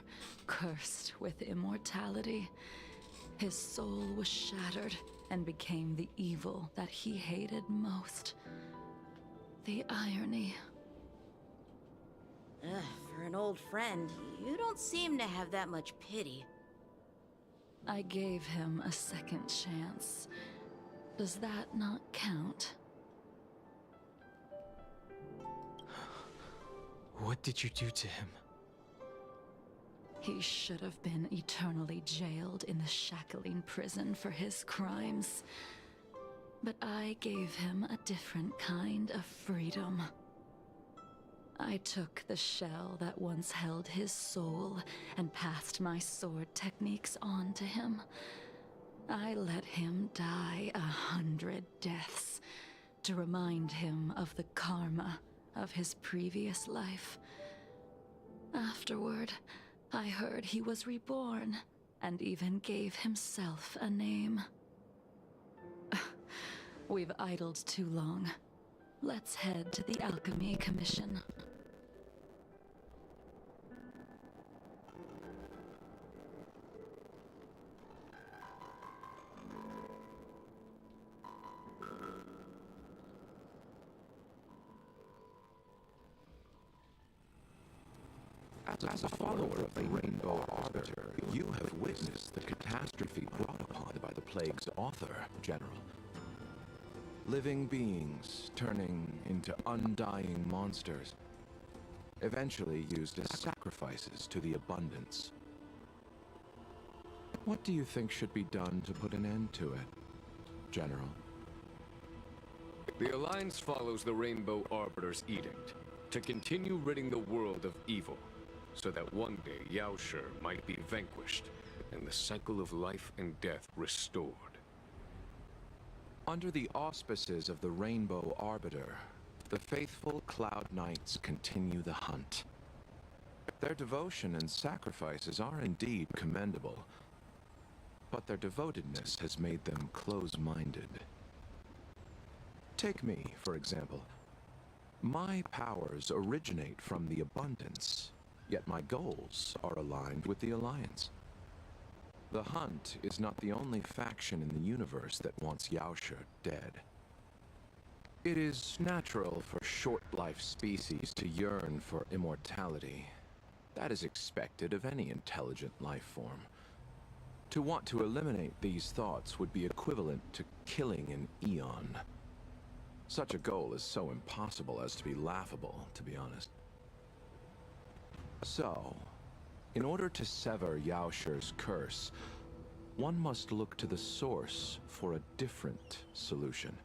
cursed with immortality. His soul was shattered and became the evil that he hated most. The irony. For an old friend, you don't seem to have that much pity. I gave him a second chance. Does that not count? What did you do to him? He should have been eternally jailed in the shackling prison for his crimes. But I gave him a different kind of freedom. I took the shell that once held his soul and passed my sword techniques on to him. I let him die 100 deaths to remind him of the karma of his previous life. Afterward, I heard he was reborn and even gave himself a name. We've idled too long. Let's head to the Alchemy Commission. As a follower of the Rainbow Arbiter, you have witnessed the catastrophe brought upon by the plague's author, General. Living beings turning into undying monsters, eventually used as sacrifices to the abundance. What do you think should be done to put an end to it, General? The Alliance follows the Rainbow Arbiter's edict to continue ridding the world of evil, so that one day Yaoshi might be vanquished and the cycle of life and death restored. Under the auspices of the Rainbow Arbiter, the faithful Cloud Knights continue the hunt. Their devotion and sacrifices are indeed commendable, but their devotedness has made them close-minded. Take me, for example. My powers originate from the abundance, yet my goals are aligned with the Alliance. The Hunt is not the only faction in the universe that wants Yaoshi dead. It is natural for short-life species to yearn for immortality. That is expected of any intelligent life form. To want to eliminate these thoughts would be equivalent to killing an eon. Such a goal is so impossible as to be laughable, to be honest. So, in order to sever Yaoshi's curse, one must look to the source for a different solution.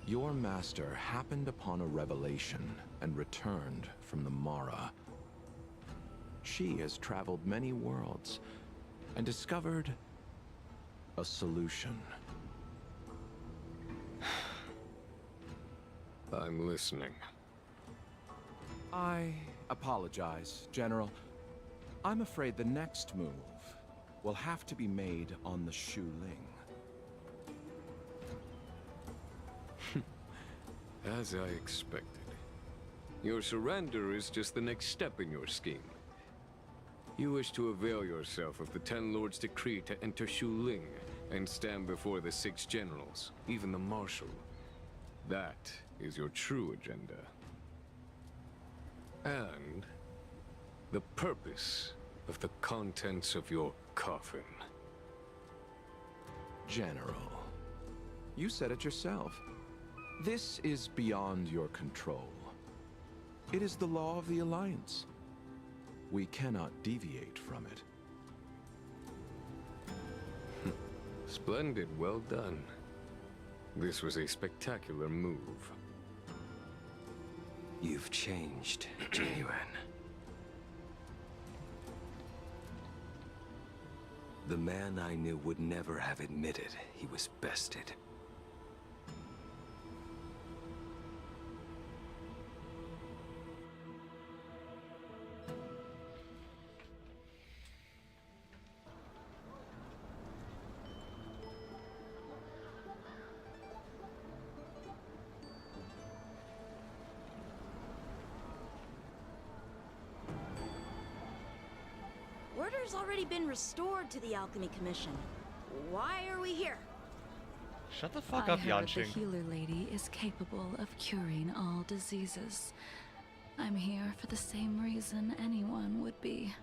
Your master happened upon a revelation and returned from the Mara. She has traveled many worlds and discovered a solution. I'm listening. I apologize, General. I'm afraid the next move will have to be made on the Shu Ling. As I expected. Your surrender is just the next step in your scheme. You wish to avail yourself of the Ten Lords' decree to enter Shu Ling and stand before the 6 generals, even the Marshal. That is your true agenda. And the purpose of the contents of your coffin. General, you said it yourself. This is beyond your control. It is the law of the Alliance. We cannot deviate from it. Splendid, well done. This was a spectacular move. You've changed, Jinyuan. The man I knew would never have admitted he was bested. order's already been restored to the Alchemy Commission. Why are we here? Shut the fuck I up, heard the Yanqing. healer lady is capable of curing all diseases. I'm here for the same reason anyone would be.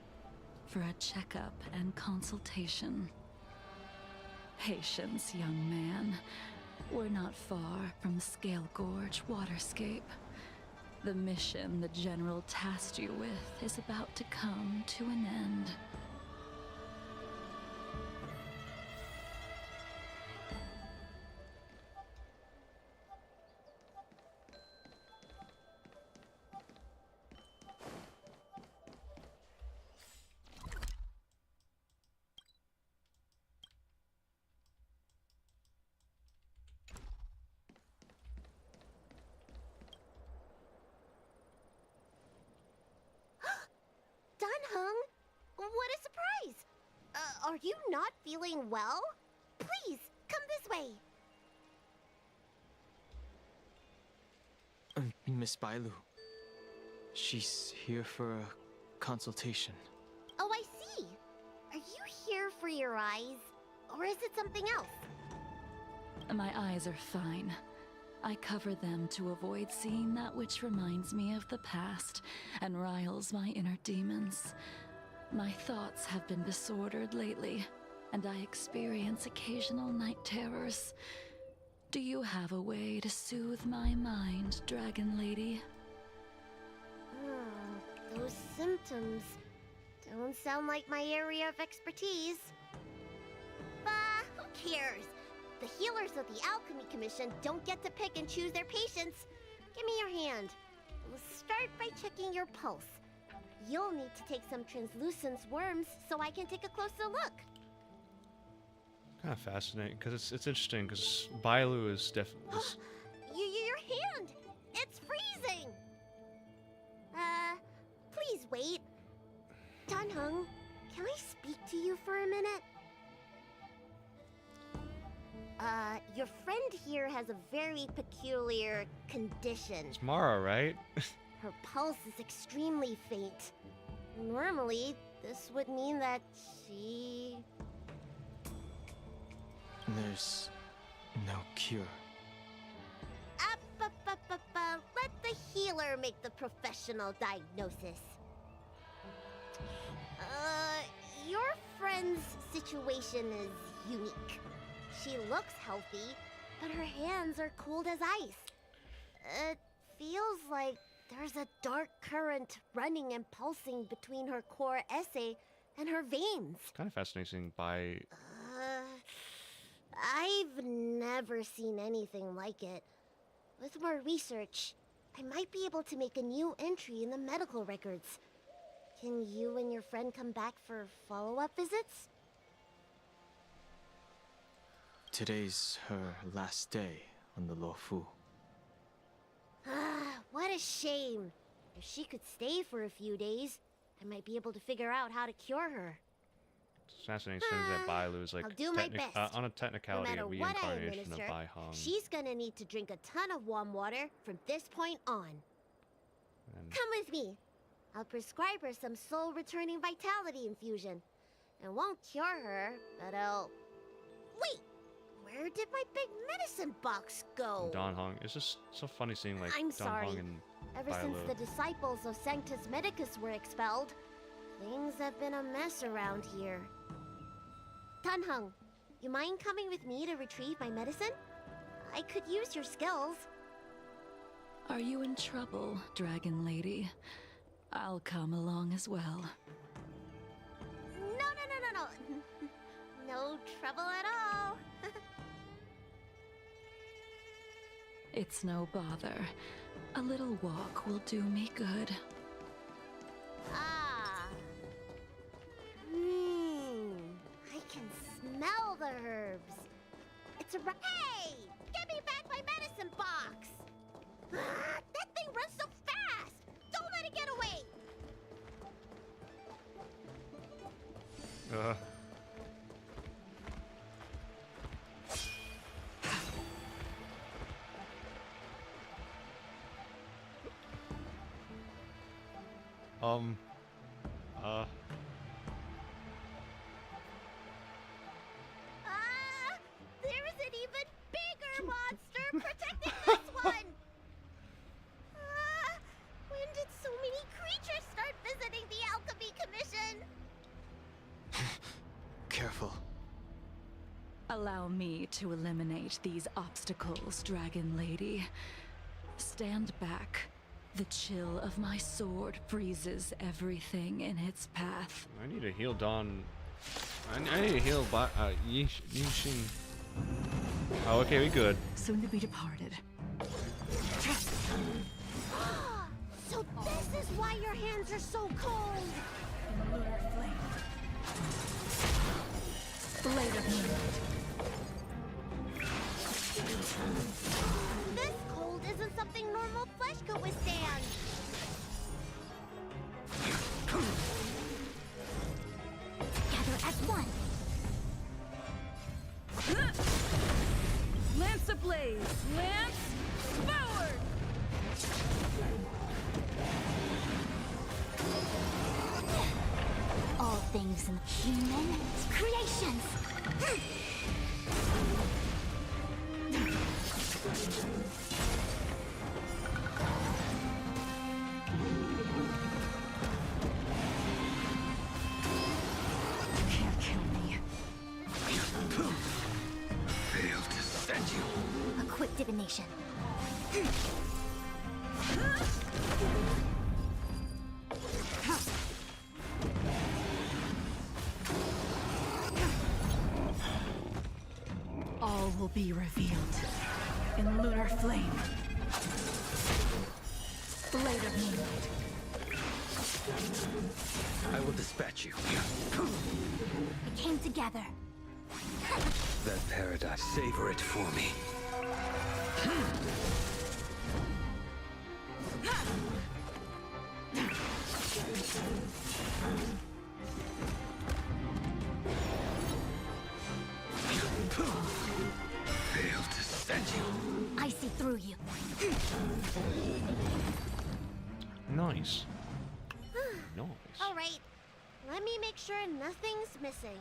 For a checkup and consultation. Patience, young man. We're not far from Scale Gorge Waterscape. The mission the General tasked you with is about to come to an end. Dunhung, what a surprise! Are you not feeling well? Please, come this way. Miss Bailu. She's here for a consultation. Oh, I see. Are you here for your eyes? Or is it something else? My eyes are fine. I cover them to avoid seeing that which reminds me of the past and riles my inner demons. My thoughts have been disordered lately, and I experience occasional night terrors. Do you have a way to soothe my mind, Dragon Lady? Those symptoms don't sound like my area of expertise. Bah, who cares? The healers of the Alchemy Commission don't get to pick and choose their patients. Give me your hand. We'll start by checking your pulse. You'll need to take some translucent worms so I can take a closer look. Kind of fascinating, because it's interesting, because Bailu is definitely... Your hand! It's freezing! Please wait. Dunhung, can I speak to you for a minute? Your friend here has a very peculiar condition. It's Mara, right? Her pulse is extremely faint. Normally, this would mean that she... There's no cure. Let the healer make the professional diagnosis. Your friend's situation is unique. She looks healthy, but her hands are cold as ice. It feels like there's a dark current running and pulsing between her core essay and her veins. Kind of fascinating by... I've never seen anything like it. With more research, I might be able to make a new entry in the medical records. Can you and your friend come back for follow-up visits? Today's her last day on the Luofu. What a shame. If she could stay for a few days, I might be able to figure out how to cure her. It's fascinating that Bailu is like I'll do my best. on a technicality, No a matter what I reincarnation of administer, Bai Hong. she's gonna need to drink a ton of warm water from this point on. And Come with me. I'll prescribe her some soul-returning vitality infusion. It won't cure her, but I'll... Wait! Where did my big medicine box go? Don Hong. It's just so funny seeing like I'm Don sorry. Hong and Ever Bailu. since the disciples of Sanctus Medicus were expelled, things have been a mess around here. Dunhung, you mind coming with me to retrieve my medicine? I could use your skills. Are you in trouble, Dragon Lady? I'll come along as well. No. No trouble at all. It's no bother. A little walk will do me good. I can smell the herbs. It's a Hey! Give me back my medicine box! That thing runs so fast! Don't let it get away! Allow me to eliminate these obstacles, Dragon Lady. Stand back. The chill of my sword freezes everything in its path. I need to heal Dawn. I need to heal Yixing. Oh, okay, we good. Soon to be departed. So this is why your hands are so cold! Lunar flame. Blade of moonlight. This cold isn't something normal flesh could withstand! Together as one. Lance ablaze! Lance forward! All things human creations. Can't kill me. Failed to send you. A quick divination. All will be revealed in lunar flame. Blade of moonlight. I will dispatch you. We came together. That paradise, savor it for me. Failed to send you. I see through you. Nice. Nice. Alright, let me make sure nothing's missing.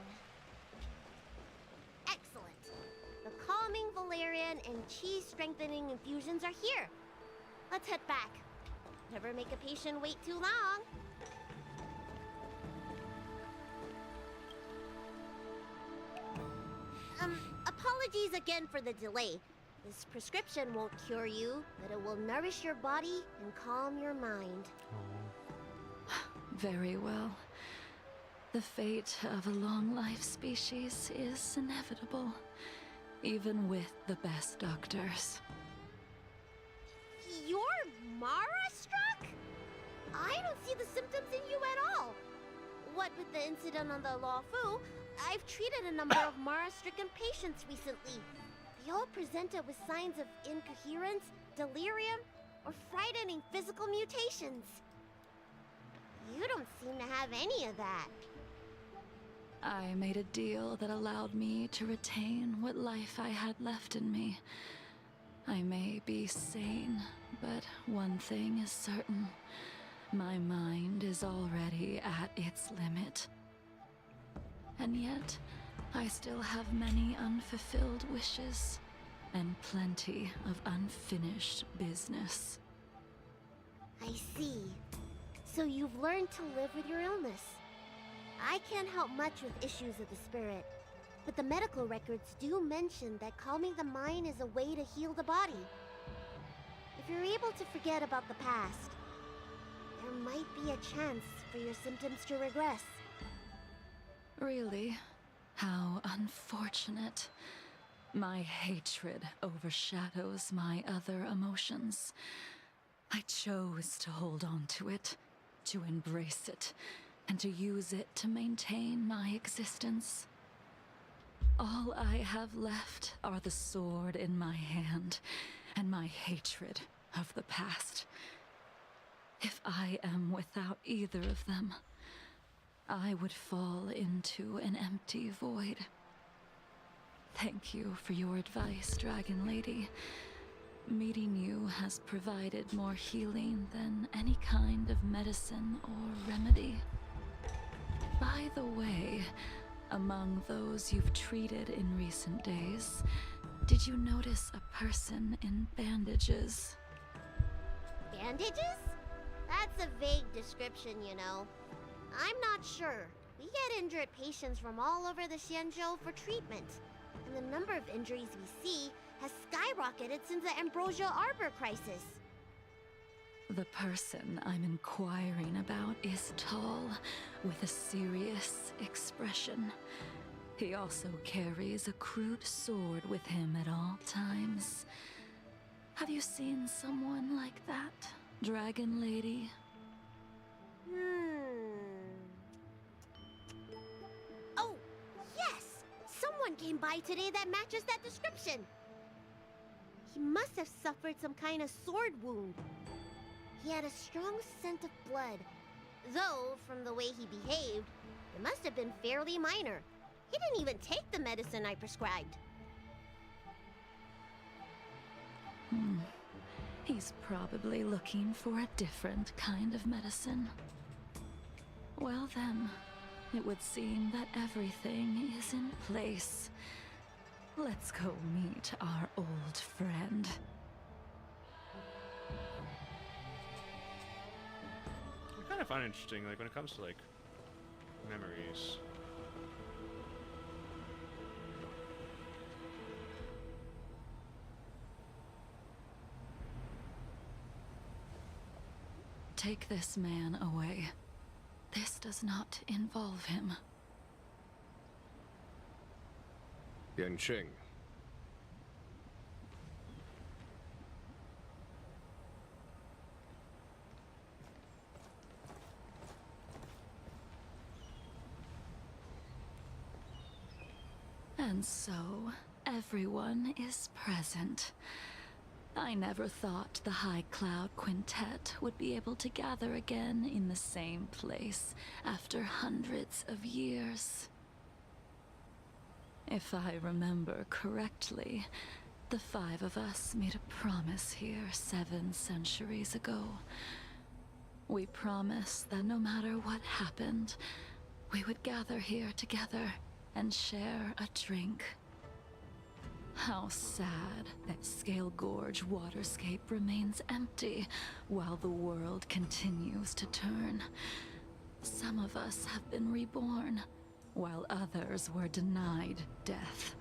Excellent. The calming valerian and chi strengthening infusions are here. Let's head back. Never make a patient wait too long. Apologies again for the delay. This prescription won't cure you, but it will nourish your body and calm your mind. Very well. The fate of a long-life species is inevitable, even with the best doctors. You're Mara-struck? I don't see the symptoms in you at all. What with the incident on the Law Fu, I've treated a number of Mara-stricken patients recently. They all presented with signs of incoherence, delirium, or frightening physical mutations. You don't seem to have any of that. I made a deal that allowed me to retain what life I had left in me. I may be sane, but one thing is certain. My mind is already at its limit. And yet, I still have many unfulfilled wishes, and plenty of unfinished business. I see. So you've learned to live with your illness. I can't help much with issues of the spirit, but the medical records do mention that calming the mind is a way to heal the body. If you're able to forget about the past, there might be a chance for your symptoms to regress. Really? How unfortunate. My hatred overshadows my other emotions. I chose to hold on to it, to embrace it, and to use it to maintain my existence. All I have left are the sword in my hand and my hatred of the past. If I am without either of them, I would fall into an empty void. Thank you for your advice, Dragon Lady. Meeting you has provided more healing than any kind of medicine or remedy. By the way, among those you've treated in recent days, did you notice a person in bandages? Bandages? That's a vague description, you know. I'm not sure. We get injured patients from all over the Xianzhou for treatment. and the number of injuries we see has skyrocketed since the Ambrosia Arbor crisis. The person I'm inquiring about is tall, with a serious expression. He also carries a crude sword with him at all times. Have you seen someone like that, Dragon Lady? Oh, yes! Someone came by today that matches that description. He must have suffered some kind of sword wound. He had a strong scent of blood. Though, from the way he behaved, it must have been fairly minor. He didn't even take the medicine I prescribed. He's probably looking for a different kind of medicine. Well then, it would seem that everything is in place. Let's go meet our old friend. I kind of find it interesting, like, when it comes to, like, memories. Take this man away. This does not involve him. Yanqing. And so, everyone is present. I never thought the High Cloud Quintet would be able to gather again in the same place after hundreds of years. If I remember correctly, the 5 of us made a promise here 7 centuries ago. We promised that no matter what happened, we would gather here together and share a drink. How sad that Scale Gorge waterscape remains empty while the world continues to turn. Some of us have been reborn, while others were denied death.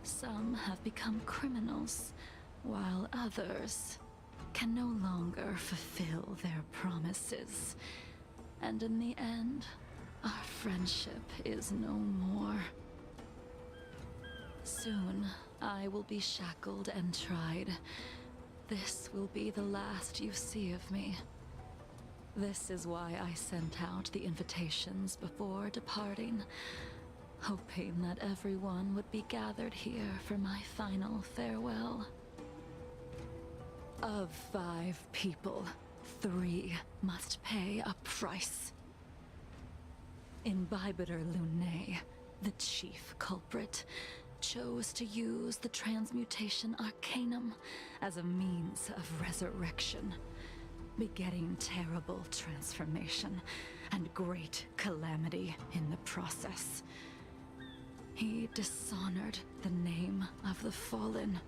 Some have become criminals, while others can no longer fulfill their promises. And in the end, our friendship is no more. Soon, I will be shackled and tried. This will be the last you see of me. This is why I sent out the invitations before departing, hoping that everyone would be gathered here for my final farewell. Of 5 people, 3 must pay a price. Imbibitor Lunae, the chief culprit, chose to use the transmutation arcanum as a means of resurrection, begetting terrible transformation and great calamity in the process. He dishonored the name of the fallen.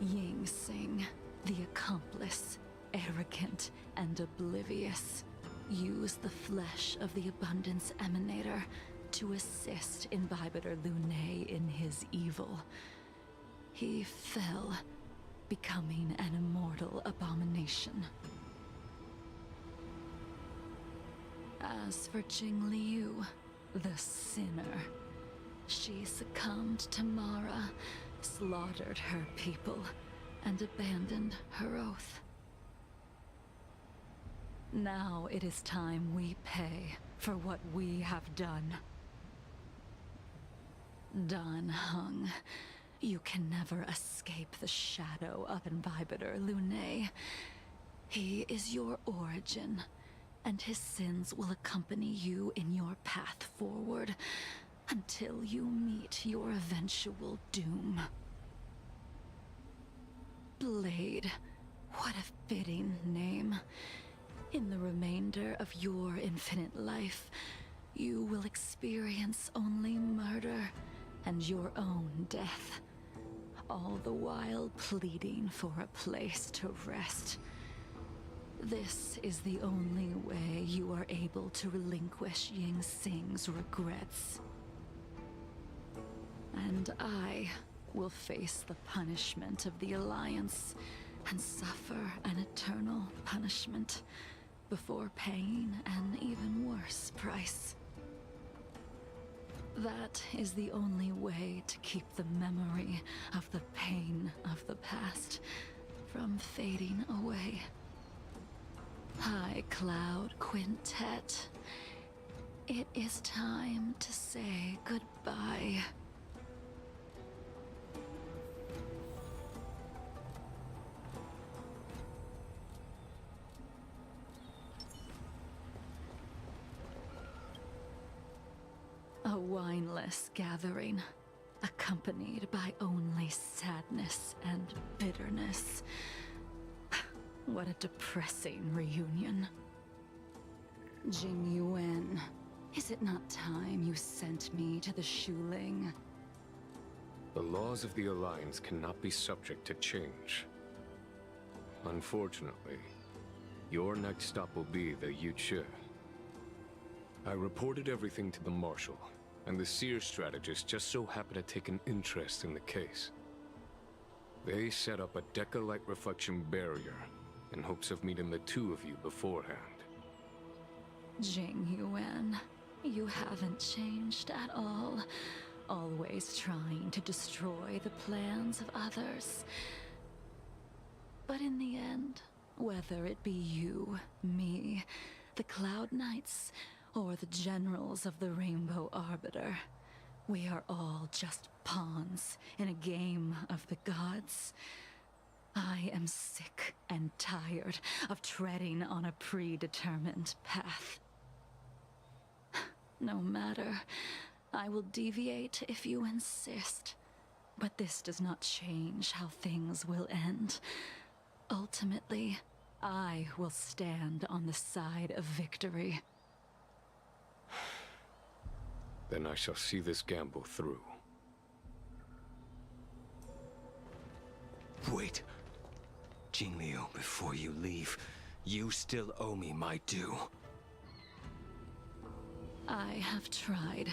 Ying Sing, the accomplice, arrogant and oblivious, used the flesh of the Abundance Emanator to assist Imbibitor Lunae in his evil. He fell, becoming an immortal abomination. As for Jing Liu, the sinner, she succumbed to Mara, slaughtered her people, and abandoned her oath. Now it is time we pay for what we have done. Dan Heng, you can never escape the shadow of Imbibitor Lunae. He is your origin, and his sins will accompany you in your path forward until you meet your eventual doom. Blade, what a fitting name. In the remainder of your infinite life, you will experience only murder and your own death, all the while pleading for a place to rest. This is the only way you are able to relinquish Ying Sing's regrets. And I will face the punishment of the Alliance and suffer an eternal punishment before paying an even worse price. That is the only way to keep the memory of the pain of the past from fading away. High Cloud Quintet, it is time to say goodbye. A wineless gathering, accompanied by only sadness and bitterness. What a depressing reunion. Jing Yuan, is it not time you sent me to the Shuling? The laws of the Alliance cannot be subject to change. Unfortunately, your next stop will be the Yuchi. I reported everything to the Marshal, and the Seer strategist just so happened to take an interest in the case. They set up a Deca-like reflection barrier in hopes of meeting the two of you beforehand. Jing Yuan, you haven't changed at all. Always trying to destroy the plans of others. But in the end, whether it be you, me, the Cloud Knights, or the generals of the Rainbow Arbiter, we are all just pawns in a game of the gods. I am sick and tired of treading on a predetermined path. No matter, I will deviate if you insist. But this does not change how things will end. Ultimately, I will stand on the side of victory. Then I shall see this gamble through. Wait. Jingliu, before you leave, you still owe me my due. I have tried.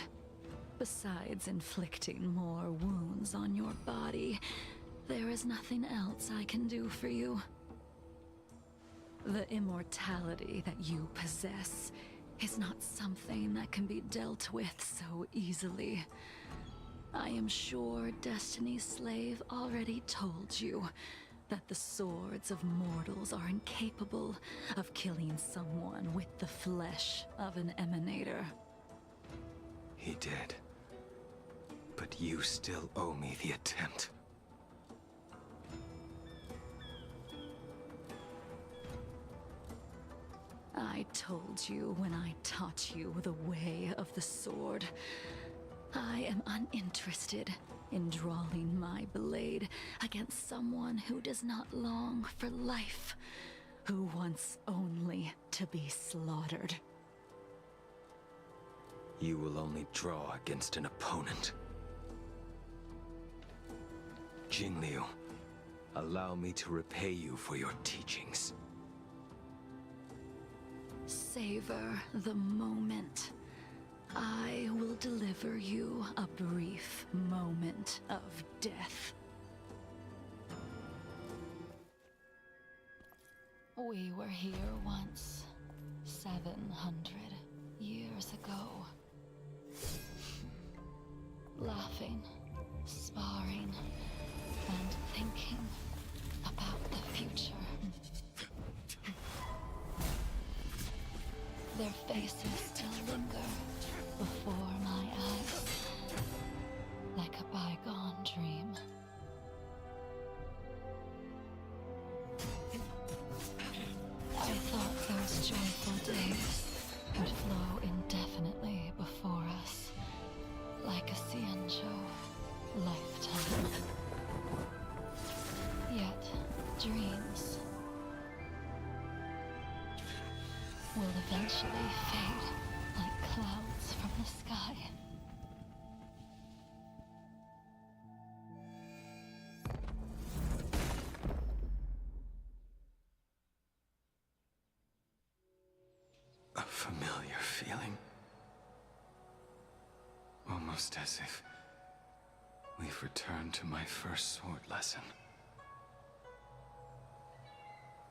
Besides inflicting more wounds on your body, there is nothing else I can do for you. The immortality that you possess is not something that can be dealt with so easily. I am sure Destiny's Slave already told you that the swords of mortals are incapable of killing someone with the flesh of an emanator. He did. But you still owe me the attempt. I told you when I taught you the way of the sword. I am uninterested in drawing my blade against someone who does not long for life, who wants only to be slaughtered. You will only draw against an opponent. Jingliu, allow me to repay you for your teachings. Savor the moment. I will deliver you a brief moment of death. We were here once, 700 years ago. Laughing, sparring, and thinking about the future. Their faces still linger before my eyes, like a bygone dream. I thought those joyful days would flow indefinitely before us, like a Xianzhou lifetime. Yet, dreams will eventually fade like clouds from the sky. A familiar feeling. Almost as if we've returned to my first sword lesson.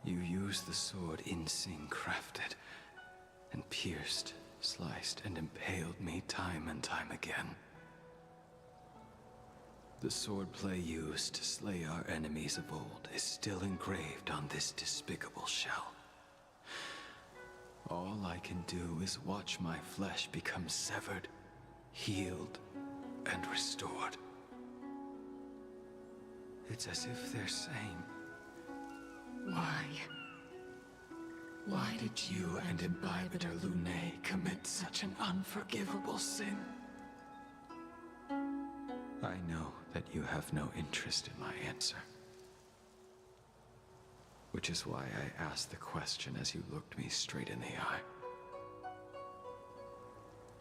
You used the sword Insing crafted, and pierced, sliced, and impaled me time and time again. The swordplay used to slay our enemies of old is still engraved on this despicable shell. All I can do is watch my flesh become severed, healed, and restored. It's as if they're saying, Why? Why did you and Imbibitor Lunae commit such an unforgivable sin? I know that you have no interest in my answer. Which is why I asked the question as you looked me straight in the eye.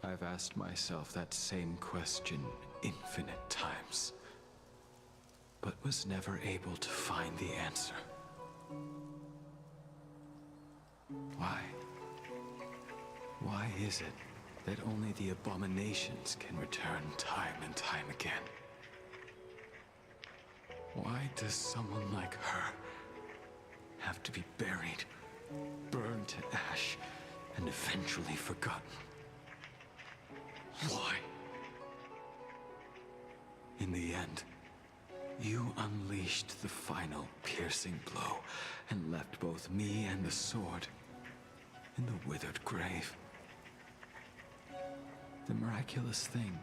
I've asked myself that same question infinite times, but was never able to find the answer. Why? Why is it that only the abominations can return time and time again? Why does someone like her have to be buried, burned to ash, and eventually forgotten? Why? In the end, you unleashed the final piercing blow and left both me and the sword in the withered grave. The miraculous thing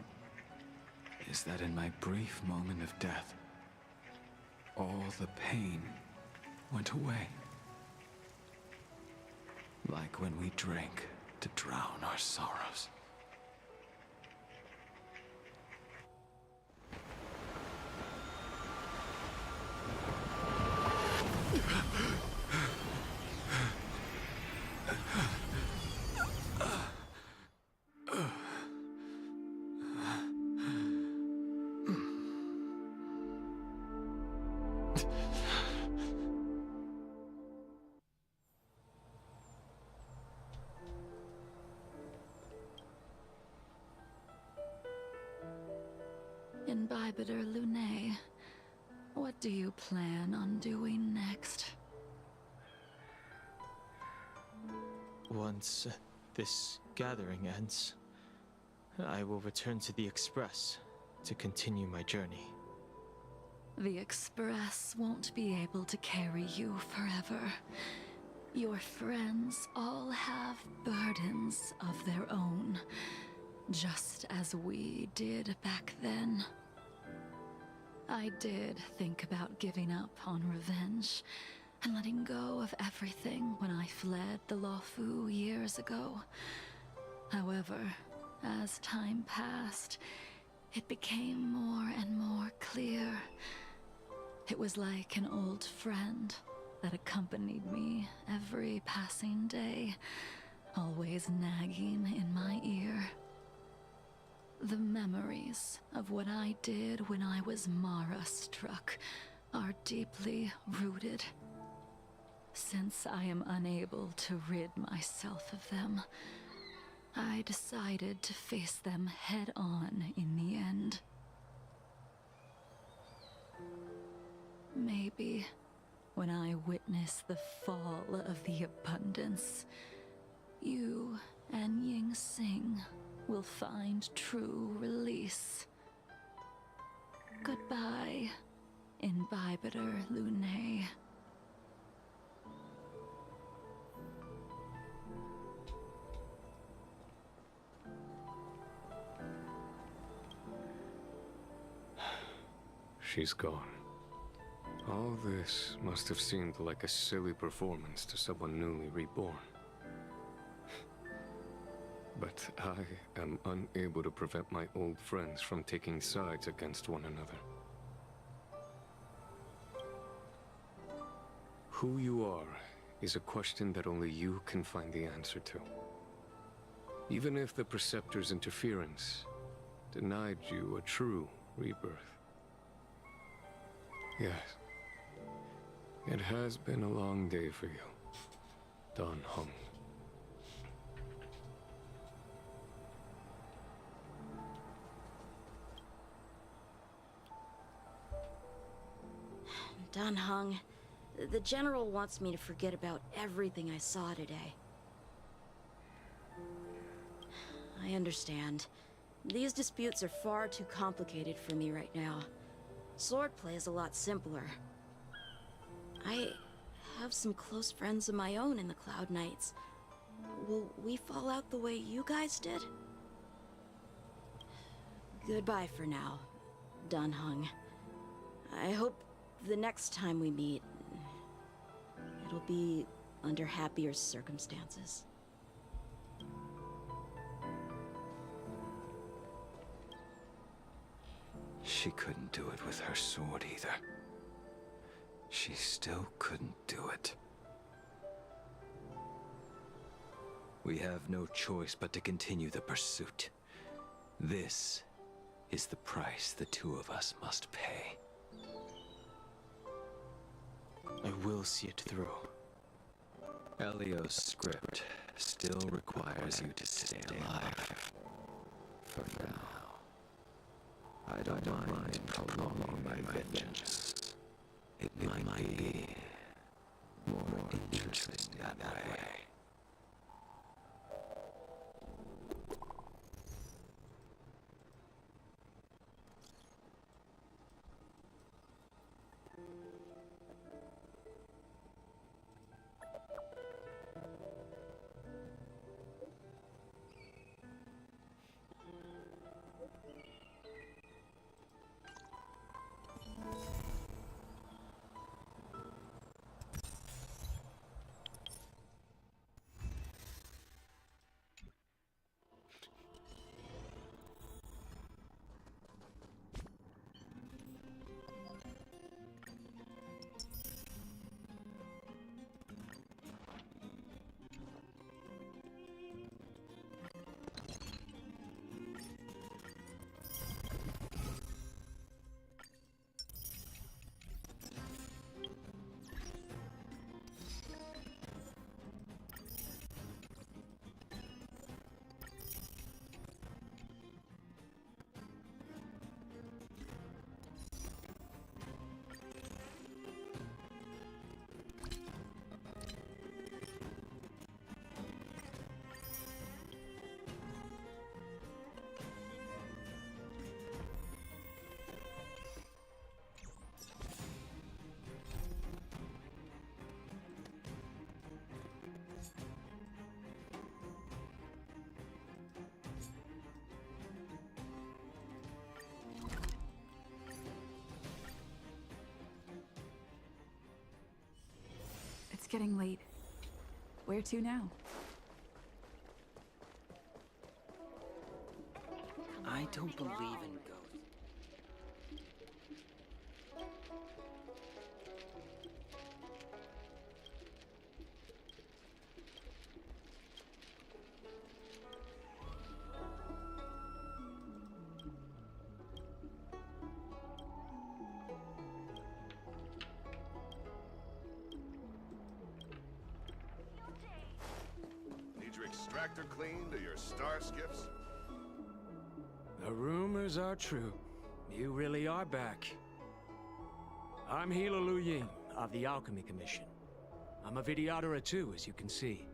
is that in my brief moment of death, all the pain went away. Like when we drank to drown our sorrows. Imbibitor Lunae, what do you plan on doing next? Once this gathering ends, I will return to the Express to continue my journey. The Express won't be able to carry you forever. Your friends all have burdens of their own, just as we did back then. I did think about giving up on revenge and letting go of everything when I fled the Lawfu years ago. However, as time passed, it became more and more clear. It was like an old friend that accompanied me every passing day, always nagging in my ear. The memories of what I did when I was Mara-struck are deeply rooted. Since I am unable to rid myself of them, I decided to face them head-on in the end. Maybe when I witness the fall of the abundance, you and Ying Sing will find true release. Goodbye, Imbibitor Lunae. She's gone. All this must have seemed like a silly performance to someone newly reborn. But I am unable to prevent my old friends from taking sides against one another. Who you are is a question that only you can find the answer to. Even if the Preceptor's interference denied you a true rebirth. Yes. It has been a long day for you, Dan Heng. Dan Heng, the General wants me to forget about everything I saw today. I understand. These disputes are far too complicated for me right now. Swordplay is a lot simpler. I have some close friends of my own in the Cloud Knights. Will we fall out the way you guys did? Goodbye for now, Dan Heng. I hope the next time we meet, it'll be under happier circumstances. She couldn't do it with her sword either. She still couldn't do it. We have no choice but to continue the pursuit. This is the price the two of us must pay. I will see it through. Elio's script still requires you to stay alive. For now. I don't mind prolonging my vengeance. It might be more interesting that way. It's getting late. Where to now? I don't believe in ghosts. Need your extractor cleaned or your star skips? The rumors are true. You really are back. I'm Hila Lu Ying of the Alchemy Commission. I'm a Vidyadhara too, as you can see.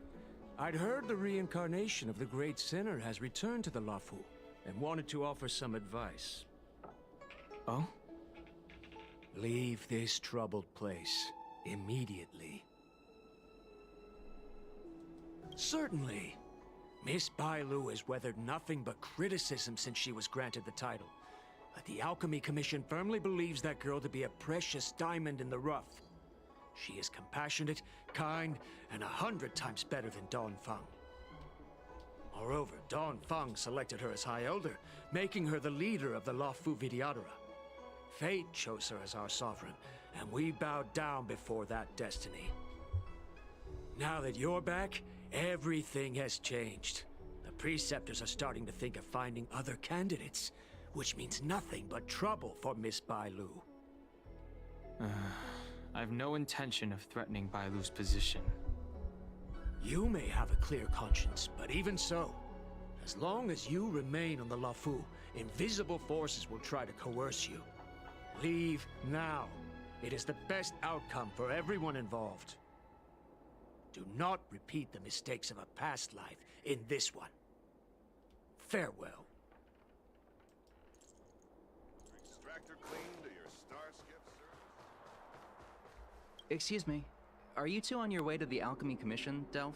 I'd heard the reincarnation of the Great Sinner has returned to the Luofu, and wanted to offer some advice. Oh? Leave this troubled place immediately. Certainly. Miss Bailu has weathered nothing but criticism since she was granted the title. But the Alchemy Commission firmly believes that girl to be a precious diamond in the rough. She is compassionate, kind, and 100 times better than Dawn Feng. Moreover, Dawn Feng selected her as High Elder, making her the leader of the Luofu Vidyadhara. Fate chose her as our sovereign, and we bowed down before that destiny. Now that you're back, everything has changed. The Preceptors are starting to think of finding other candidates, which means nothing but trouble for Miss Bailu. I have no intention of threatening Bailu's position. You may have a clear conscience, but even so, as long as you remain on the Luofu, invisible forces will try to coerce you. Leave now, It is the best outcome for everyone involved. Do not repeat the mistakes of a past life in this one. Farewell. Extractor clean to your starskip, sir? Excuse me. Are you two on your way to the Alchemy Commission, Delph?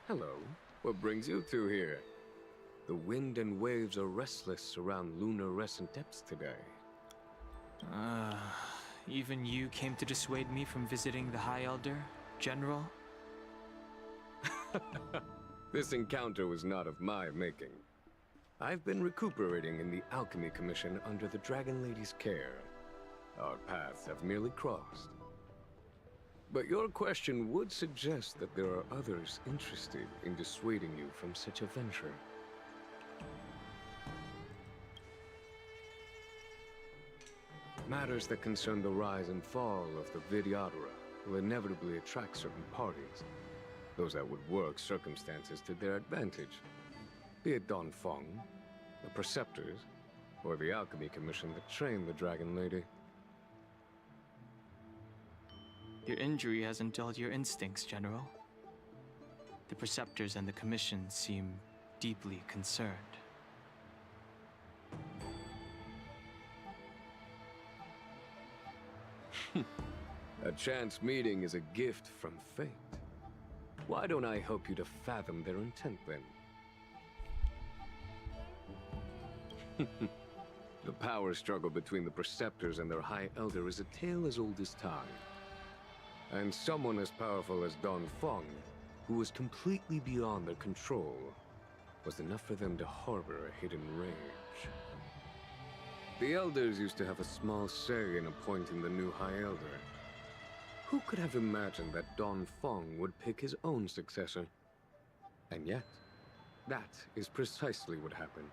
Hello. What brings you two here? The wind and waves are restless around lunar-rescent depths today. Even you came to dissuade me from visiting the High Elder, General? This encounter was not of my making. I've been recuperating in the Alchemy Commission under the Dragon Lady's care. Our paths have merely crossed. But your question would suggest that there are others interested in dissuading you from such a venture. Matters that concern the rise and fall of the Vidyadhara will inevitably attract certain parties. Those that would work circumstances to their advantage. Be it Don Fong, the Preceptors, or the Alchemy Commission that trained the Dragon Lady. Your injury hasn't dulled your instincts, General. The Preceptors and the Commission seem deeply concerned. A chance meeting is a gift from fate. Why don't I help you to fathom their intent, then? The power struggle between the Preceptors and their High Elder is a tale as old as time. And someone as powerful as Don Fong, who was completely beyond their control, was enough for them to harbor a hidden rage. The Elders used to have a small say in appointing the new High Elder. Who could have imagined that Don Fong would pick his own successor? And yet, that is precisely what happened,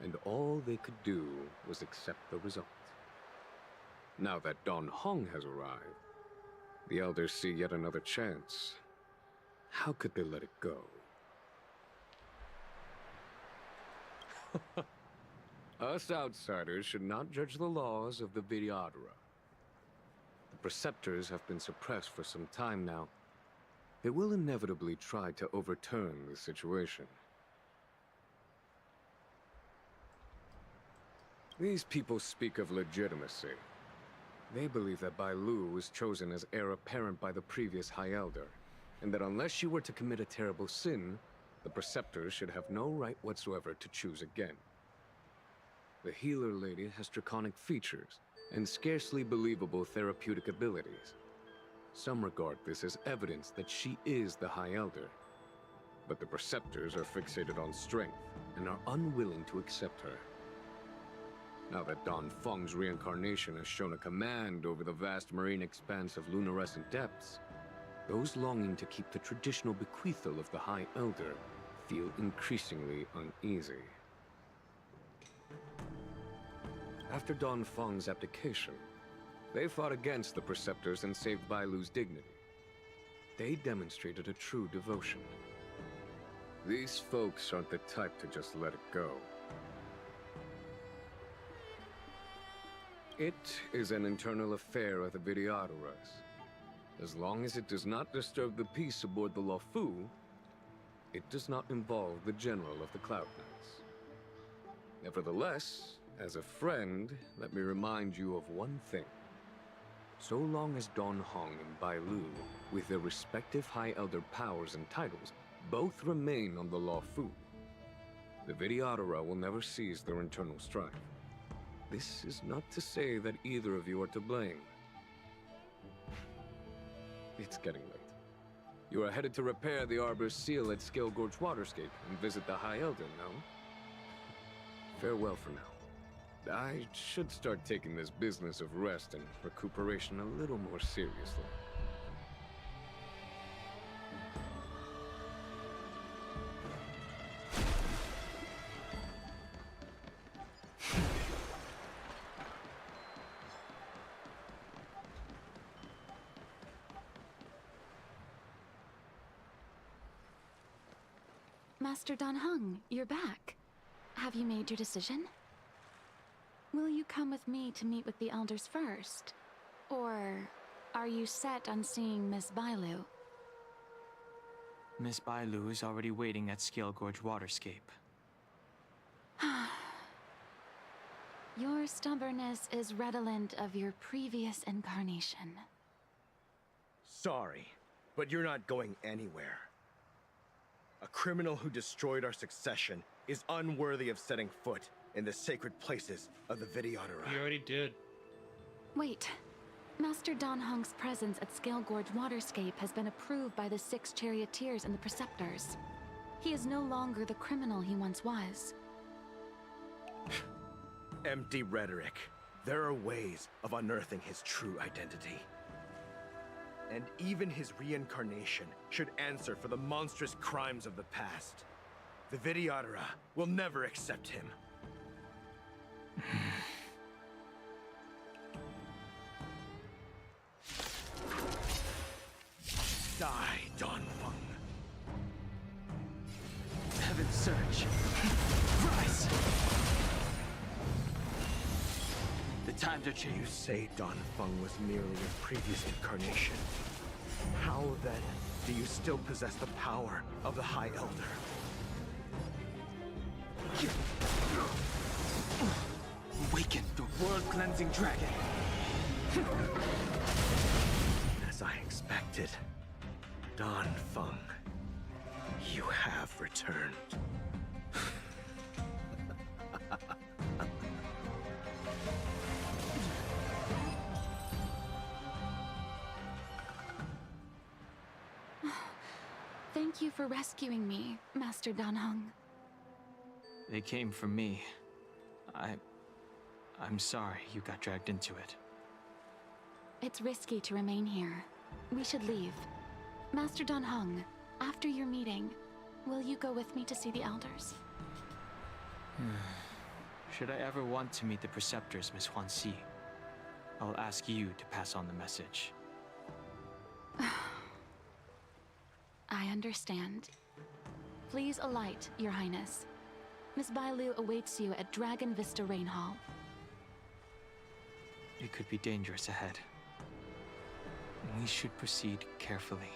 and all they could do was accept the result. Now that Don Hong has arrived, the Elders see yet another chance. How could they let it go? Us outsiders should not judge the laws of the Vidyadhara. The Preceptors have been suppressed for some time now. They will inevitably try to overturn the situation. These people speak of legitimacy. They believe that Bai Lu was chosen as heir apparent by the previous High Elder, and that unless she were to commit a terrible sin, the Preceptors should have no right whatsoever to choose again. The Healer Lady has draconic features and scarcely believable therapeutic abilities. Some regard this as evidence that she is the High Elder, but the Preceptors are fixated on strength and are unwilling to accept her. Now that Don Fong's reincarnation has shown a command over the vast marine expanse of lunarescent depths, those longing to keep the traditional bequeathal of the High Elder feel increasingly uneasy. After Don Fong's abdication, they fought against the Preceptors and saved Bai Lu's dignity. They demonstrated a true devotion. These folks aren't the type to just let it go. It is an internal affair of the Vidyadharas. As long as it does not disturb the peace aboard the Luofu, it does not involve the General of the Cloud Knights. Nevertheless, as a friend, let me remind you of one thing. So long as Don Hong and Bai Lu, with their respective High Elder powers and titles, both remain on the Luofu, the Vidyadhara will never cease their internal strife. This is not to say that either of you are to blame. It's getting late. You are headed to repair the Arbor's seal at Scale Gorge Waterscape and visit the High Elder, no? Farewell for now. I should start taking this business of rest and recuperation a little more seriously. Master Dan Heng, you're back. Have you made your decision? Will you come with me to meet with the elders first? Or are you set on seeing Miss Bailu? Miss Bailu is already waiting at Scale Gorge Waterscape. Your stubbornness is redolent of your previous incarnation. Sorry, but you're not going anywhere. A criminal who destroyed our succession is unworthy of setting foot in the sacred places of the Videodora. He already did. Wait. Master Dan Heng's presence at Scale Gorge Waterscape has been approved by the 6 charioteers and the preceptors. He is no longer the criminal he once was. Empty rhetoric. There are ways of unearthing his true identity. And even his reincarnation should answer for the monstrous crimes of the past. The Videodora will never accept him. Die, Donfeng. Heaven's Surge. Rise! The times are changed. You say Donfeng was merely a previous incarnation. How then do you still possess the power of the High Elder? Awaken the world-cleansing dragon! As I expected, Donfeng, you have returned. Thank you for rescuing me, Master Dan Heng. They came for me. I'm sorry you got dragged into it. It's risky to remain here. We should leave. Master Dan Heng, after your meeting, will you go with me to see the elders? Should I ever want to meet the preceptors, Miss Huanxi, I'll ask you to pass on the message. I understand. Please alight, Your Highness. Miss Bailu awaits you at Dragon Vista Rain Hall. It could be dangerous ahead. We should proceed carefully.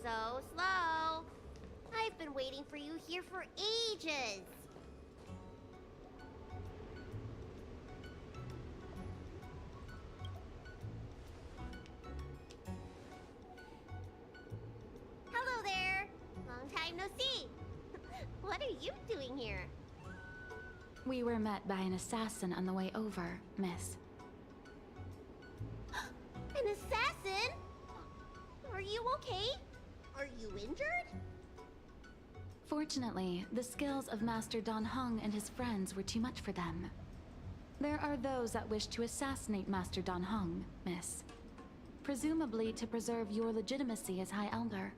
So slow. I've been waiting for you here for ages. What are you doing here? We were met by an assassin on the way over, miss. An assassin? Are you okay? Are you injured? Fortunately, the skills of Master Dan Heng and his friends were too much for them. There are those that wish to assassinate Master Dan Heng, miss. Presumably to preserve your legitimacy as High Elder.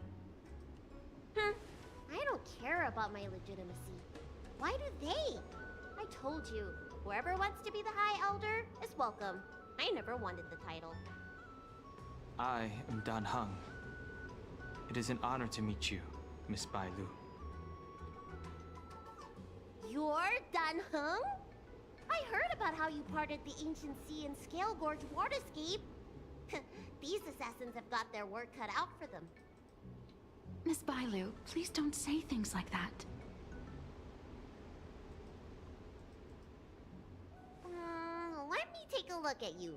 I don't care about my legitimacy. Why do they? I told you, whoever wants to be the High Elder is welcome. I never wanted the title. I am Dan Heng. It is an honor to meet you, Miss Bai Lu. You're Dan Heng? I heard about how you parted the ancient sea and Scale Gorge waterscape. These assassins have got their work cut out for them. Miss Bailu, please don't say things like that. Let me take a look at you.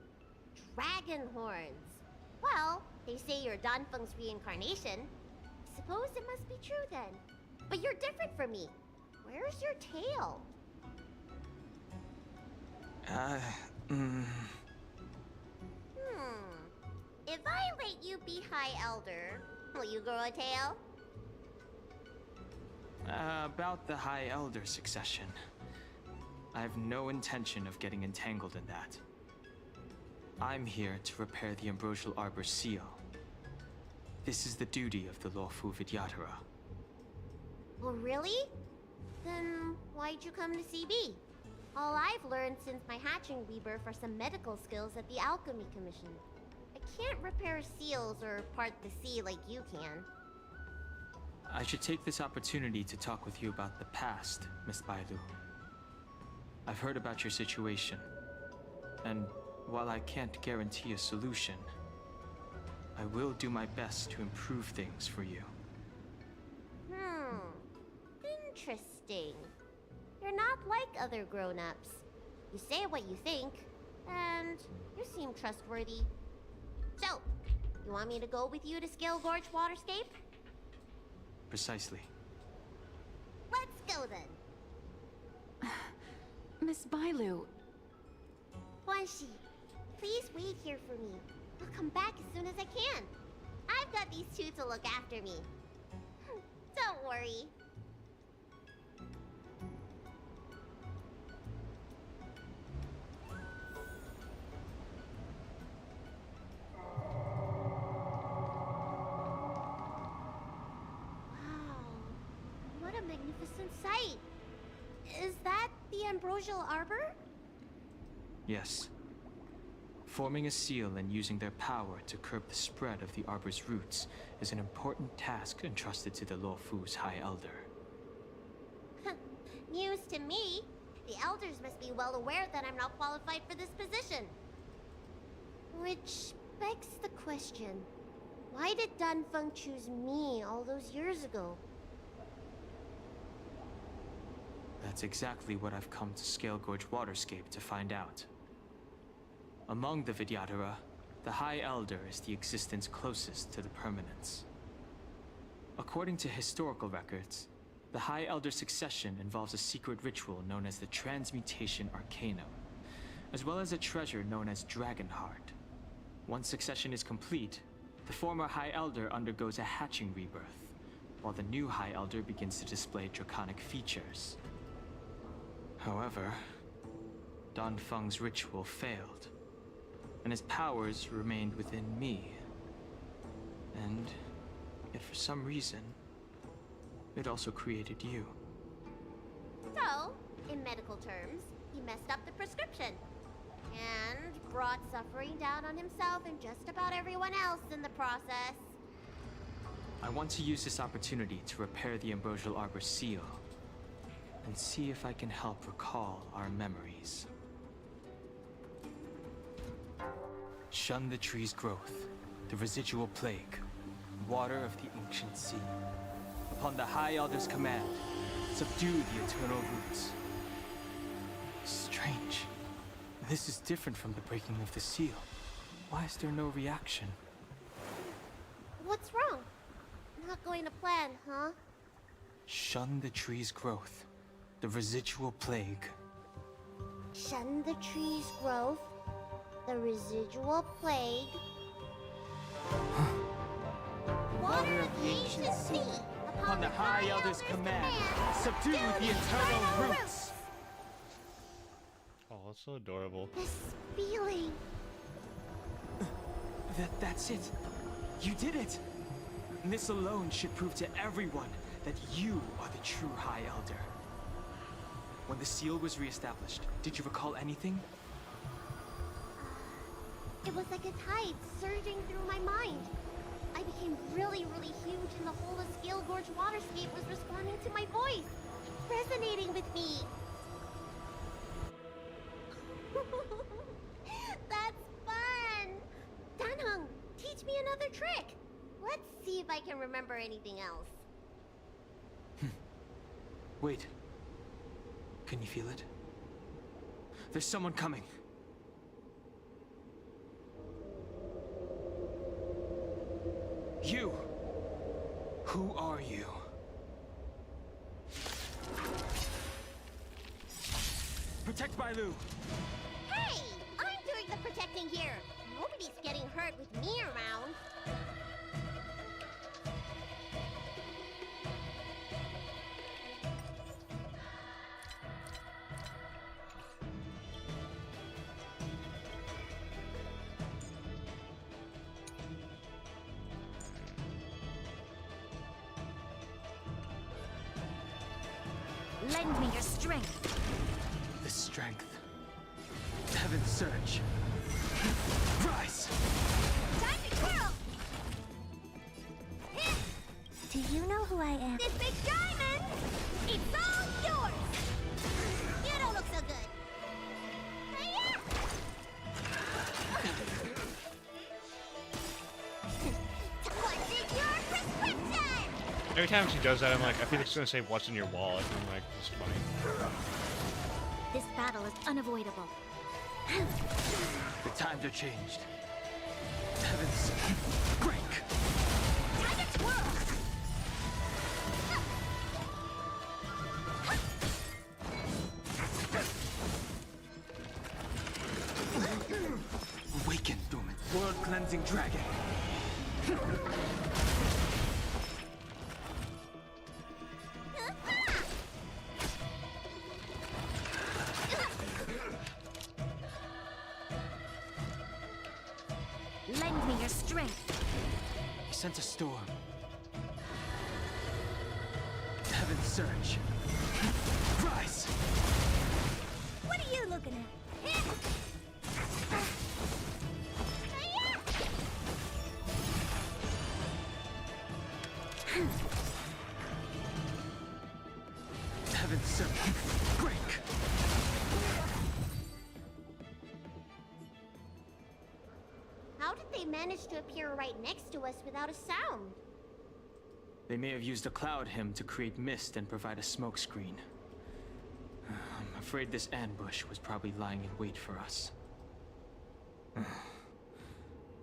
Dragon horns. Well, they say you're Dan Feng's reincarnation. Suppose it must be true then. But you're different from me. Where's your tail? If I let you be High Elder, will you grow a tail? About the High Elder succession. I have no intention of getting entangled in that. I'm here to repair the Ambrosial Arbor seal. This is the duty of the lawful Vidyadhara. Oh, really? Then why'd you come to CB? All I've learned since my hatching rebirth are some medical skills at the Alchemy Commission. I can't repair seals or part the sea like you can. I should take this opportunity to talk with you about the past, Miss Bailu. I've heard about your situation, and while I can't guarantee a solution, I will do my best to improve things for you. Interesting. You're not like other grown-ups. You say what you think, and you seem trustworthy. So, you want me to go with you to Scale Gorge Waterscape? Precisely. Let's go then. Miss Bailu. Guanxi, please wait here for me. I'll come back as soon as I can. I've got these two to look after me. Don't worry. What a magnificent sight! Is that the Ambrosial Arbor? Yes. Forming a seal and using their power to curb the spread of the Arbor's roots is an important task entrusted to the Luofu's High Elder. News to me. The Elders must be well aware that I'm not qualified for this position. Which begs the question, why did Dan Feng choose me all those years ago? That's exactly what I've come to Scale Gorge Waterscape to find out. Among the Vidyadhara, the High Elder is the existence closest to the permanence. According to historical records, the High Elder succession involves a secret ritual known as the Transmutation Arcanum, as well as a treasure known as Dragonheart. Once succession is complete, the former High Elder undergoes a hatching rebirth, while the new High Elder begins to display draconic features. However, Dan Feng's ritual failed, and his powers remained within me. And yet for some reason, it also created you. So, in medical terms, he messed up the prescription. And brought suffering down on himself and just about everyone else in the process. I want to use this opportunity to repair the Ambrosial Arbor seal, and see if I can help recall our memories. Shun the tree's growth, the residual plague, water of the ancient sea. Upon the High Elder's command, subdue the eternal roots. Strange. This is different from the breaking of the seal. Why is there no reaction? What's wrong? Not going to plan, huh? Shun the tree's growth. The residual plague. Shun the tree's growth, the residual plague. Water of the ancient sea, Upon the High Elder's command, subdue the eternal roots! Oh, that's so adorable. This feeling. That's it. You did it. And this alone should prove to everyone that you are the true High Elder. When the seal was reestablished, did you recall anything? It was like a tide surging through my mind. I became really, really huge, and the whole of Scale Gorge Waterscape was responding to my voice, resonating with me. That's fun! Danheng, teach me another trick. Let's see if I can remember anything else. Wait. Can you feel it? There's someone coming. You! Who are you? Protect Bailu! Hey! I'm doing the protecting here. Nobody's getting hurt with me around. Lend me your strength. The strength. Heaven's surge. Rise! Time to twirl! Do you know who I am? This big diamond! It's all yours! You don't look so good. Hiya! What's in your prescription? Every time she does that, I'm like, I feel like she's gonna say, "What's in your wallet?" And I'm like, this is funny. This battle is unavoidable. The times are changed. Heavens, break! Time to twirl! Awaken, Doom, world-cleansing dragon! Lend me your strength. He sent a storm. Heaven's surge. Rise! What are you looking at? Heaven's surge. Break! How did they manage to appear right next to us without a sound? They may have used a cloud hymn to create mist and provide a smokescreen. I'm afraid this ambush was probably lying in wait for us.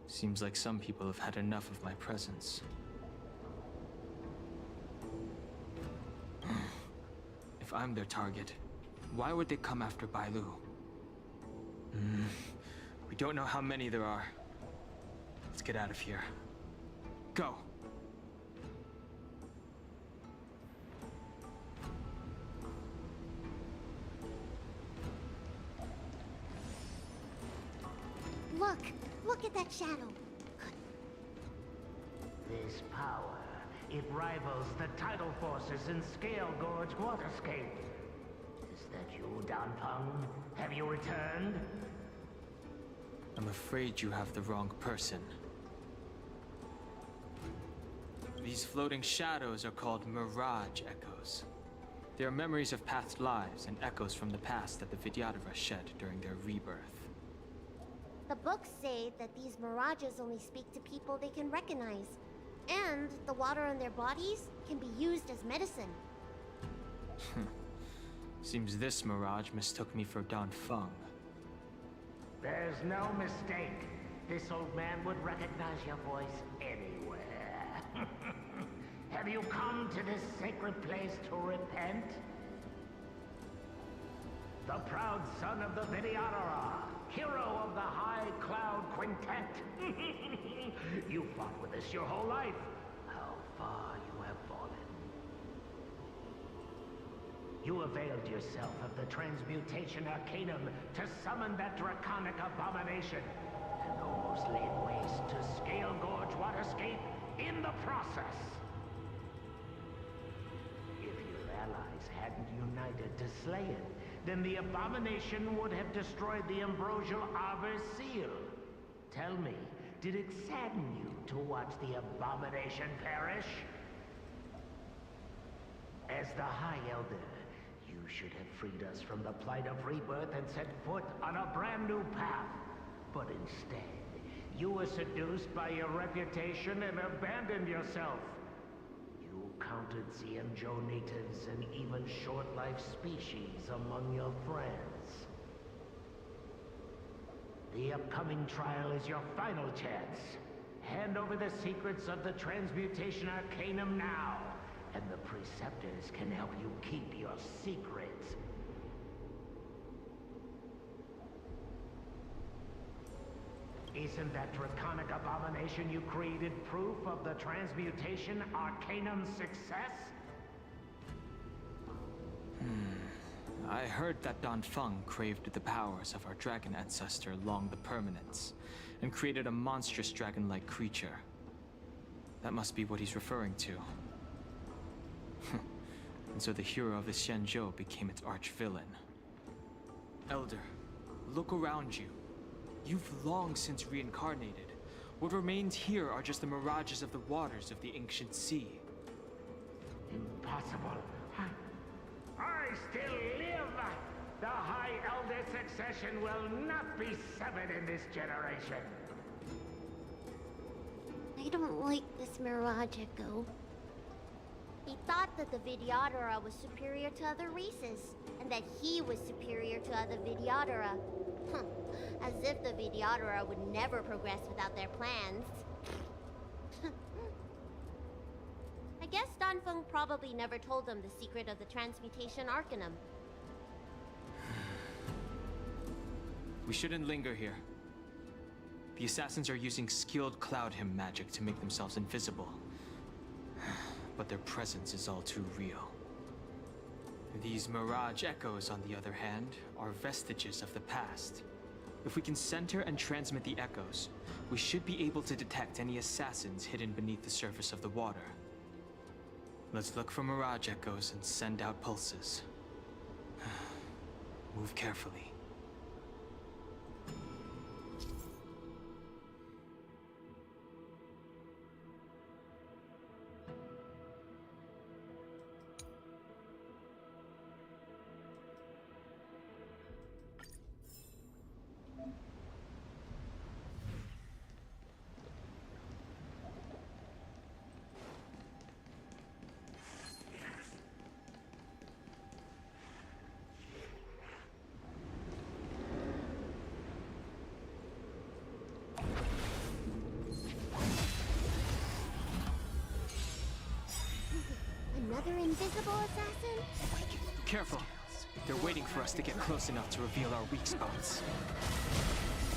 Seems like some people have had enough of my presence. If I'm their target, why would they come after Bailu? We don't know how many there are. Let's get out of here. Go! Look at that shadow. This power, it rivals the tidal forces in Scale Gorge Waterscape. Is that you, Danpeng? Have you returned? I'm afraid you have the wrong person. These floating shadows are called Mirage Echoes. They are memories of past lives and echoes from the past that the Vidyadhara shed during their rebirth. The books say that these mirages only speak to people they can recognize. And the water on their bodies can be used as medicine. Seems this mirage mistook me for Danfeng. There's no mistake. This old man would recognize your voice anywhere. Have you come to this sacred place to repent? The proud son of the Vidyadhara, hero of the High Cloud Quintet. You fought with us your whole life. How far you have fallen. You availed yourself of the Transmutation Arcanum to summon that draconic abomination, and almost laid waste to Scale Gorge Waterscape in the process. If your allies hadn't united to slay it, then the abomination would have destroyed the Ambrosial Arbor's seal. Tell me, did it sadden you to watch the abomination perish? As the High Elder, you should have freed us from the plight of rebirth and set foot on a brand new path. But instead, you were seduced by your reputation and abandoned yourself. You counted Xianzhou natives and even short-life species among your friends. The upcoming trial is your final chance. Hand over the secrets of the Transmutation Arcanum now, and the Preceptors can help you keep your secrets. Isn't that draconic abomination you created proof of the Transmutation Arcanum's success? I heard that Danfeng craved the powers of our dragon ancestor Long the Permanence, and created a monstrous dragon-like creature. That must be what he's referring to. And so the hero of the Xianzhou became its arch-villain. Elder, look around you. You've long since reincarnated. What remains here are just the mirages of the waters of the ancient sea. Impossible. I still live! The High Elder succession will not be severed in this generation. I don't like this Mirage Echo. He thought that the Vidyadhara was superior to other races, and that he was superior to other Vidyadhara. As if the Vidyadhara would never progress without their plans. I guess Danfeng probably never told them the secret of the Transmutation Arcanum. We shouldn't linger here. The assassins are using skilled cloud hymn magic to make themselves invisible. But their presence is all too real. These mirage echoes, on the other hand, are vestiges of the past. If we can center and transmit the echoes, we should be able to detect any assassins hidden beneath the surface of the water. Let's look for mirage echoes and send out pulses. Move carefully. Another invisible assassin? Careful. They're waiting for us to get close enough to reveal our weak spots.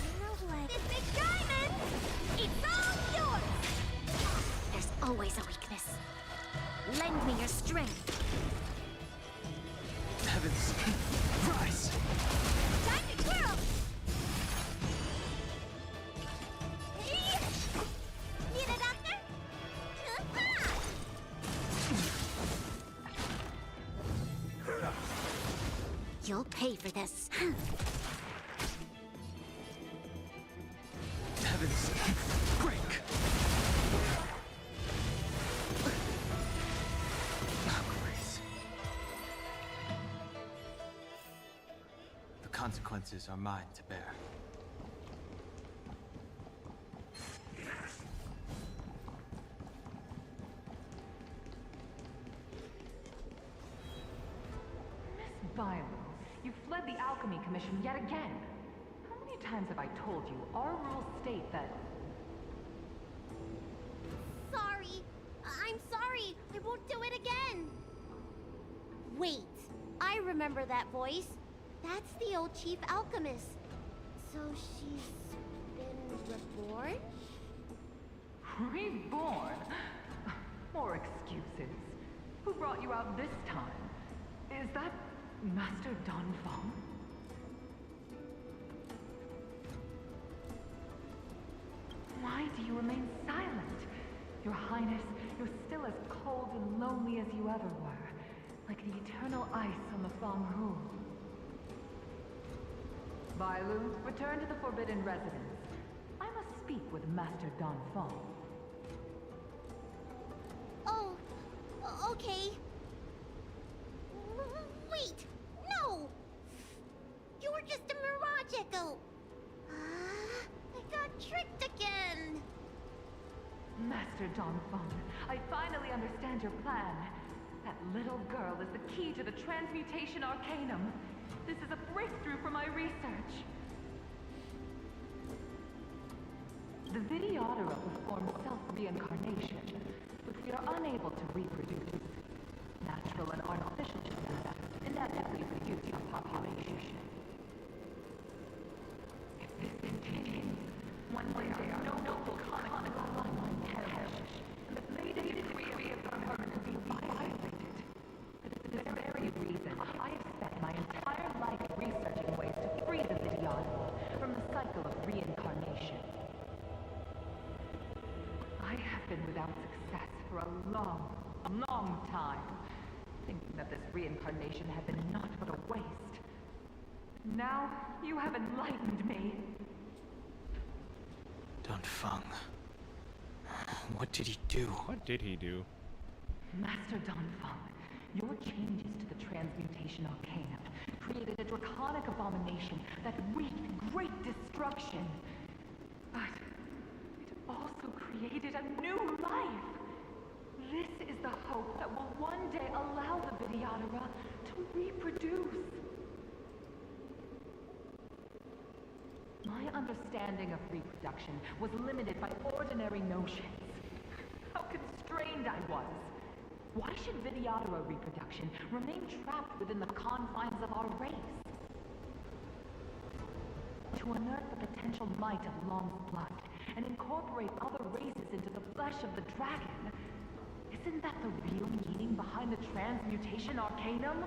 You know what? This big diamond! It's all yours! There's always a weakness. Lend me your strength. Heavens! Rise! Time to twirl! Need a doctor? You'll pay for this. Heavens! Break! Grace. The consequences are mine to bear. Byron, you fled the Alchemy Commission yet again. How many times have I told you our rules state that... Sorry. I'm I'm sorry. I won't do it again. Wait, I remember that voice. That's the old chief alchemist. So she's been reborn? Reborn? More excuses. Who brought you out this time? Is that Master Don Feng? Why do you remain silent? Your Highness, you're still as cold and lonely as you ever were, like the eternal ice on the Fanghu. Bailu, return to the Forbidden Residence. I must speak with Master Don Feng. Oh, okay. Wait, no! You're just a mirage echo. I got tricked again. Master Don Feng, I finally understand your plan. That little girl is the key to the Transmutation Arcanum. This is a breakthrough for my research. The Vidyadhara performs self-reincarnation, but we are unable to reproduce. Natural and artificial disasters inevitably reduce our population. If this continues, one day our noble conical line will perish, and the faded degree of permanence will be violated. For this very reason, I have spent my entire life researching ways to free the Vidyadhara from the cycle of reincarnation. I have been without success for a long, long time, thinking that this reincarnation had been naught but a waste. Now, you have enlightened me. Don Feng. What did he do? What did he do? Master Don Feng, your changes to the Transmutation Arcanum created a draconic abomination that wreaked great destruction. But it also created a new life. This is the hope that will one day allow the Vidyadhara to reproduce. My understanding of reproduction was limited by ordinary notions. How constrained I was. Why should Vidyadhara reproduction remain trapped within the confines of our race? To unearth the potential might of Long's blood and incorporate other races into the flesh of the dragon, isn't that the real meaning behind the Transmutation Arcanum?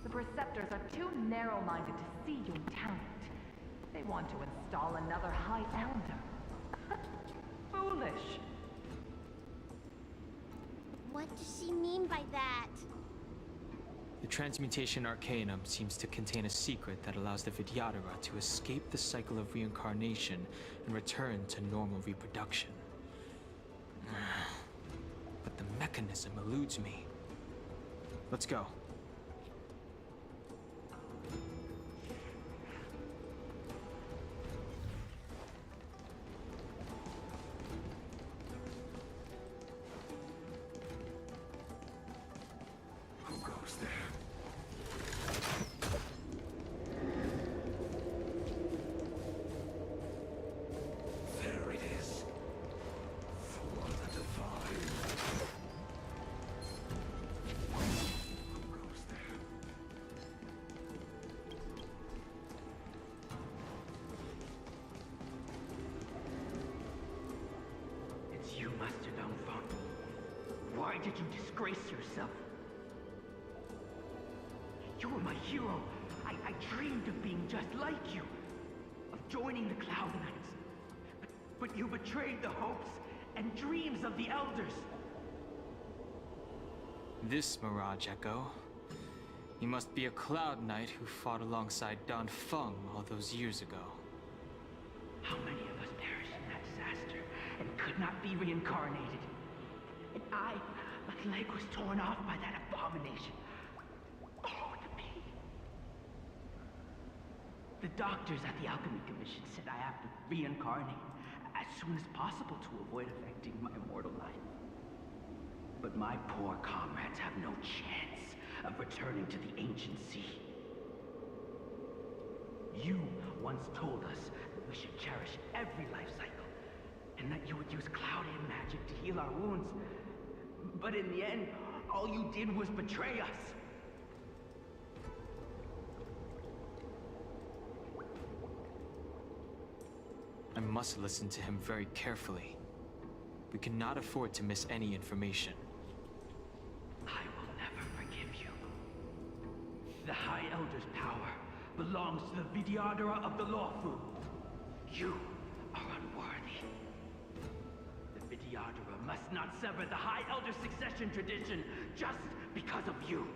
The Preceptors are too narrow-minded to see your talent. They want to install another High Elder. Foolish. What does she mean by that? The Transmutation Arcanum seems to contain a secret that allows the Vidyadhara to escape the cycle of reincarnation and return to normal reproduction. But the mechanism eludes me. Let's go. Who goes there? There it is. For the divine. Who goes there? It's you, Master Don Feng. Why did you disgrace yourself? You were my hero. I dreamed of being just like you. Of joining the Cloud Knights. But you betrayed the hopes and dreams of the Elders. This Mirage Echo. He must be a Cloud Knight who fought alongside Don Feng all those years ago. How many of us perished in that disaster and could not be reincarnated? And I, my leg was torn off by that abomination. Oh, the pain. The doctors at the Alchemy Commission said I have to reincarnate as soon as possible to avoid affecting my immortal life. But my poor comrades have no chance of returning to the ancient sea. You once told us that we should cherish every life cycle and that you would use cloud-in magic to heal our wounds. But in the end, all you did was betray us. I must listen to him very carefully. We cannot afford to miss any information. I will never forgive you. The High Elder's power belongs to the Vidyadhara of the Lawfu. You are unworthy. The Vidyadhara must not sever the High Elder's succession tradition just because of you.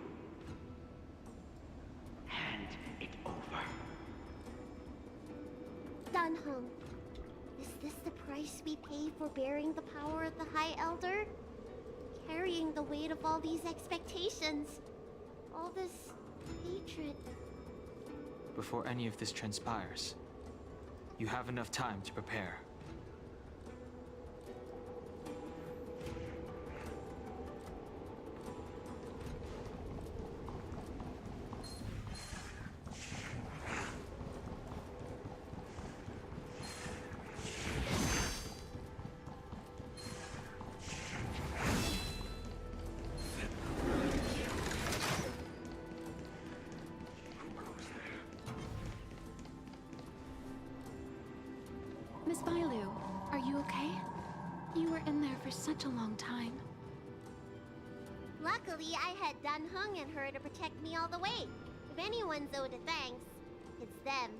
Hand it over. Dunhong, is this the price we pay for bearing the power of the High Elder? Carrying the weight of all these expectations. All this hatred. Before any of this transpires, you have enough time to prepare. Miss Bailu, are you okay? You were in there for such a long time. Luckily, I had Dunhong and her to protect me all the way. If anyone's owed a thanks, it's them.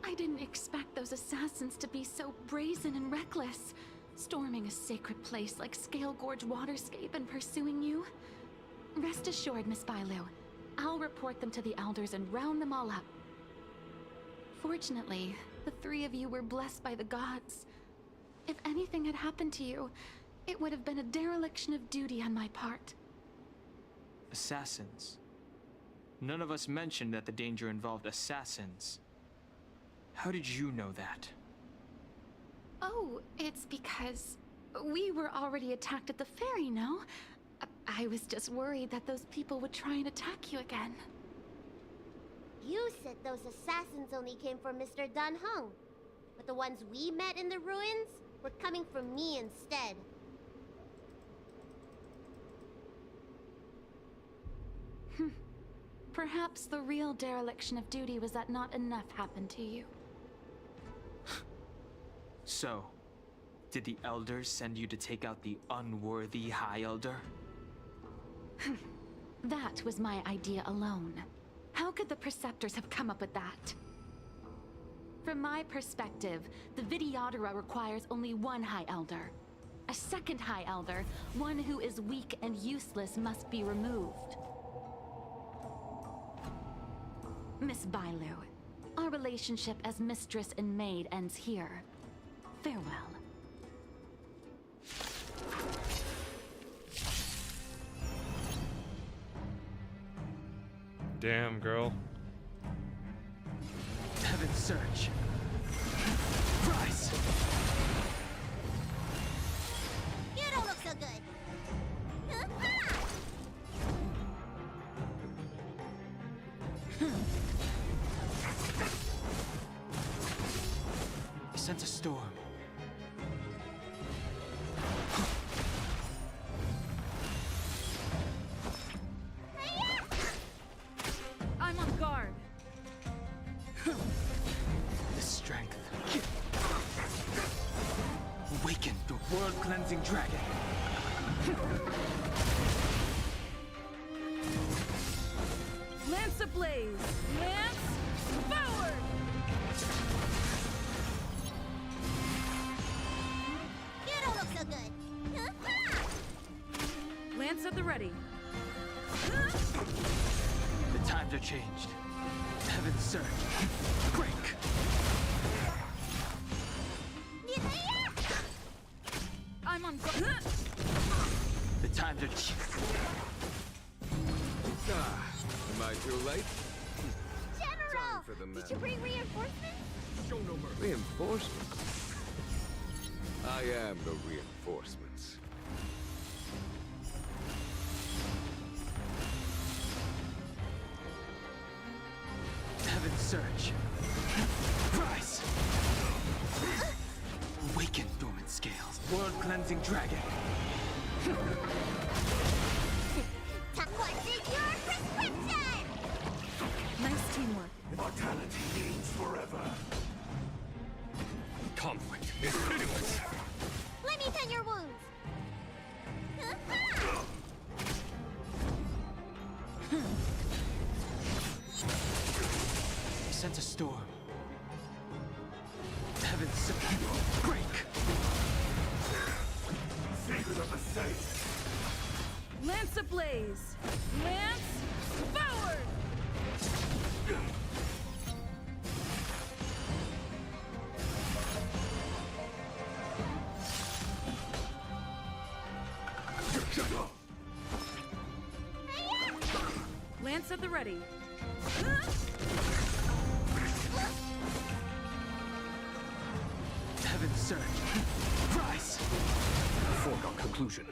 I didn't expect those assassins to be so brazen and reckless, storming a sacred place like Scale Gorge Waterscape and pursuing you. Rest assured, Miss Bailu, I'll report them to the elders and round them all up. Fortunately, the three of you were blessed by the gods. If anything had happened to you, it would have been a dereliction of duty on my part. Assassins? None of us mentioned that the danger involved assassins. How did you know that? Oh, it's because we were already attacked at the ferry, no? I was just worried that those people would try and attack you again. You said those assassins only came from Mr. Dunhong, but the ones we met in the ruins were coming from me instead. Perhaps the real dereliction of duty was that not enough happened to you. So, did the elders send you to take out the unworthy High Elder? That was my idea alone. How could the Preceptors have come up with that? From my perspective, the Vidyadhara requires only one High Elder. A second High Elder, one who is weak and useless, must be removed. Miss Bailu, our relationship as mistress and maid ends here. Farewell. Damn, girl. Heaven's Surge. Rise! You don't look so good. I sense a storm. I'm on guard. The strength. Awaken the world-cleansing dragon. Lance ablaze! Lance forward! You don't look so good. Lance at the ready. The times are changed. Heaven's Surge. Break! I'm on guard. The times are changed. Am I too late? General! For the Did you bring reinforcements? Show no mercy. Reinforcements? I am the reinforcements. Weaken dormant scales. World-cleansing dragon. Nice teamwork. Immortality means forever. Conflict is pitiless. Let me tend your wounds. He sent a storm. Heaven sent break. Secret of the saints. Lance ablaze. Lance forward. Lance at the ready. Heaven surge. Rise. Foregone conclusion.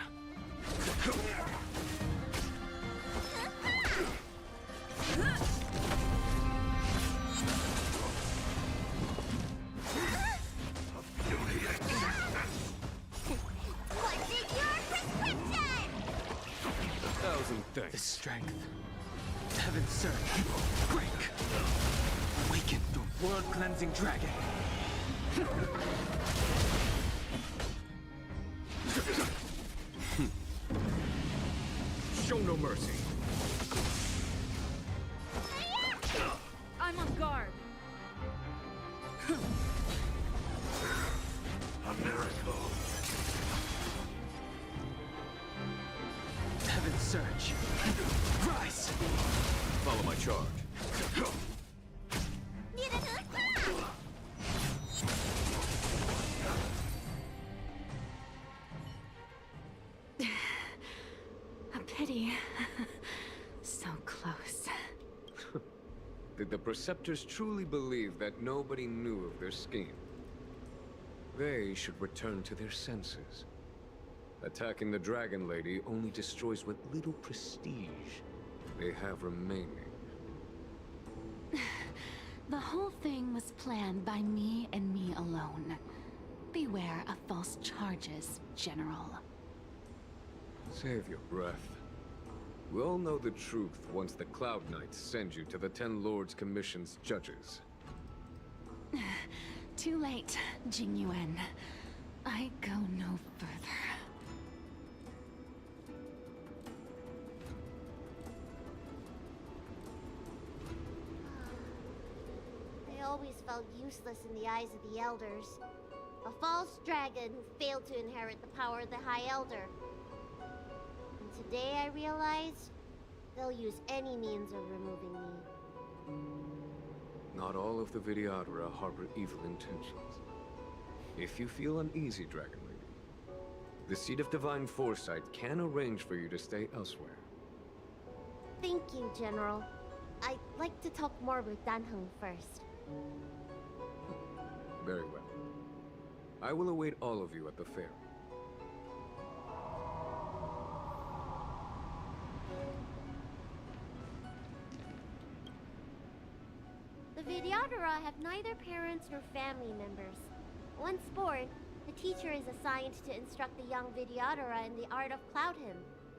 The strength. Heaven surge. Break. Awaken the world-cleansing dragon. Show no mercy. I'm on guard. A miracle. Heaven surge. Rise. Follow my charge. A pity. So close. Did the Preceptors truly believe that nobody knew of their scheme? They should return to their senses. Attacking the Dragon Lady only destroys what little prestige they have remaining. The whole thing was planned by me and me alone. Beware of false charges, General. Save your breath. We'll know the truth once the Cloud Knights send you to the Ten Lords Commission's judges. Too late, Jing Yuan. I go no further. They always felt useless in the eyes of the Elders. A false dragon who failed to inherit the power of the High Elder. And today I realized they'll use any means of removing me. Not all of the Vidyadhara harbor evil intentions. If you feel uneasy, Dragon Lady, the Seat of Divine Foresight can arrange for you to stay elsewhere. Thank you, General. I'd like to talk more with Danheng first. Very well. I will await all of you at the fair. The Vidyadhara have neither parents nor family members. Once born, the teacher is assigned to instruct the young Vidyadhara in the art of Cloud Hymn,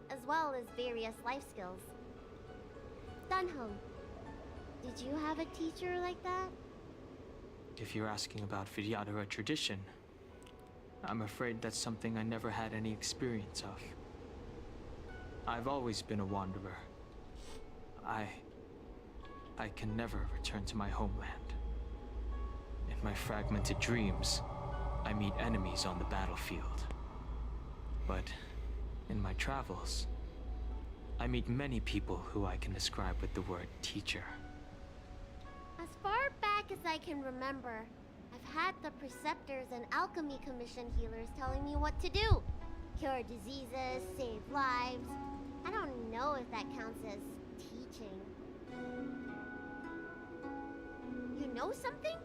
as well as various life skills. Danheng, did you have a teacher like that? If you're asking about Vidyadhara tradition, I'm afraid that's something I never had any experience of. I've always been a wanderer. I can never return to my homeland. In my fragmented dreams, I meet enemies on the battlefield. But in my travels, I meet many people who I can describe with the word teacher. As far back as I can remember, I've had the Preceptors and Alchemy Commission healers telling me what to do. Cure diseases, save lives. I don't know if that counts as teaching. You know something?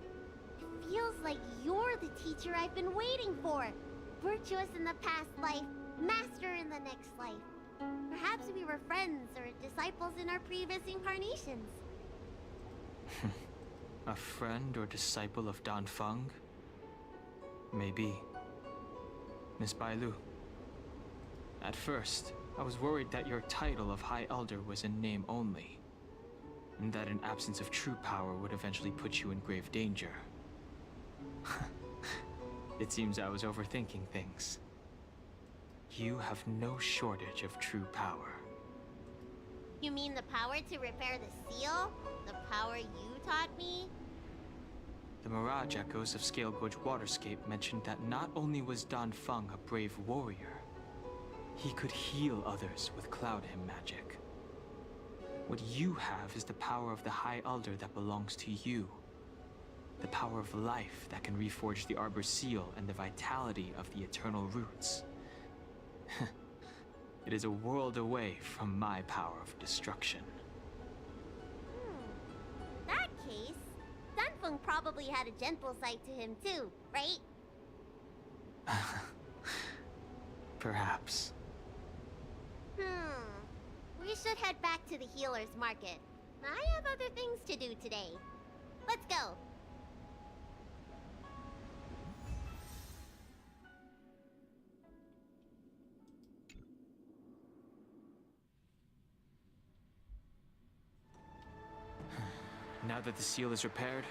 It feels like you're the teacher I've been waiting for. Virtuous in the past life, master in the next life. Perhaps we were friends or disciples in our previous incarnations. A friend or disciple of Danfeng? Maybe. Miss Bailu. At first, I was worried that your title of High Elder was in name only, and that an absence of true power would eventually put you in grave danger. It seems I was overthinking things. You have no shortage of true power. You mean the power to repair the seal? The power you taught me? The Mirage Echoes of Scale Gorge Waterscape mentioned that not only was Dan Feng a brave warrior, he could heal others with Cloud Hymn magic. What you have is the power of the High Elder that belongs to you. The power of life that can reforge the Arbor's seal and the vitality of the eternal roots. It is a world away from my power of destruction. In that case, Danfeng probably had a gentle side to him too, right? Perhaps. We should head back to the healer's market. I have other things to do today. Let's go. Now that the seal is repaired,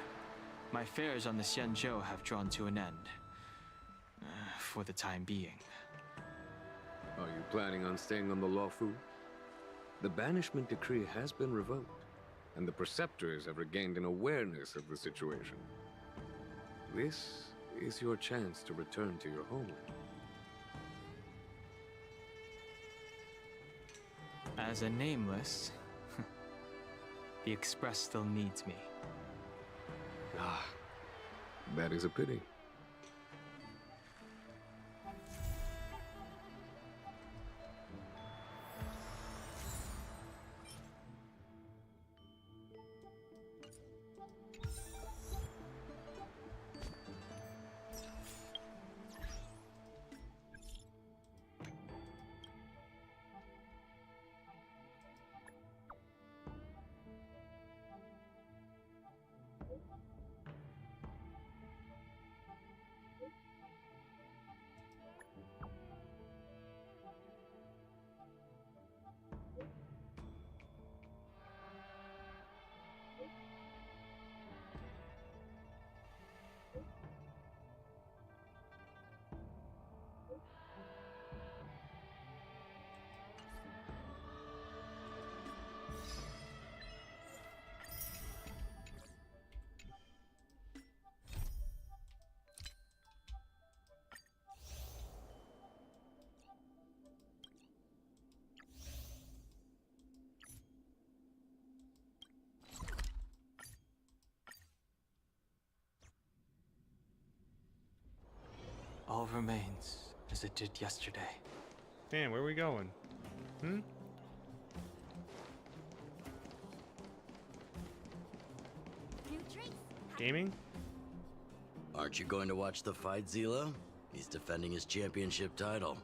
my fares on the Xianzhou have drawn to an end. For the time being. Are you planning on staying on the Luofu? The banishment decree has been revoked, and the preceptors have regained an awareness of the situation. This is your chance to return to your homeland. As a nameless, the Express still needs me. Ah, that is a pity. All remains as it did yesterday. Damn, where are we going? Gaming? Aren't you going to watch the fight, Zila? He's defending his championship title.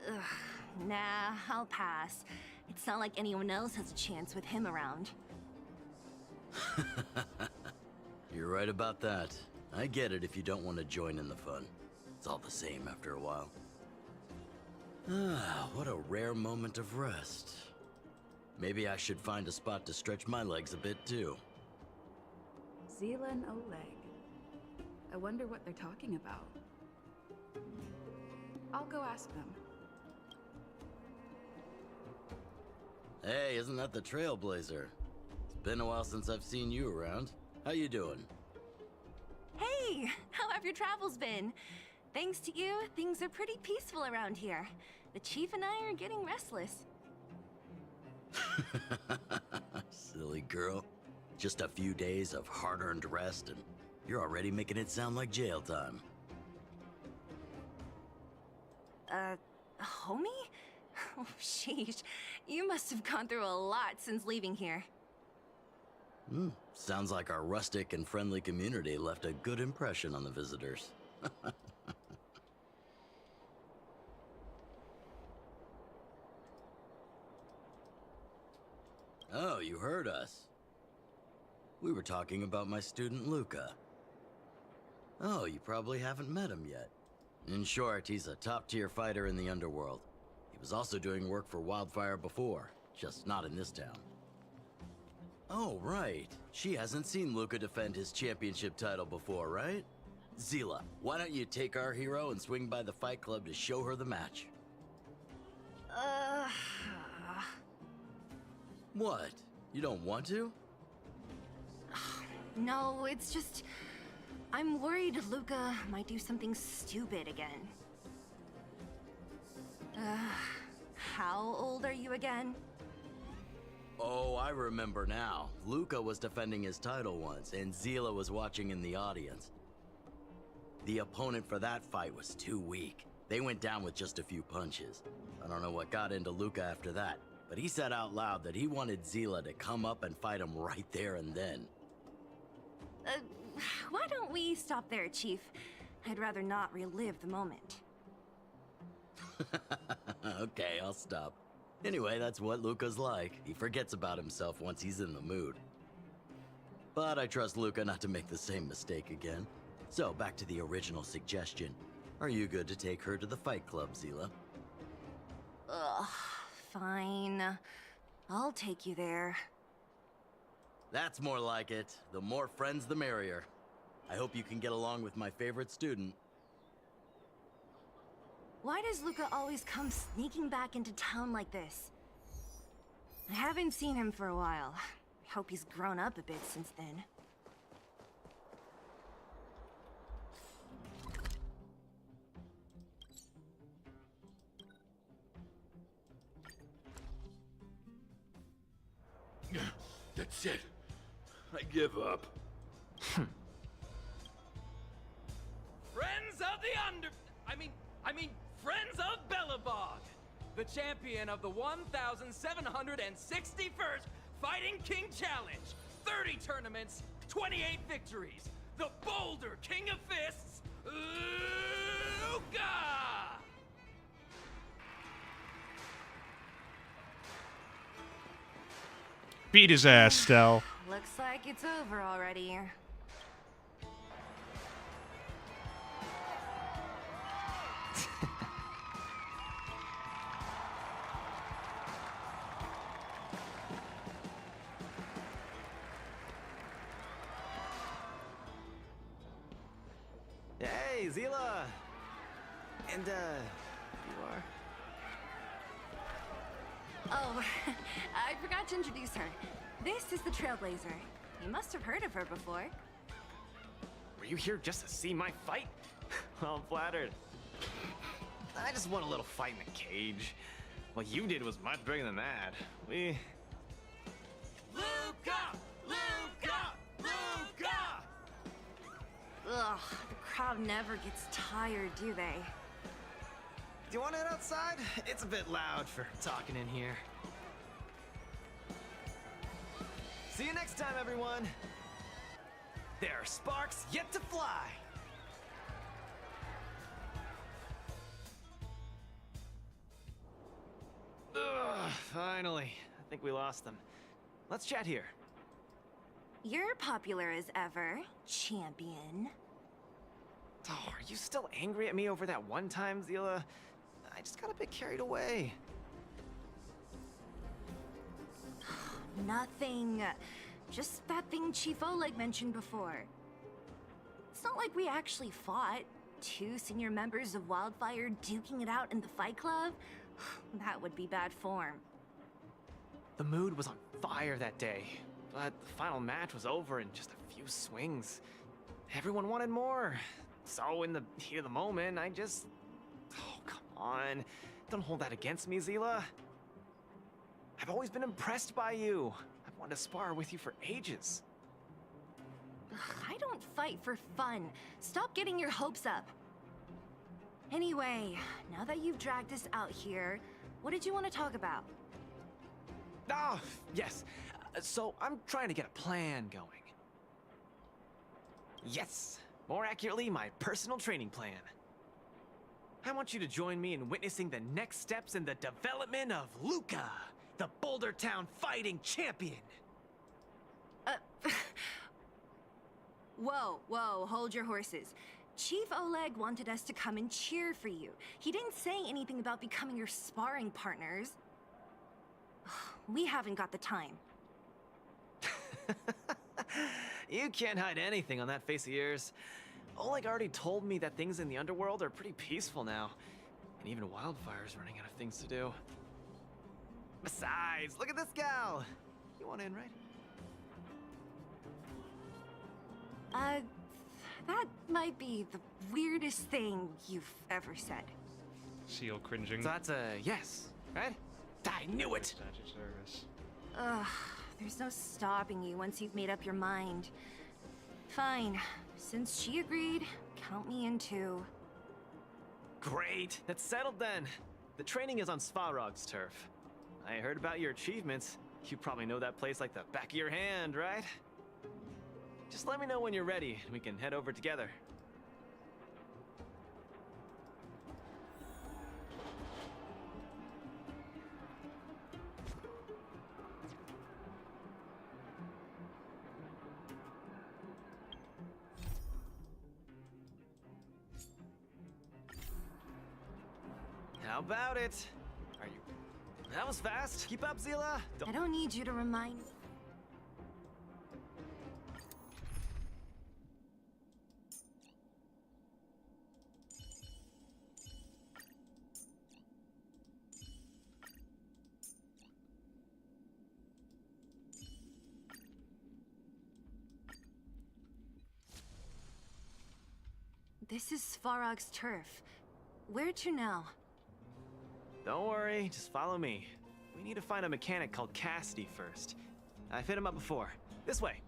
Ugh, nah, I'll pass. It's not like anyone else has a chance with him around. You're right about that. I get it if you don't want to join in the fun. It's all the same after a while. Ah, what a rare moment of rest. Maybe I should find a spot to stretch my legs a bit too. Zila and Oleg. I wonder what they're talking about. I'll go ask them. Hey, isn't that the Trailblazer? It's been a while since I've seen you around. How you doing? Hey, how have your travels been? Thanks to you, things are pretty peaceful around here. The Chief and I are getting restless. Silly girl. Just a few days of hard-earned rest and you're already making it sound like jail time. Homie? Oh, sheesh. You must have gone through a lot since leaving here. Sounds like our rustic and friendly community left a good impression on the visitors. Oh, you heard us. We were talking about my student Luca. Oh, you probably haven't met him yet. In short, he's a top-tier fighter in the underworld. He was also doing work for Wildfire before, just not in this town. Oh, right. She hasn't seen Luca defend his championship title before, right? Zila, why don't you take our hero and swing by the Fight Club to show her the match? What? You don't want to? No, it's just... I'm worried Luca might do something stupid again. How old are you again? Oh, I remember now. Luca was defending his title once, and Zila was watching in the audience. The opponent for that fight was too weak. They went down with just a few punches. I don't know what got into Luca after that, but he said out loud that he wanted Zila to come up and fight him right there and then. Why don't we stop there, Chief? I'd rather not relive the moment. Okay, I'll stop. Anyway, that's what Luca's like. He forgets about himself once he's in the mood. But I trust Luca not to make the same mistake again. So, back to the original suggestion. Are you good to take her to the Fight Club, Zila? Ugh, fine. I'll take you there. That's more like it. The more friends, the merrier. I hope you can get along with my favorite student. Why does Luca always come sneaking back into town like this? I haven't seen him for a while. I hope he's grown up a bit since then. That's it. I give up. Friends of the I mean, Friends of Bellabog, the champion of the 1,761st Fighting King Challenge, 30 tournaments, 28 victories, the Boulder King of Fists, Luca! Beat his ass, Stell. Looks like it's over already. Hey, Zila! And, you are? Oh, I forgot to introduce her. This is the Trailblazer. You must have heard of her before. Were you here just to see my fight? Well, I'm flattered. I just want a little fight in the cage. What you did was much bigger than that. Luca! Luca! Luca! Ugh, the crowd never gets tired, do they? Do you want to head outside? It's a bit loud for talking in here. See you next time, everyone. There are sparks yet to fly. Ugh, finally. I think we lost them. Let's chat here. You're popular as ever, champion. Oh, are you still angry at me over that one time, Zila? I just got a bit carried away. Nothing. Just that thing Chief Oleg mentioned before. It's not like we actually fought. 2 senior members of Wildfire duking it out in the Fight Club? That would be bad form. The mood was on fire that day, but the final match was over in just a few swings. Everyone wanted more. So in the heat of the moment, I just... Oh, come on. Don't hold that against me, Zila. I've always been impressed by you. I've wanted to spar with you for ages. I don't fight for fun. Stop getting your hopes up. Anyway, now that you've dragged us out here, what did you want to talk about? Oh, yes. So I'm trying to get a plan going. Yes. More accurately, my personal training plan. I want you to join me in witnessing the next steps in the development of Luca, the Boulder Town fighting champion. Whoa, hold your horses. Chief Oleg wanted us to come and cheer for you. He didn't say anything about becoming your sparring partners. We haven't got the time. You can't hide anything on that face of yours. Oleg already told me that things in the underworld are pretty peaceful now. And even Wildfire's running out of things to do. Besides, look at this gal! You want in, right? That might be the weirdest thing you've ever said. Seal cringing. So that's a yes, right? I knew it! Sagittarius. Ugh, there's no stopping you once you've made up your mind. Fine. Since she agreed, count me in too. Great, that's settled then. The training is on Svarog's turf. I heard about your achievements. You probably know that place like the back of your hand, right? Just let me know when you're ready, and we can head over together. How about it? Are you... That was fast. Keep up, Zila. I don't need you to remind me. This is Svarog's turf. Where to now? Don't worry, just follow me. We need to find a mechanic called Cassidy first. I've hit him up before. This way.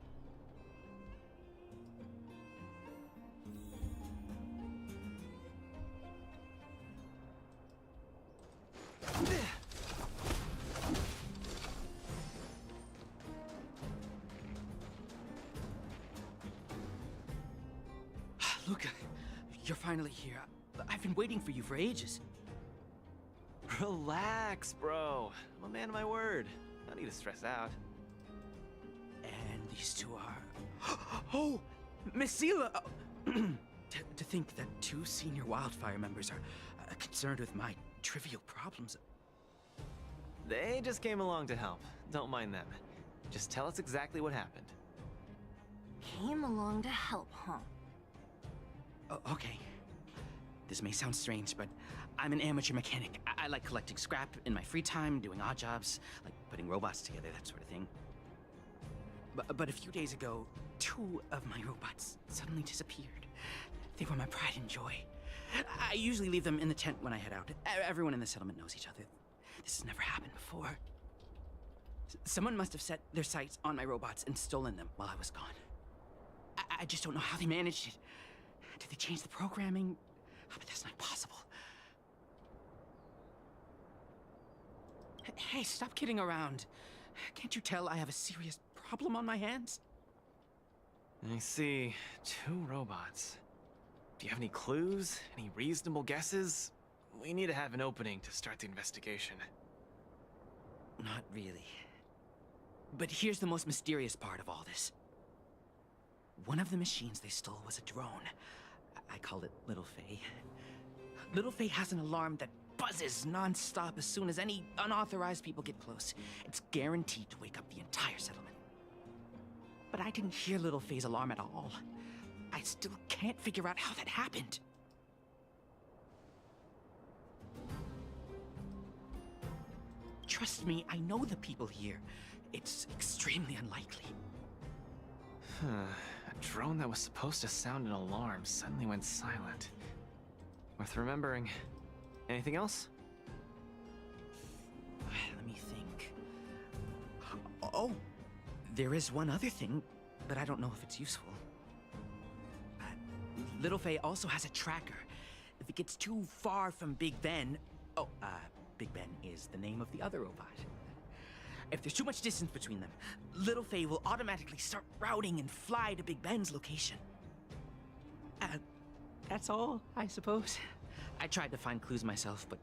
Luca, you're finally here. I've been waiting for you for ages. Relax, bro. I'm a man of my word. No need to stress out. And these two are... Oh! Miss Zila! To think that two senior Wildfire members are concerned with my trivial problems. They just came along to help. Don't mind them. Just tell us exactly what happened. Came along to help, huh? Okay. This may sound strange, but I'm an amateur mechanic. I like collecting scrap in my free time, doing odd jobs, like putting robots together, that sort of thing. But a few days ago, two of my robots suddenly disappeared. They were my pride and joy. I usually leave them in the tent when I head out. Everyone in the settlement knows each other. This has never happened before. Someone must have set their sights on my robots and stolen them while I was gone. I just don't know how they managed it. Did they change the programming? Oh, but that's not possible. Hey, stop kidding around. Can't you tell I have a serious problem on my hands? I see. Two robots. Do you have any clues? Any reasonable guesses? We need to have an opening to start the investigation. Not really. But here's the most mysterious part of all this. One of the machines they stole was a drone. I call it Little Faye. Little Faye has an alarm that buzzes non-stop as soon as any unauthorized people get close. It's guaranteed to wake up the entire settlement. But I didn't hear Little Faye's alarm at all. I still can't figure out how that happened. Trust me, I know the people here. It's extremely unlikely. A drone that was supposed to sound an alarm suddenly went silent. Worth remembering. Anything else? Let me think. Oh, there is one other thing, but I don't know if it's useful. Little Faye also has a tracker. If it gets too far from Big Ben... Oh, Big Ben is the name of the other robot. If there's too much distance between them, Little Faye will automatically start routing and fly to Big Ben's location. That's all, I suppose. I tried to find clues myself, but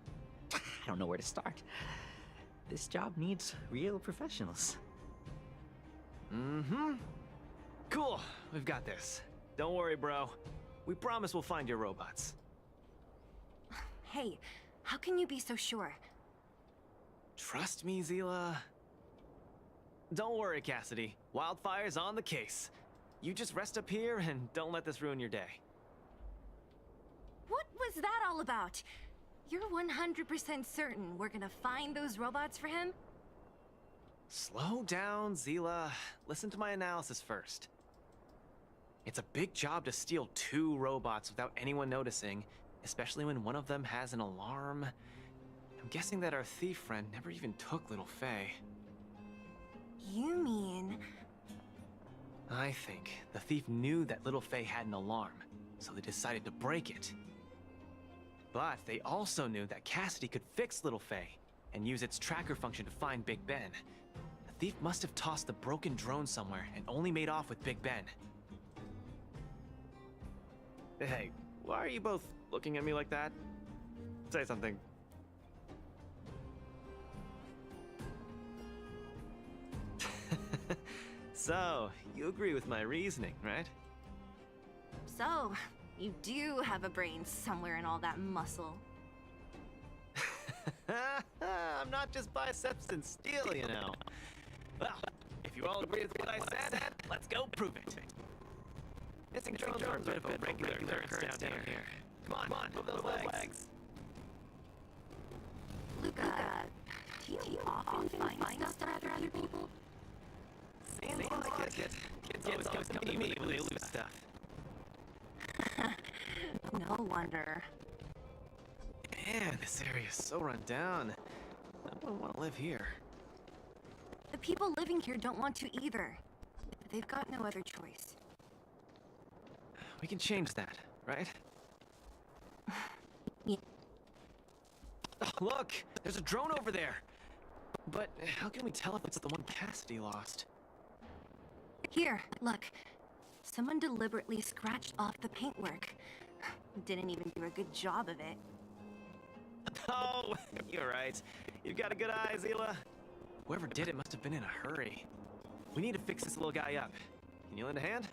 I don't know where to start. This job needs real professionals. Mm-hmm. Cool, we've got this. Don't worry, bro. We promise we'll find your robots. Hey, how can you be so sure? Trust me, Zila. Don't worry, Cassidy. Wildfire's on the case. You just rest up here and don't let this ruin your day. What was that all about? You're 100% certain we're gonna find those robots for him? Slow down, Zila. Listen to my analysis first. It's a big job to steal 2 robots without anyone noticing, especially when one of them has an alarm. I'm guessing that our thief friend never even took Little Faye. You mean... I think the thief knew that Little Faye had an alarm, so they decided to break it. But they also knew that Cassidy could fix Little Faye and use its tracker function to find Big Ben. The thief must have tossed the broken drone somewhere and only made off with Big Ben. Hey, why are you both looking at me like that? Say something. So, you agree with my reasoning, right? So, you do have a brain somewhere in all that muscle. I'm not just biceps and steel, you know. Well, if you all agree with what I said, let's go prove it. Missing drones are a bit of a regular occurrence down here. Come on, move those legs. Luca, do you often find stuff after other people? Seems like it. Kids always come to me when they lose stuff. No wonder. Man, this area is so run down. I wouldn't want to live here. The people living here don't want to either. They've got no other choice. We can change that, right? Yeah. Oh, look! There's a drone over there! But how can we tell if it's the one Cassidy lost? Here, look. Someone deliberately scratched off the paintwork. Didn't even do a good job of it. Oh, you're right. You've got a good eye, Zila. Whoever did it must have been in a hurry. We need to fix this little guy up. Can you lend a hand?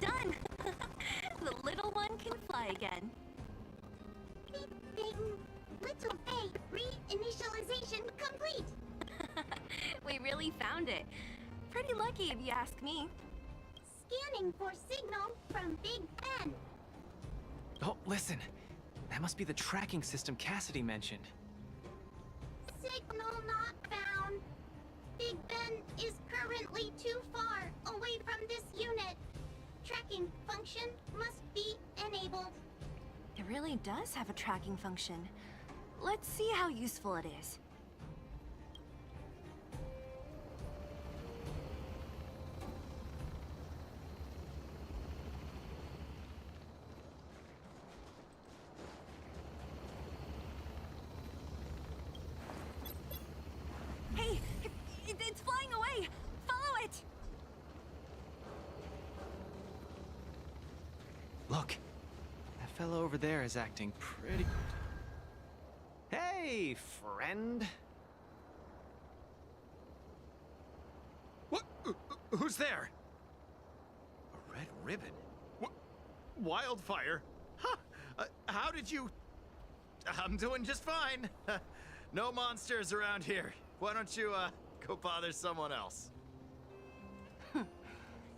Done! The little one can fly again. Beep, bing. Little Faye, reinitialization complete. We really found it. Pretty lucky if you ask me. Scanning for signal from Big Ben. Oh, listen. That must be the tracking system Cassidy mentioned. Signal not found. Big Ben is currently too far away from this unit. Tracking function must be enabled. It really does have a tracking function. Let's see how useful it is. Hey! It's flying away! Follow it! Look! That fellow over there is acting pretty... Hey, friend! What? Who's there? A red ribbon? Wildfire? Huh? How did you... I'm doing just fine. No monsters around here. Why don't you, go bother someone else?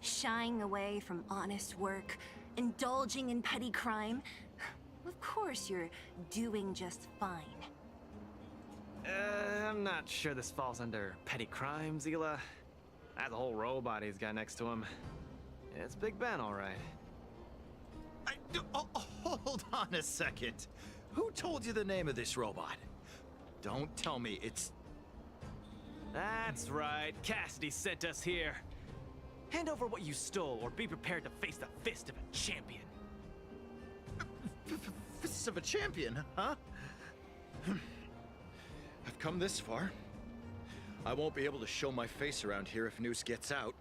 Shying away from honest work, indulging in petty crime. Of course you're doing just fine. I'm not sure this falls under petty crime, Zila. That's a whole robot he's got next to him. It's Big Ben, all right. Hold on a second. Who told you the name of this robot? Don't tell me it's... That's right. Cassidy sent us here. Hand over what you stole, or be prepared to face the fist of a champion. Fists of a champion, huh? I've come this far. I won't be able to show my face around here if news gets out.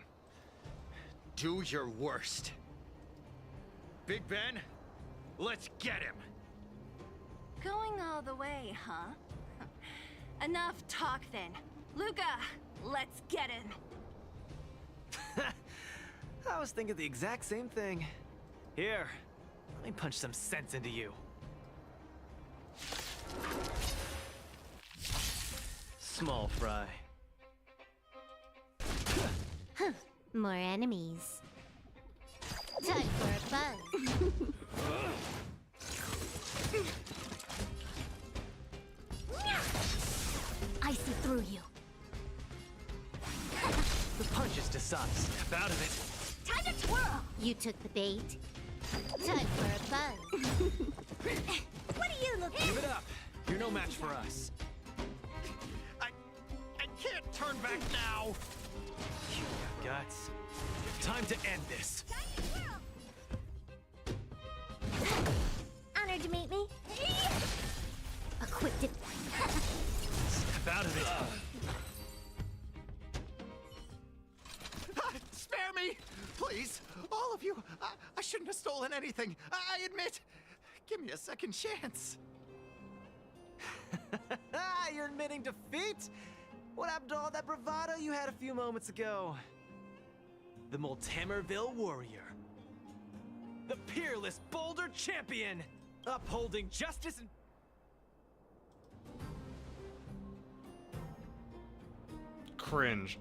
Do your worst. Big Ben, let's get him. Going all the way, huh? Enough talk then. Luca, let's get him. I was thinking the exact same thing. Here, let me punch some sense into you. Small fry. Huh. More enemies. Time for a buzz. I see through you. The punch is decisive. Step out of it. Time to twirl! You took the bait. Time for a buzz. What do you look at? Give it up. You're no match for us. I can't turn back now. You got guts. Time to end this. Honored to meet me. A quick dip. Step out of it. Spare me! Please, all of you. I shouldn't have stolen anything. I admit. Give me a second chance. You're admitting defeat? What happened to all that bravado you had a few moments ago? The Multamerville Warrior. The peerless Boulder Champion! Upholding justice and... Cringe.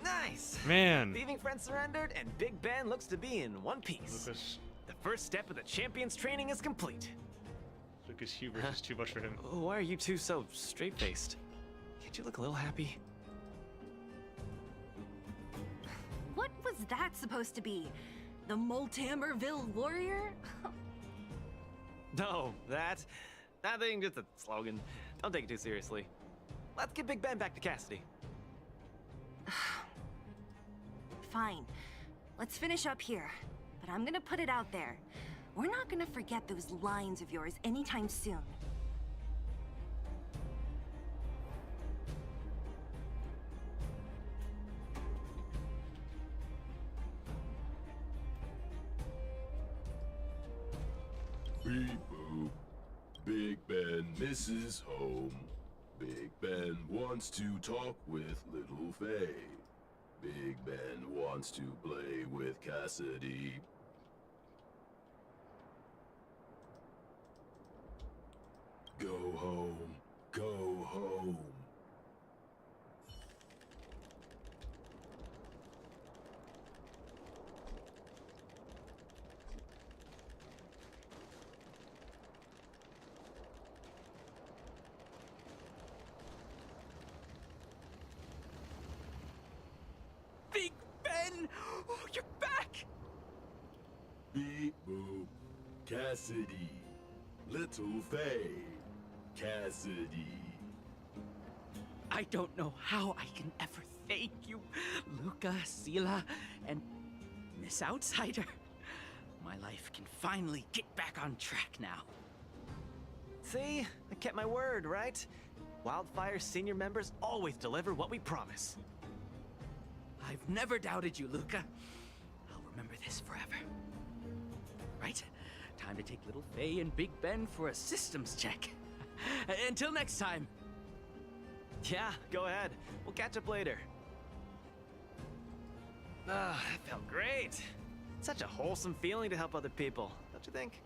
Nice! Man. Thieving friend surrendered, and Big Ben looks to be in one piece. Lucas. The first step of the champion's training is complete. Lucas Hubert is too much for him. Why are you two so straight-faced? Can't you look a little happy? What was that supposed to be? The Multamerville Warrior? No, that thing just a slogan. Don't take it too seriously. Let's get Big Ben back to Cassidy. Fine. Let's finish up here. But I'm gonna put it out there. We're not gonna forget those lines of yours anytime soon. Beep boop. Big Ben misses home. Big Ben wants to talk with Little Faye. Big Ben wants to play with Cassidy. Go home. Go home. Big Ben! Oh, you're back! Beep boop. Cassidy. Little Faye. Cassidy. I don't know how I can ever thank you, Luca, Sela, and Miss Outsider. My life can finally get back on track now. See? I kept my word, right? Wildfire's senior members always deliver what we promise. I've never doubted you, Luca. I'll remember this forever. Right? Time to take Little Faye and Big Ben for a systems check. Until next time. Yeah, go ahead. We'll catch up later. Ah, that felt great. Such a wholesome feeling to help other people, don't you think?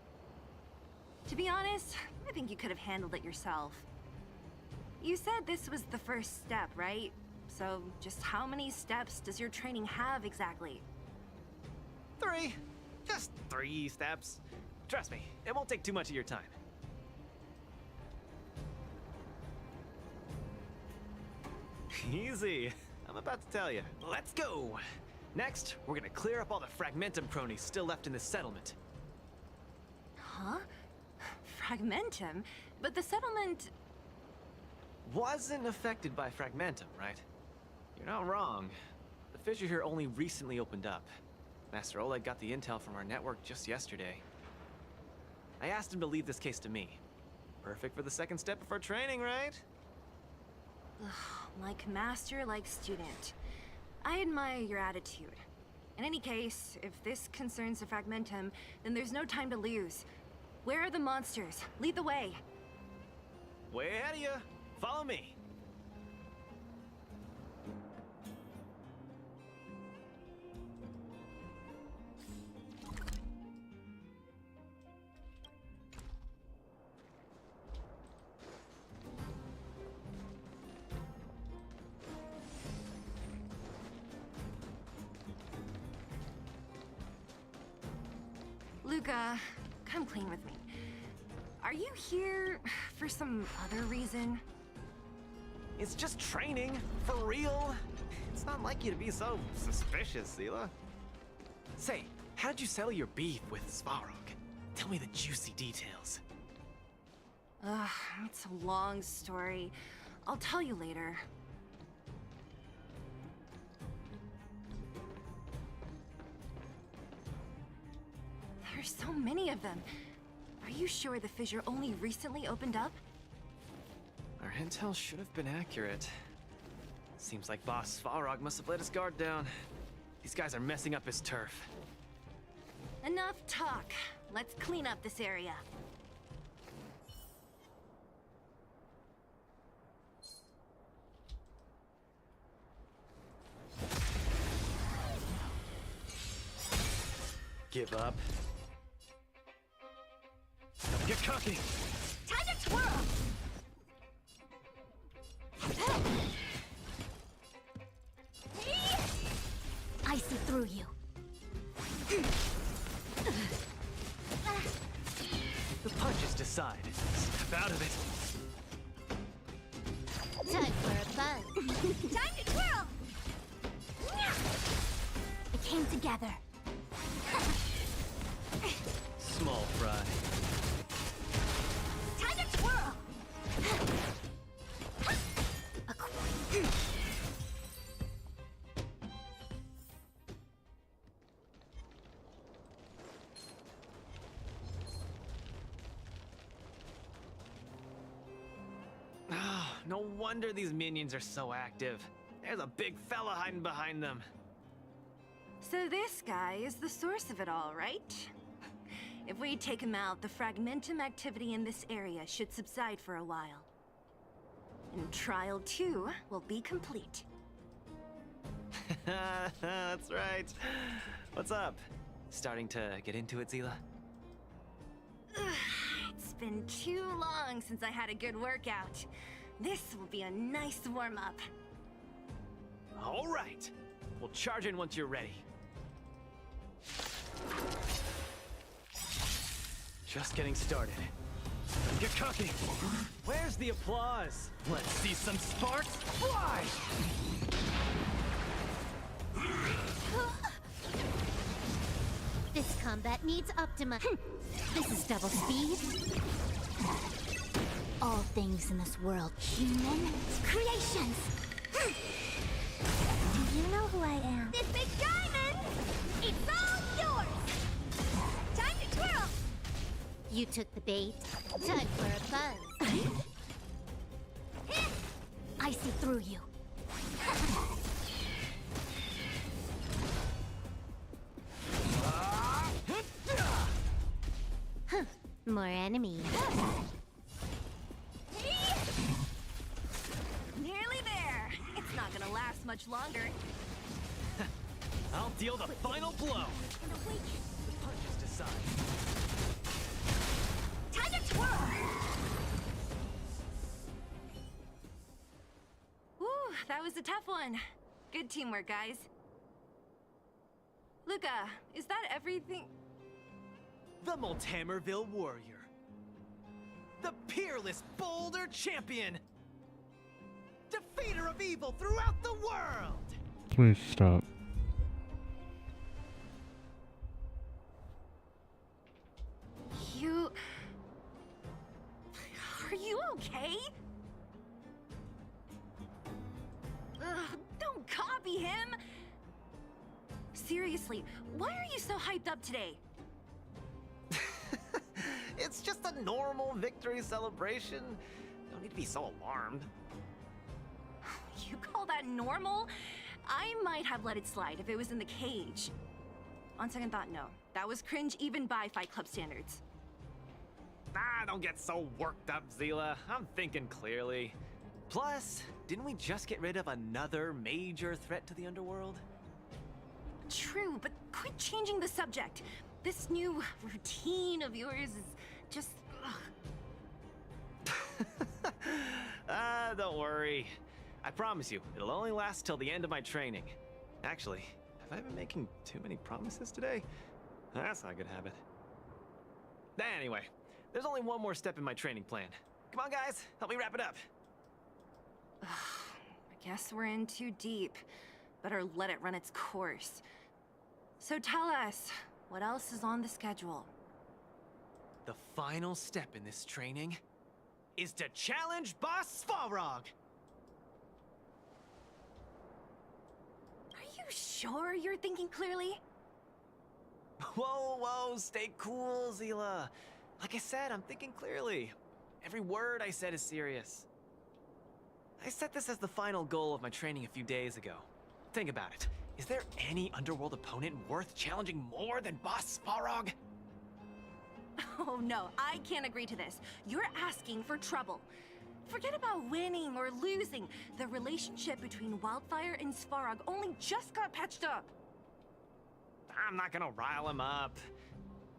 To be honest, I think you could have handled it yourself. You said this was the first step, right? So, just how many steps does your training have exactly? 3. Just 3 steps. Trust me, it won't take too much of your time. Easy. I'm about to tell you. Let's go! Next, we're gonna clear up all the Fragmentum cronies still left in this settlement. Huh? Fragmentum? But the settlement... Wasn't affected by Fragmentum, right? You're not wrong. The fissure here only recently opened up. Master Oleg got the intel from our network just yesterday. I asked him to leave this case to me. Perfect for the second step of our training, right? Like master, like student. I admire your attitude. In any case, if this concerns the Fragmentum, then there's no time to lose. Where are the monsters? Lead the way. Way ahead of you. Follow me. Luca, come clean with me. Are you here for some other reason? It's just training, for real. It's not like you to be so suspicious, Zila. Say, how did you settle your beef with Svarog? Tell me the juicy details. Ugh, it's a long story. I'll tell you later. There's so many of them. Are you sure the fissure only recently opened up? Our intel should have been accurate. Seems like Boss Svarog must have let his guard down. These guys are messing up his turf. Enough talk. Let's clean up this area. Give up. Don't get cocky! Time to twirl! I see through you. The punches decide. Step out of it. Time for a buzz. Time to twirl! It came together. Small fry. Time to twirl! No wonder these minions are so active. There's a big fella hiding behind them. So this guy is the source of it all, right? If we take him out, the Fragmentum activity in this area should subside for a while. And Trial 2 will be complete. That's right. What's up? Starting to get into it, Zila? It's been too long since I had a good workout. This will be a nice warm-up. All right. We'll charge in once you're ready. Just getting started. Don't get cocky. Where's the applause? Let's see some sparks fly! This combat needs Optima. This is double speed. All things in this world, human creations. Do you know who I am? This big diamond! It's all yours! Time to twirl! You took the bait. Time for a buzz. I see through you. More enemies. Nearly there. It's not gonna last much longer. I'll deal the final blow. The punches decide. Time to twirl! Whew, that was a tough one. Good teamwork, guys. Luca, is that everything? The Multamerville Warrior. The peerless Boulder Champion. Defeater of evil throughout the world. Please stop. You... Are you okay? Ugh, don't copy him! Seriously, why are you so hyped up today? It's just a normal victory celebration. No need to be so alarmed. You call that normal? I might have let it slide if it was in the cage. On second thought, no. That was cringe even by Fight Club standards. Ah, don't get so worked up, Zila. I'm thinking clearly. Plus, didn't we just get rid of another major threat to the underworld? True, but quit changing the subject. This new routine of yours is just... Don't worry. I promise you, it'll only last till the end of my training. Actually, have I been making too many promises today? That's not a good habit. Anyway, there's only one more step in my training plan. Come on, guys, help me wrap it up. I guess we're in too deep. Better let it run its course. So tell us, what else is on the schedule? The final step in this training is to challenge Boss Svarog! Are you sure you're thinking clearly? Whoa, stay cool, Zila. Like I said, I'm thinking clearly. Every word I said is serious. I set this as the final goal of my training a few days ago. Think about it. Is there any underworld opponent worth challenging more than Boss Svarog? Oh no, I can't agree to this. You're asking for trouble. Forget about winning or losing. The relationship between Wildfire and Svarog only just got patched up. I'm not gonna rile him up.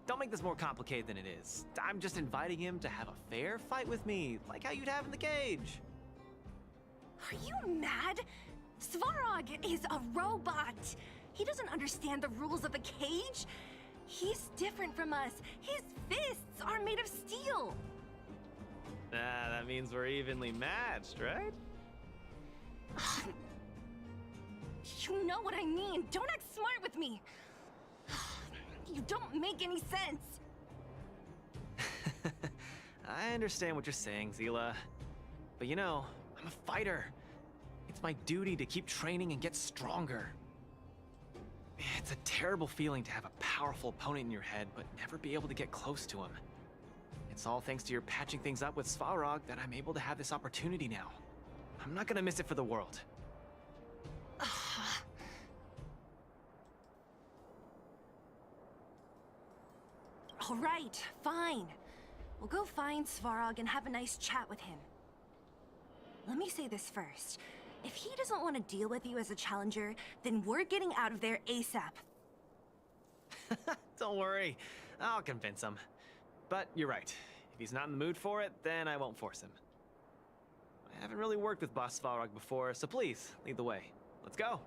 Don't make this more complicated than it is. I'm just inviting him to have a fair fight with me, like how you'd have in the cage. Are you mad? Svarog is a robot. He doesn't understand the rules of the cage. He's different from us. His fists are made of steel. That means we're evenly matched, right? You know what I mean. Don't act smart with me. You don't make any sense. I understand what you're saying, Zila. But you know, I'm a fighter. It's my duty to keep training and get stronger. It's a terrible feeling to have a powerful opponent in your head, but never be able to get close to him. It's all thanks to your patching things up with Svarog that I'm able to have this opportunity now. I'm not gonna miss it for the world. All right, fine. We'll go find Svarog and have a nice chat with him. Let me say this first. If he doesn't want to deal with you as a challenger, then we're getting out of there ASAP. Don't worry, I'll convince him. But you're right. If he's not in the mood for it, then I won't force him. I haven't really worked with Boss Svarog before, so please, lead the way. Let's go.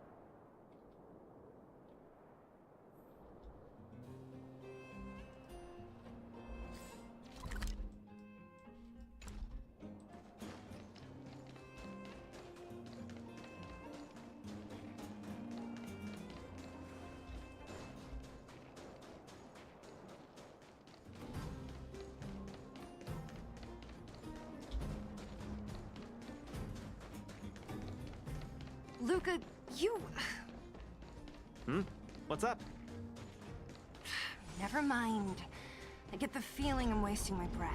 Luca, you... What's up? Never mind. I get the feeling I'm wasting my breath.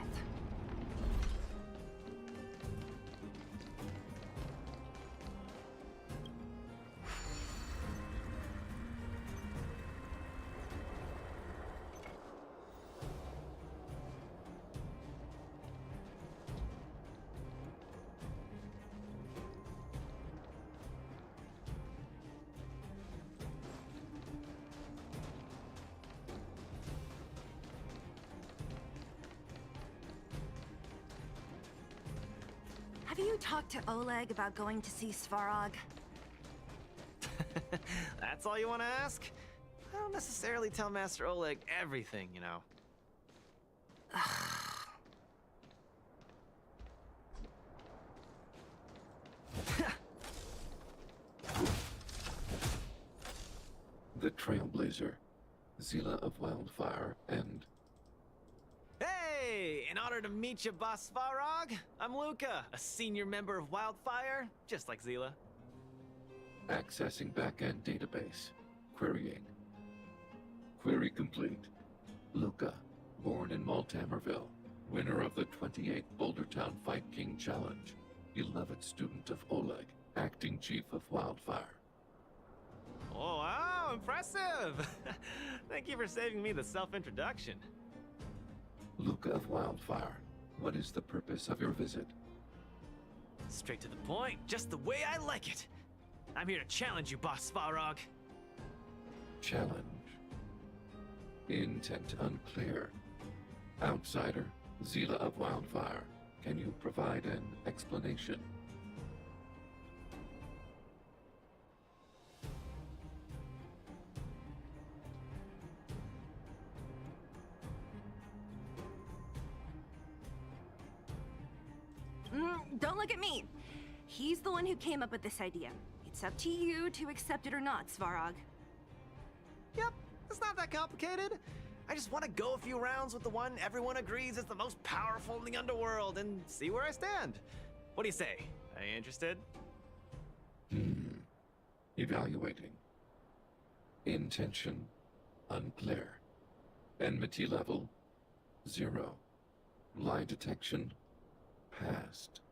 Have you talked to Oleg about going to see Svarog? That's all you want to ask? I don't necessarily tell Master Oleg everything, you know. The Trailblazer, Zila of Wildfire, and... Hey! In honor to meet you, Boss Svarog, I'm Luca, a senior member of Wildfire, just like Zila. Accessing backend database. Querying. Query complete. Luca, born in Maltamerville, winner of the 28th Bouldertown Fight King Challenge, 11th student of Oleg, acting chief of Wildfire. Oh, wow! Impressive! Thank you for saving me the self-introduction. Luca of Wildfire, what is the purpose of your visit? Straight to the point, just the way I like it. I'm here to challenge you, Boss Svarog. Challenge. Intent unclear. Outsider, Zila of Wildfire, can you provide an explanation? Don't look at me. He's the one who came up with this idea. It's up to you to accept it or not, Svarog. Yep, it's not that complicated. I just want to go a few rounds with the one everyone agrees is the most powerful in the underworld and see where I stand. What do you say? Are you interested? Evaluating. Intention unclear. Enmity level 0. Lie detection passed.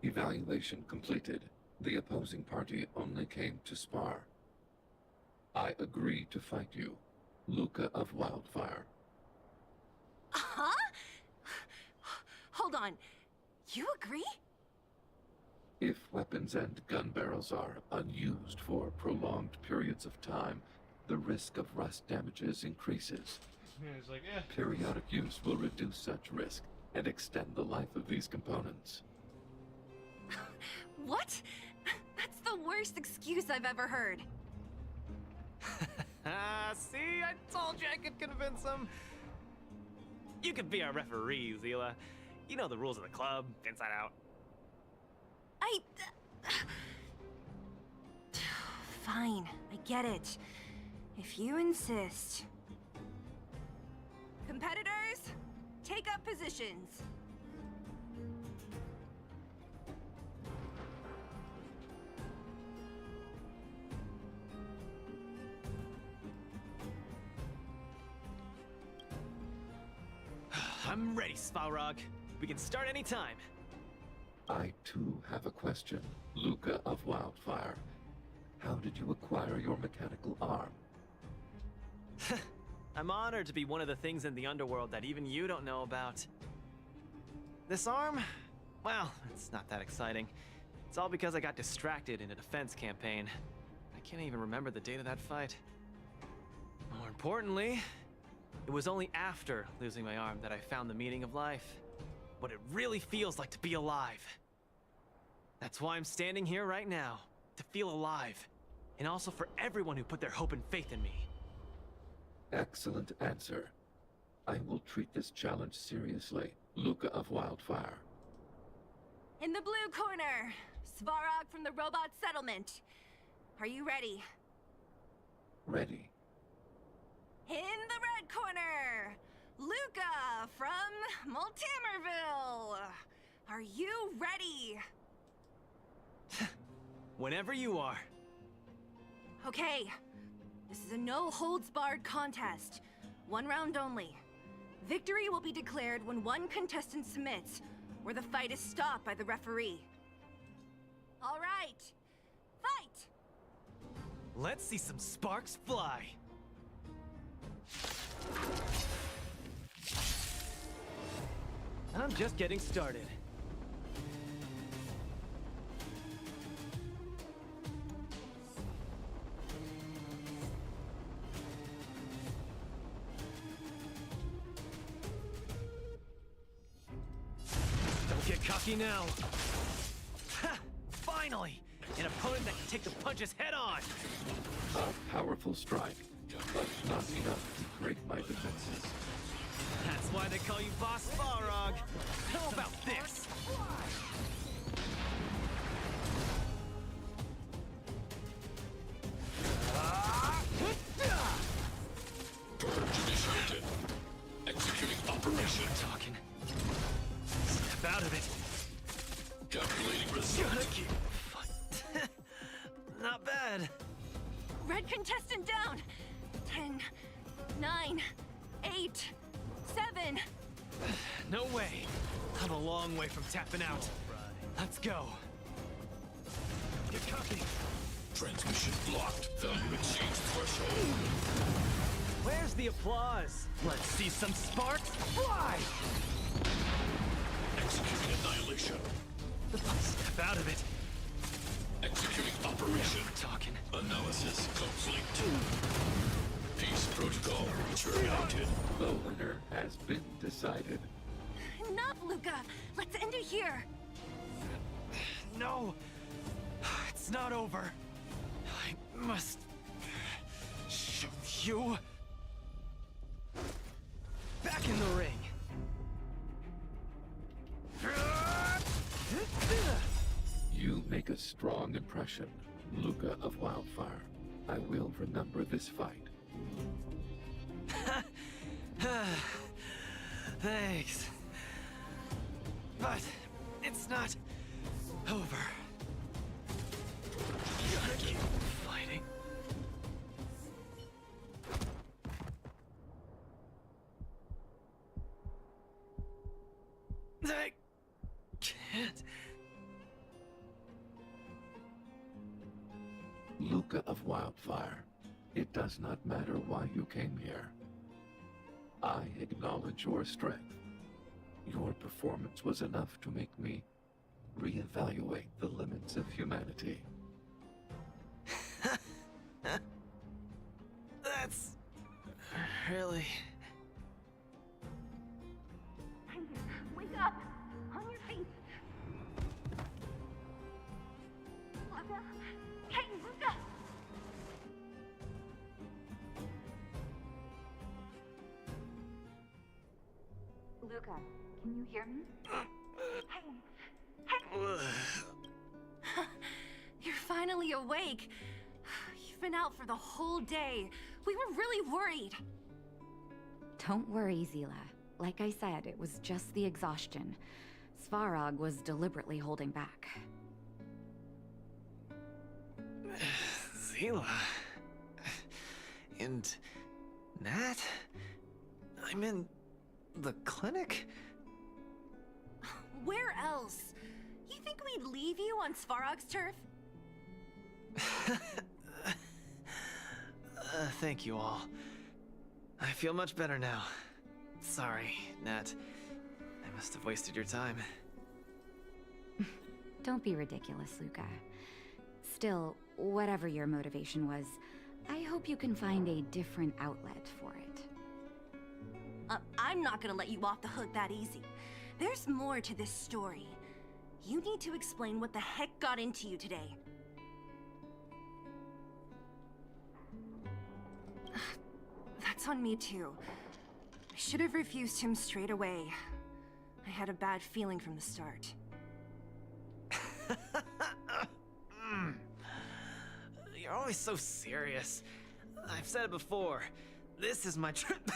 Evaluation completed. The opposing party only came to spar. I agree to fight you, Luca of Wildfire. Huh? Hold on. You agree? If weapons and gun barrels are unused for prolonged periods of time, the risk of rust damages increases. It's like, eh. Periodic use will reduce such risk and extend the life of these components. What? That's the worst excuse I've ever heard. See, I told you I could convince him. You could be our referee, Zila. You know the rules of the club, inside out. Fine, I get it. If you insist. Competitors, take up positions. I'm ready, Svarog. We can start anytime. I too have a question, Luca of Wildfire. How did you acquire your mechanical arm? I'm honored to be one of the things in the underworld that even you don't know about. This arm? Well, it's not that exciting. It's all because I got distracted in a defense campaign. I can't even remember the date of that fight. More importantly, it was only after losing my arm that I found the meaning of life. What it really feels like to be alive. That's why I'm standing here right now, to feel alive. And also for everyone who put their hope and faith in me. Excellent answer. I will treat this challenge seriously, Luca of Wildfire. In the blue corner, Svarog from the robot settlement. Are you ready? Ready. In the red corner, Luca from Multimerville. Are you ready? Whenever you are. Okay. This is a no-holds-barred contest. 1 round only. Victory will be declared when one contestant submits, or the fight is stopped by the referee. All right. Fight! Let's see some sparks fly. I'm just getting started. Don't get cocky now. Ha! Finally! An opponent that can take the punches head on! A powerful strike, but not enough to break my defenses. That's why they call you Boss Svarog. How about this? Purge initiated. Executing operation. Talking. Step out of it. Calculating result. Gotta keep Not bad. Red contestant down. 10, 9, 8, 7. No way. I'm a long way from tapping out. Let's go. Get cocky. Transmission blocked. Value exchange threshold. Where's the applause? Let's see some sparks fly! Executing annihilation. Step out of it. Executing operation. Talking. Analysis complete. Peace protocol terminated. The winner has been decided. Enough, Luca! Let's end it here! No! It's not over. I must show you. Back in the ring. You make a strong impression, Luca of Wildfire. I will remember this fight. Thanks. But it's not over. Gotta keep fighting. I can't. Luca of Wildfire, it does not matter why you came here. I acknowledge your strength. Your performance was enough to make me reevaluate the limits of humanity. That's really... Wake up! On your feet! Luca? Hey, Luca! Luca, can you hear me? You're finally awake. You've been out for the whole day. We were really worried. Don't worry, Zila. Like I said, it was just the exhaustion. Svarog was deliberately holding back. Zila... And... Nat? I'm in... the clinic? Where else? You think we'd leave you on Svarog's turf? Thank you all. I feel much better now. Sorry, Nat. I must have wasted your time. Don't be ridiculous, Luca. Still, whatever your motivation was, I hope you can find a different outlet for it. I'm not gonna let you off the hook that easy. There's more to this story. You need to explain what the heck got into you today. That's on me too. I should have refused him straight away. I had a bad feeling from the start. You're always so serious. I've said it before. This is my trip.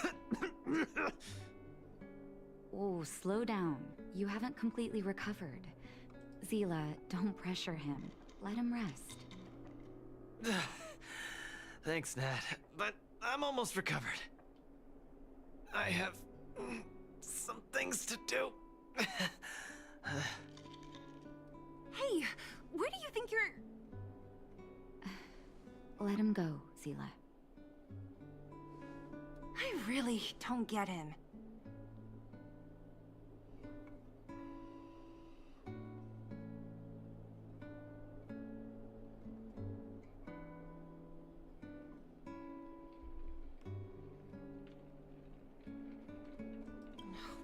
Oh, slow down. You haven't completely recovered. Zila, don't pressure him. Let him rest. Thanks, Nat. But I'm almost recovered. I have some things to do. Hey, where do you think you're... Let him go, Zila. I really don't get him.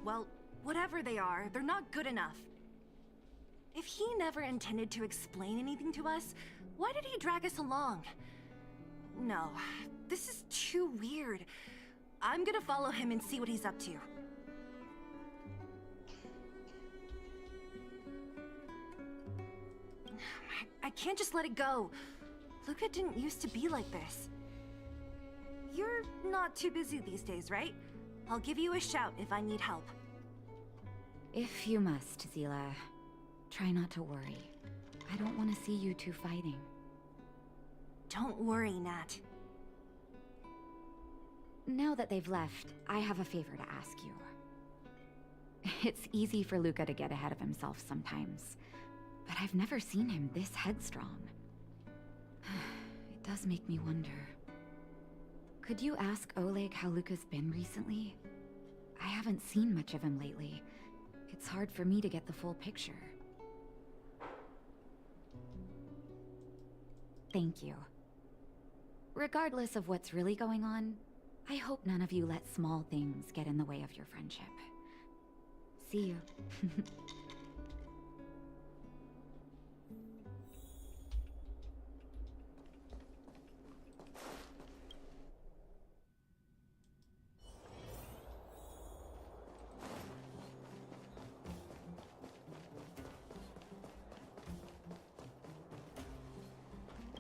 Well, whatever they are, they're not good enough. If he never intended to explain anything to us, why did he drag us along? No, this is too weird. I'm gonna follow him and see what he's up to. I can't just let it go. Luca didn't used to be like this. You're not too busy these days, right? I'll give you a shout if I need help. If you must, Zila. Try not to worry. I don't want to see you two fighting. Don't worry, Nat. Now that they've left, I have a favor to ask you. It's easy for Luca to get ahead of himself sometimes, but I've never seen him this headstrong. does make me wonder. Could you ask Oleg how Luca's been recently? I haven't seen much of him lately. It's hard for me to get the full picture. Thank you. Regardless of what's really going on, I hope none of you let small things get in the way of your friendship. See you.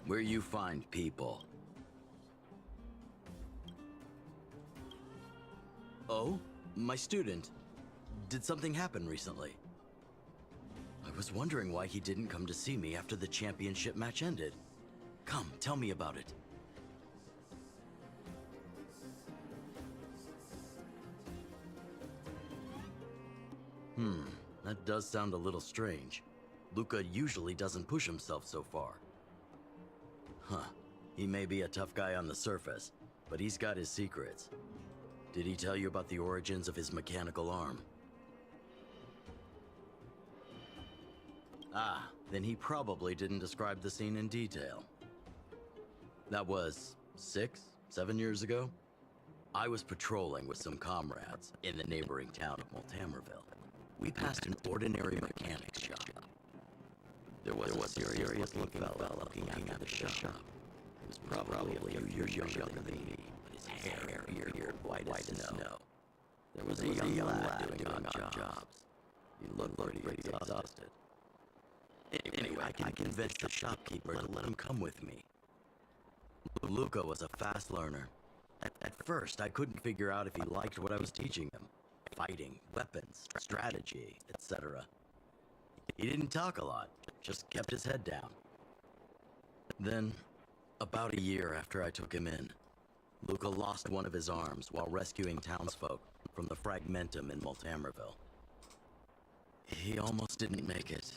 Where you find people. Oh? My student. Did something happen recently? I was wondering why he didn't come to see me after the championship match ended. Come, tell me about it. That does sound a little strange. Luca usually doesn't push himself so far. Huh. He may be a tough guy on the surface, but he's got his secrets. Did he tell you about the origins of his mechanical arm? Ah, then he probably didn't describe the scene in detail. That was 6, 7 years ago? I was patrolling with some comrades in the neighboring town of Multamerville. We passed an ordinary mechanic's shop. There was a serious-looking fella looking at the shop. He was probably a few years younger than me, but his hair appeared white as snow. There was a young lad doing odd jobs. He looked pretty exhausted. Anyway, I convinced the shopkeeper to let him come with me. Luca was a fast learner. At first, I couldn't figure out if he liked what I was teaching him. Fighting, weapons, strategy, etc. He didn't talk a lot, just kept his head down. Then, about a year after I took him in, Luca lost one of his arms while rescuing townsfolk from the Fragmentum in Multamerville. He almost didn't make it.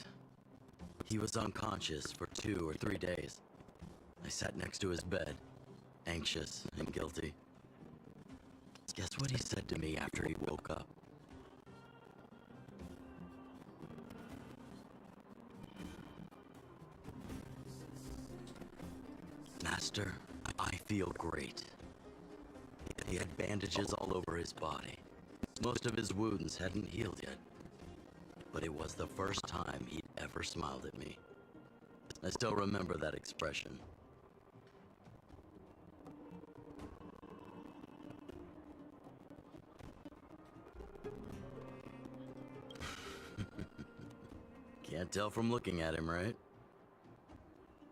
He was unconscious for 2 or 3 days. I sat next to his bed, anxious and guilty. Guess what he said to me after he woke up? Master, I feel great. He had bandages all over his body. Most of his wounds hadn't healed yet. But it was the first time he'd ever smiled at me. I still remember that expression. Can't tell from looking at him, right?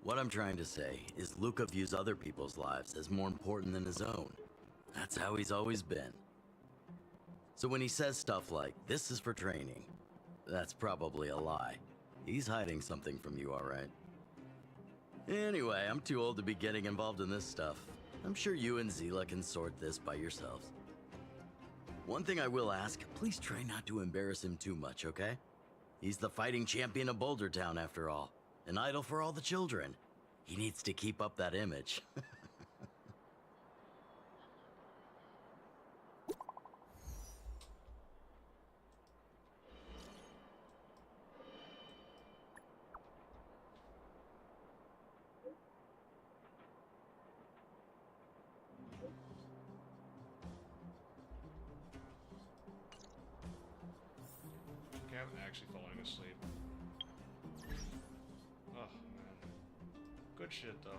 What I'm trying to say is Luca views other people's lives as more important than his own. That's how he's always been. So when he says stuff like, "This is for training," that's probably a lie. He's hiding something from you, all right? Anyway, I'm too old to be getting involved in this stuff. I'm sure you and Zila can sort this by yourselves. One thing I will ask, please try not to embarrass him too much, okay? He's the fighting champion of Boulder Town, after all. An idol for all the children. He needs to keep up that image. Okay, I'm actually falling asleep. Oh, man. Good shit, though.